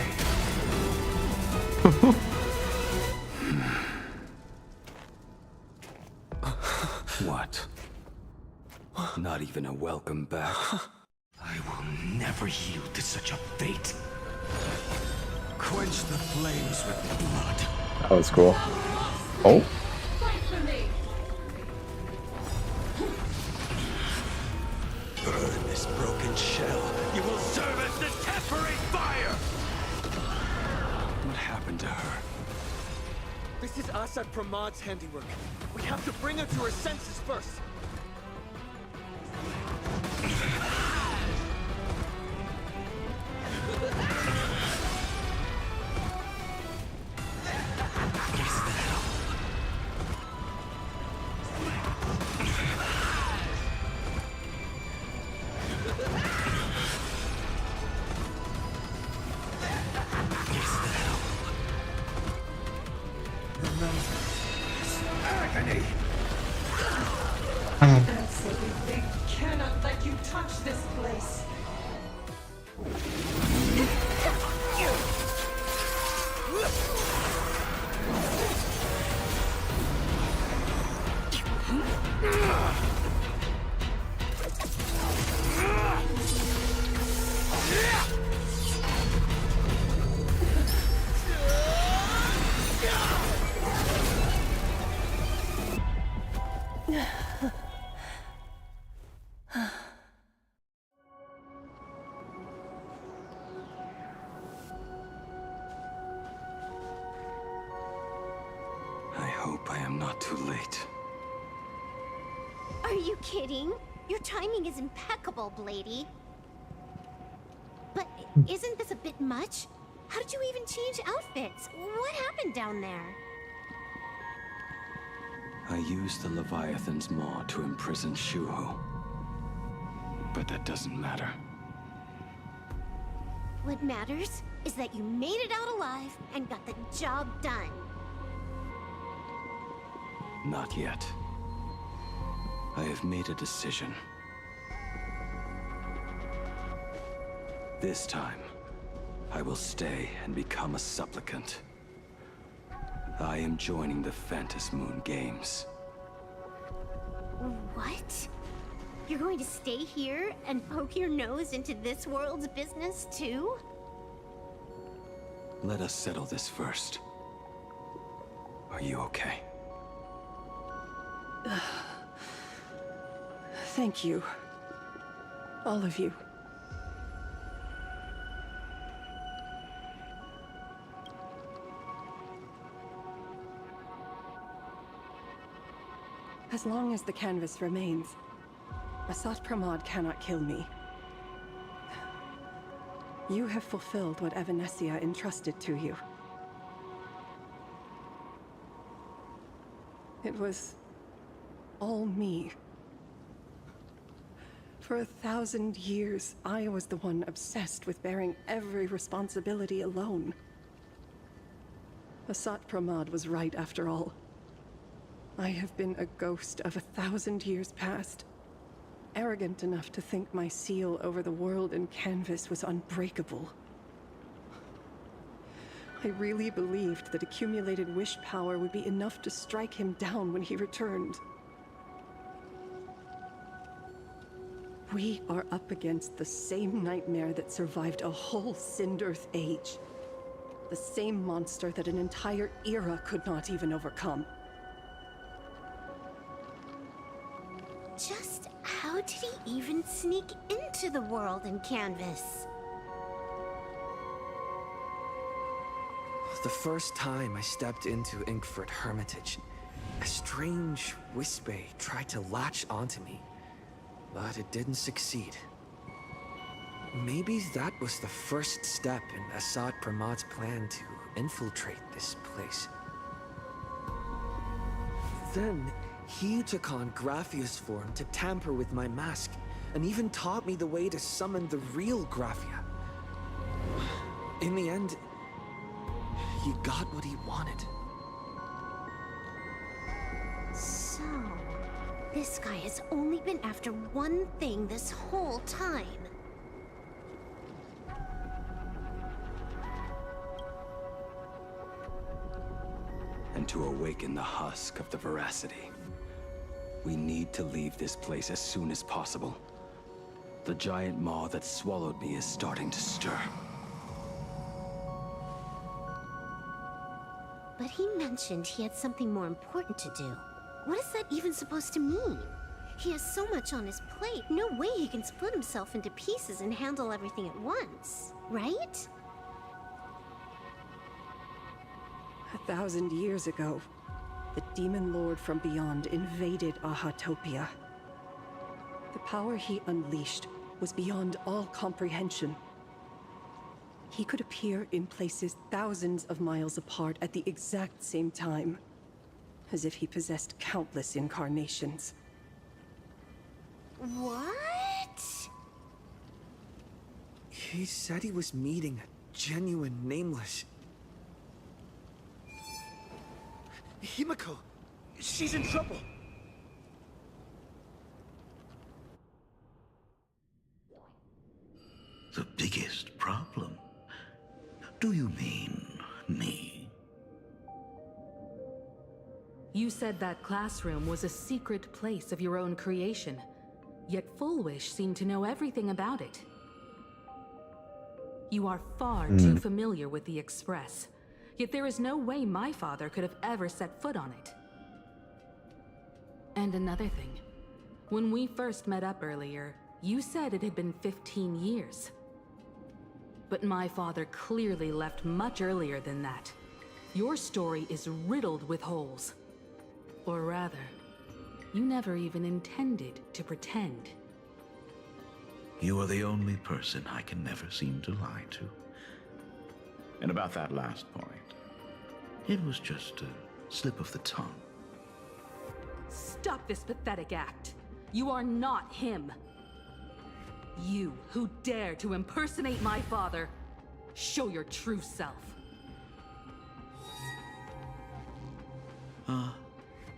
What? Not even a welcome back? I will never yield to such a fate. Quench the flames with blood. That was cool. Oh. Burn this broken shell. You will serve as the tempering fire! What happened to her? This is Asad Pramod's handiwork. We have to bring her to her senses first. Agony! Absolutely cannot let you touch this place. I hope I am not too late. Are you kidding? Your timing is impeccable, Blady. But isn't this a bit much? How did you even change outfits? What happened down there? I used the Leviathan's maw to imprison Shuho. But that doesn't matter. What matters is that you made it out alive and got the job done. Not yet. I have made a decision. This time, I will stay and become a supplicant. I am joining the Phantas Moon Games. What? You're going to stay here and poke your nose into this world's business too? Let us settle this first. Are you okay? Thank you. All of you. As long as the canvas remains, Asat Pramod cannot kill me. You have fulfilled what Evanescia entrusted to you. It was all me. For 1,000 years, I was the one obsessed with bearing every responsibility alone. Asat Pramod was right after all. I have been a ghost of 1,000 years past. Arrogant enough to think my seal over the world and canvas was unbreakable. I really believed that accumulated wish power would be enough to strike him down when he returned. We are up against the same nightmare that survived a whole Sindearth age. The same monster that an entire era could not even overcome. Just how did he even sneak into the world in canvas? The first time I stepped into Inkford Hermitage, a strange Wispe tried to latch onto me, but it didn't succeed. Maybe that was the first step in Asad Pramod's plan to infiltrate this place. Then, he took on Graphia's form to tamper with my mask, and even taught me the way to summon the real Graphia. In the end, he got what he wanted. So, this guy has only been after one thing this whole time. And to awaken the husk of the veracity, we need to leave this place as soon as possible. The giant maw that swallowed me is starting to stir. But he mentioned he had something more important to do. What is that even supposed to mean? He has so much on his plate, no way he can split himself into pieces and handle everything at once, right? 1,000 years ago, the Demon Lord from beyond invaded Ahatopia. The power he unleashed was beyond all comprehension. He could appear in places thousands of miles apart at the exact same time, as if he possessed countless incarnations. What? He said he was meeting a genuine nameless... Himiko! She's in trouble! The biggest problem? Do you mean me? You said that classroom was a secret place of your own creation, yet Fullwish seemed to know everything about it. You are far too familiar with the Express, yet there is no way my father could have ever set foot on it. And another thing, when we first met up earlier, you said it had been 15 years. But my father clearly left much earlier than that. Your story is riddled with holes. Or rather, you never even intended to pretend. You are the only person I can never seem to lie to. And about that last point, it was just a slip of the tongue. Stop this pathetic act. You are not him. You who dare to impersonate my father, show your true self.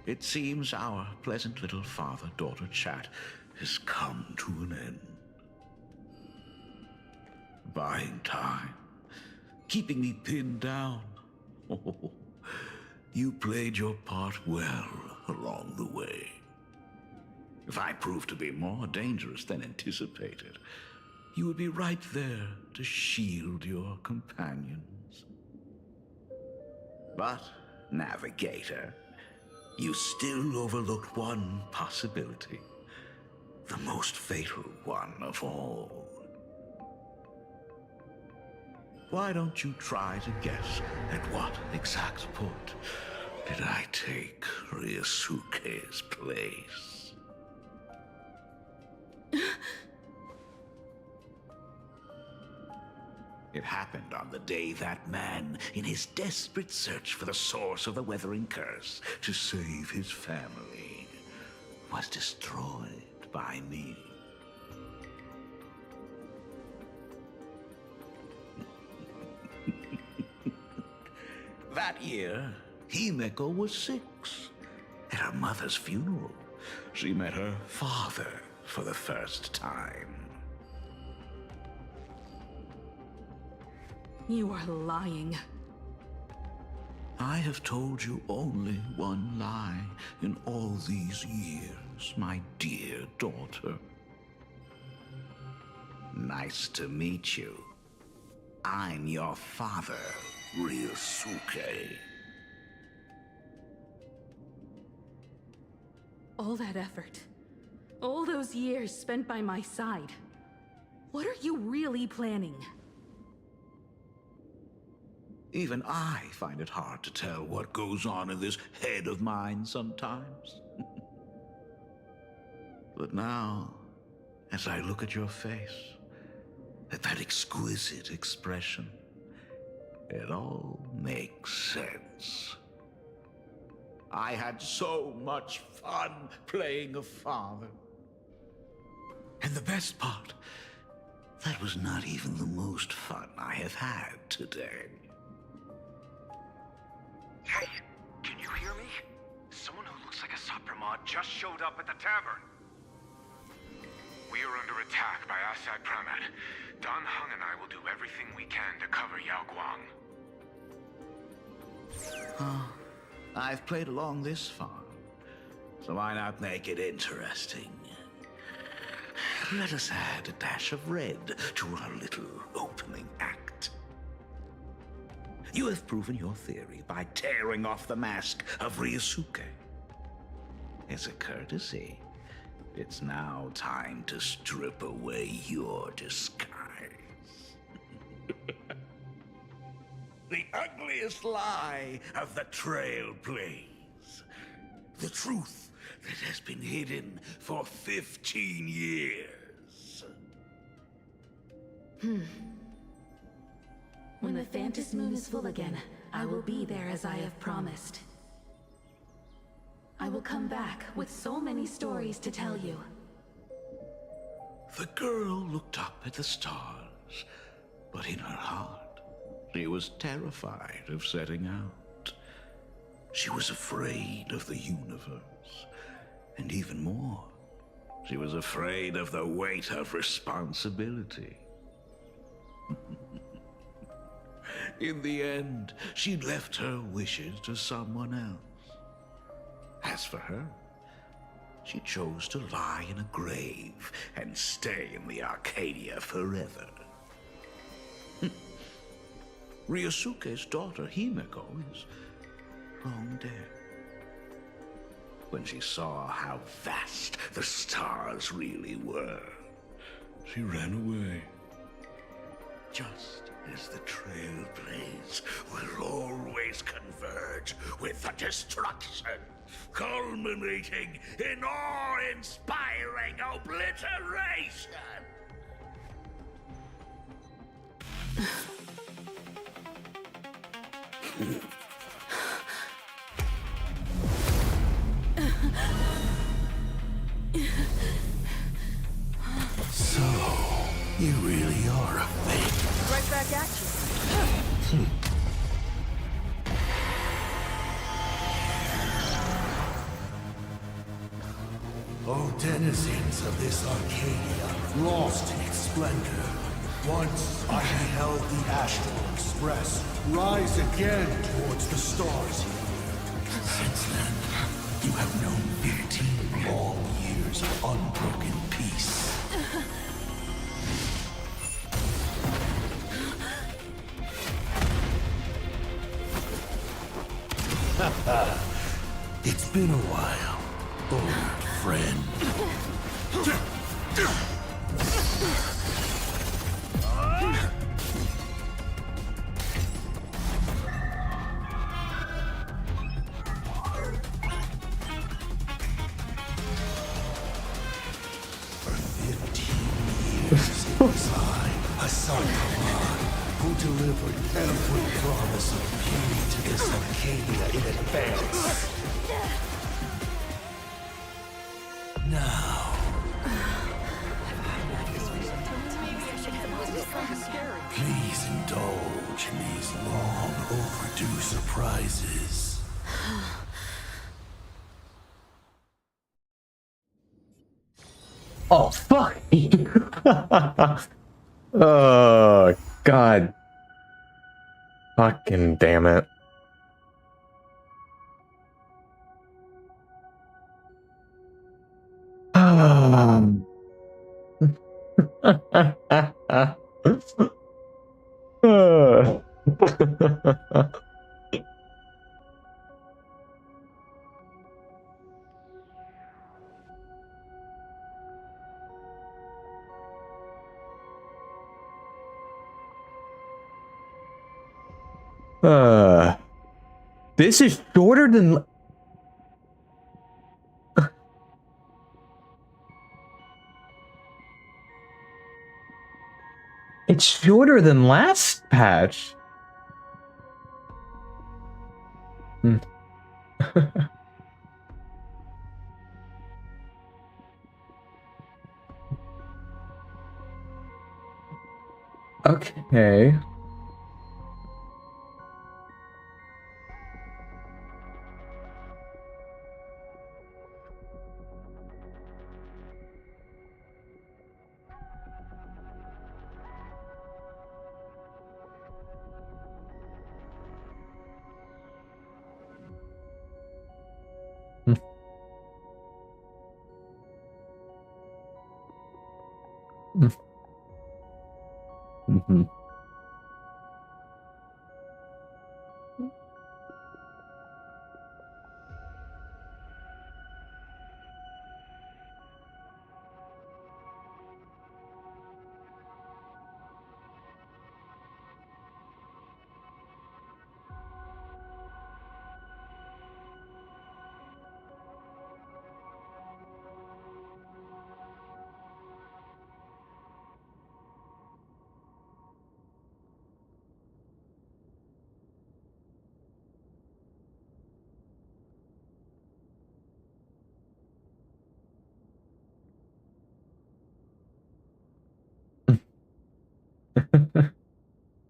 It seems our pleasant little father-daughter chat has come to an end. Buying time, keeping me pinned down. Oh, you played your part well along the way. If I proved to be more dangerous than anticipated, you would be right there to shield your companions. But, Navigator, you still overlooked one possibility. The most fatal one of all. Why don't you try to guess at what exact point did I take Ryusuke's place? It happened on the day that man, in his desperate search for the source of the Weathering Curse to save his family, was destroyed by me. That year, Himeko was 6. At her mother's funeral, she met her father for the first time. You are lying. I have told you only one lie in all these years, my dear daughter. Nice to meet you. I'm your father, Ryusuke. All that effort, all those years spent by my side. What are you really planning? Even I find it hard to tell what goes on in this head of mine sometimes. But now, as I look at your face, at that exquisite expression, it all makes sense. I had so much fun playing a father. And the best part, that was not even the most fun I have had today. Hey, can you hear me? Someone who looks like a Sapramod just showed up at the tavern. We are under attack by Asai Pramet. Dan Heng and I will do everything we can to cover Yao Guang. I've played along this far, so why not make it interesting? Let us add a dash of red to our little opening act. You have proven your theory by tearing off the mask of Ryusuke. As a courtesy, it's now time to strip away your disguise. The ugliest lie of the Trailblaze. The truth that has been hidden for 15 years. When the Phantom Moon is full again, I will be there as I have promised. I will come back with so many stories to tell you. The girl looked up at the stars, but in her heart, she was terrified of setting out. She was afraid of the universe, and even more, she was afraid of the weight of responsibility. In the end, she left her wishes to someone else. As for her, she chose to lie in a grave and stay in the Arcadia forever. Ryusuke's daughter, Himeko, is long dead. When she saw how vast the stars really were, she ran away. Just as the Trailblaze will always converge with the destruction, culminating in awe-inspiring obliteration. So, you really are a fake. Right back at you. O denizens of this Arcadia, lost in its splendor, once I beheld the Astral Express rise again towards the stars. Since then, you have known 15 long years of unbroken peace. It's been a while, old friend. For 15 years, it was I, Hassan Khan, who delivered every promise of beauty to this Arcadia in advance. Now, please indulge in these long overdue surprises. Oh, fuck. Oh, God. Fucking damn it. This is shorter than... It's shorter than last patch. Okay. Mm-hmm.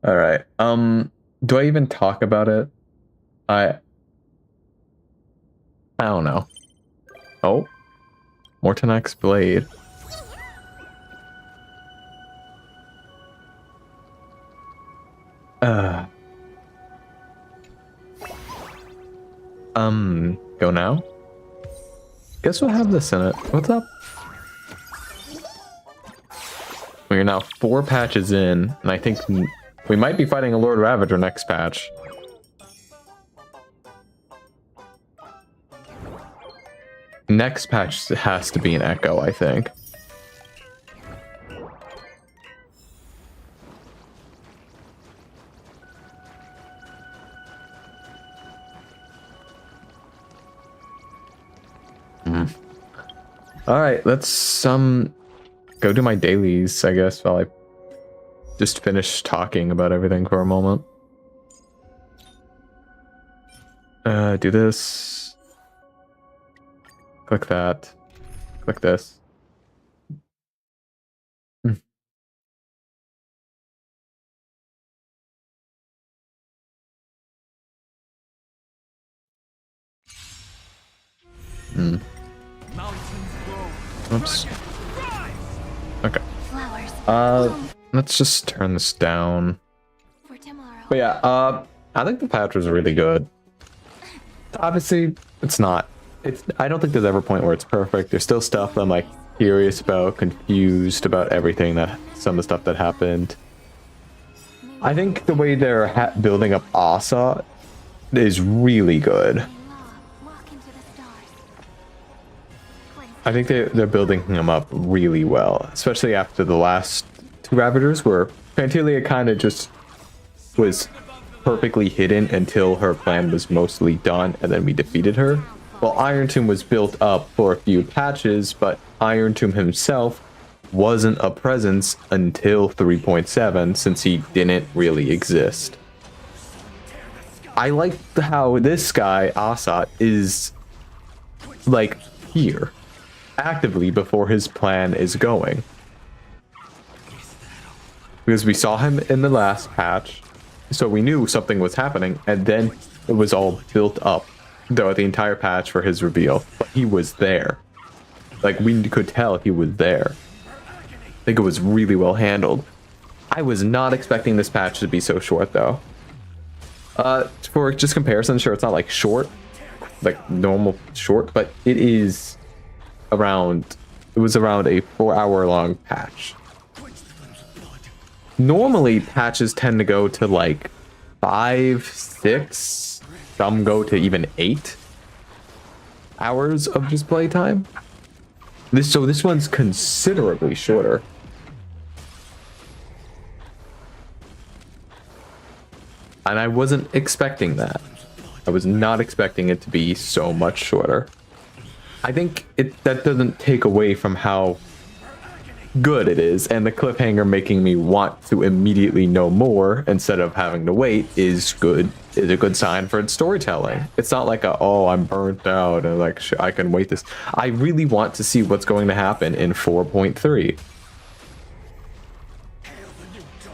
All right. Do I even talk about it? I don't know. Oh. Mortonix blade. Go now? Guess we'll have this in it. What's up? We're now 4 patches in, and I think we might be fighting a Lord Ravager next patch. Next patch has to be an Echo, I think. Alright, let's go do my dailies, I guess, while I just finish talking about everything for a moment. Do this. Click that. Click this. Oops. Okay. Let's just turn this down. But yeah, I think the patch was really good. Obviously, it's not. I don't think there's ever a point where it's perfect. There's still stuff I'm like curious about, confused about everything some of the stuff that happened. I think the way they're building up Asa is really good. I think they're building him up really well, especially after the last two Ravagers, where Fantilia kind of just was perfectly hidden until her plan was mostly done, and then we defeated her. Well, Iron Tomb was built up for a few patches, but Iron Tomb himself wasn't a presence until 3.7, since he didn't really exist. I like how this guy, Asa, is like here, actively before his plan is going. Because we saw him in the last patch, so we knew something was happening, and then it was all built up throughout the entire patch for his reveal. But he was there. Like, we could tell he was there. I think it was really well handled. I was not expecting this patch to be so short, though. For just comparison, sure, it's not like short, like normal short, but it is around, it was around a 4-hour long patch. Normally, patches tend to go to like 5, 6, some go to even 8 hours of just playtime. So this one's considerably shorter. And I wasn't expecting that. I was not expecting it to be so much shorter. I think that doesn't take away from how good it is, and the cliffhanger making me want to immediately know more instead of having to wait is a good sign for its storytelling. It's not like oh, I'm burnt out and like I can wait this. I really want to see what's going to happen in 4.3.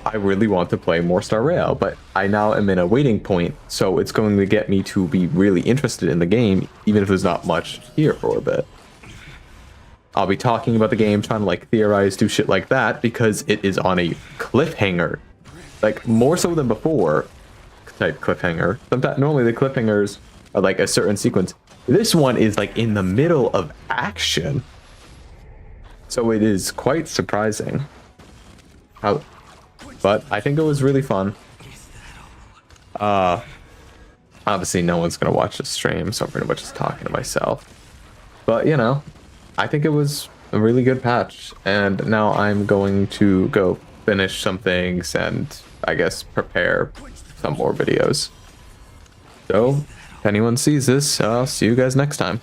I really want to play more Star Rail, but I now am in a waiting point, so it's going to get me to be really interested in the game, even if there's not much here for a bit. I'll be talking about the game, trying to like theorize, do shit like that, because it is on a cliffhanger. Like, more so than before type cliffhanger. Sometimes, normally the cliffhangers are like a certain sequence. This one is like in the middle of action. So it is quite surprising. But I think it was really fun. Obviously no one's gonna watch the stream, so I'm pretty much just talking to myself. But you know, I think it was a really good patch, and now I'm going to go finish some things and I guess prepare some more videos. So if anyone sees this, I'll see you guys next time.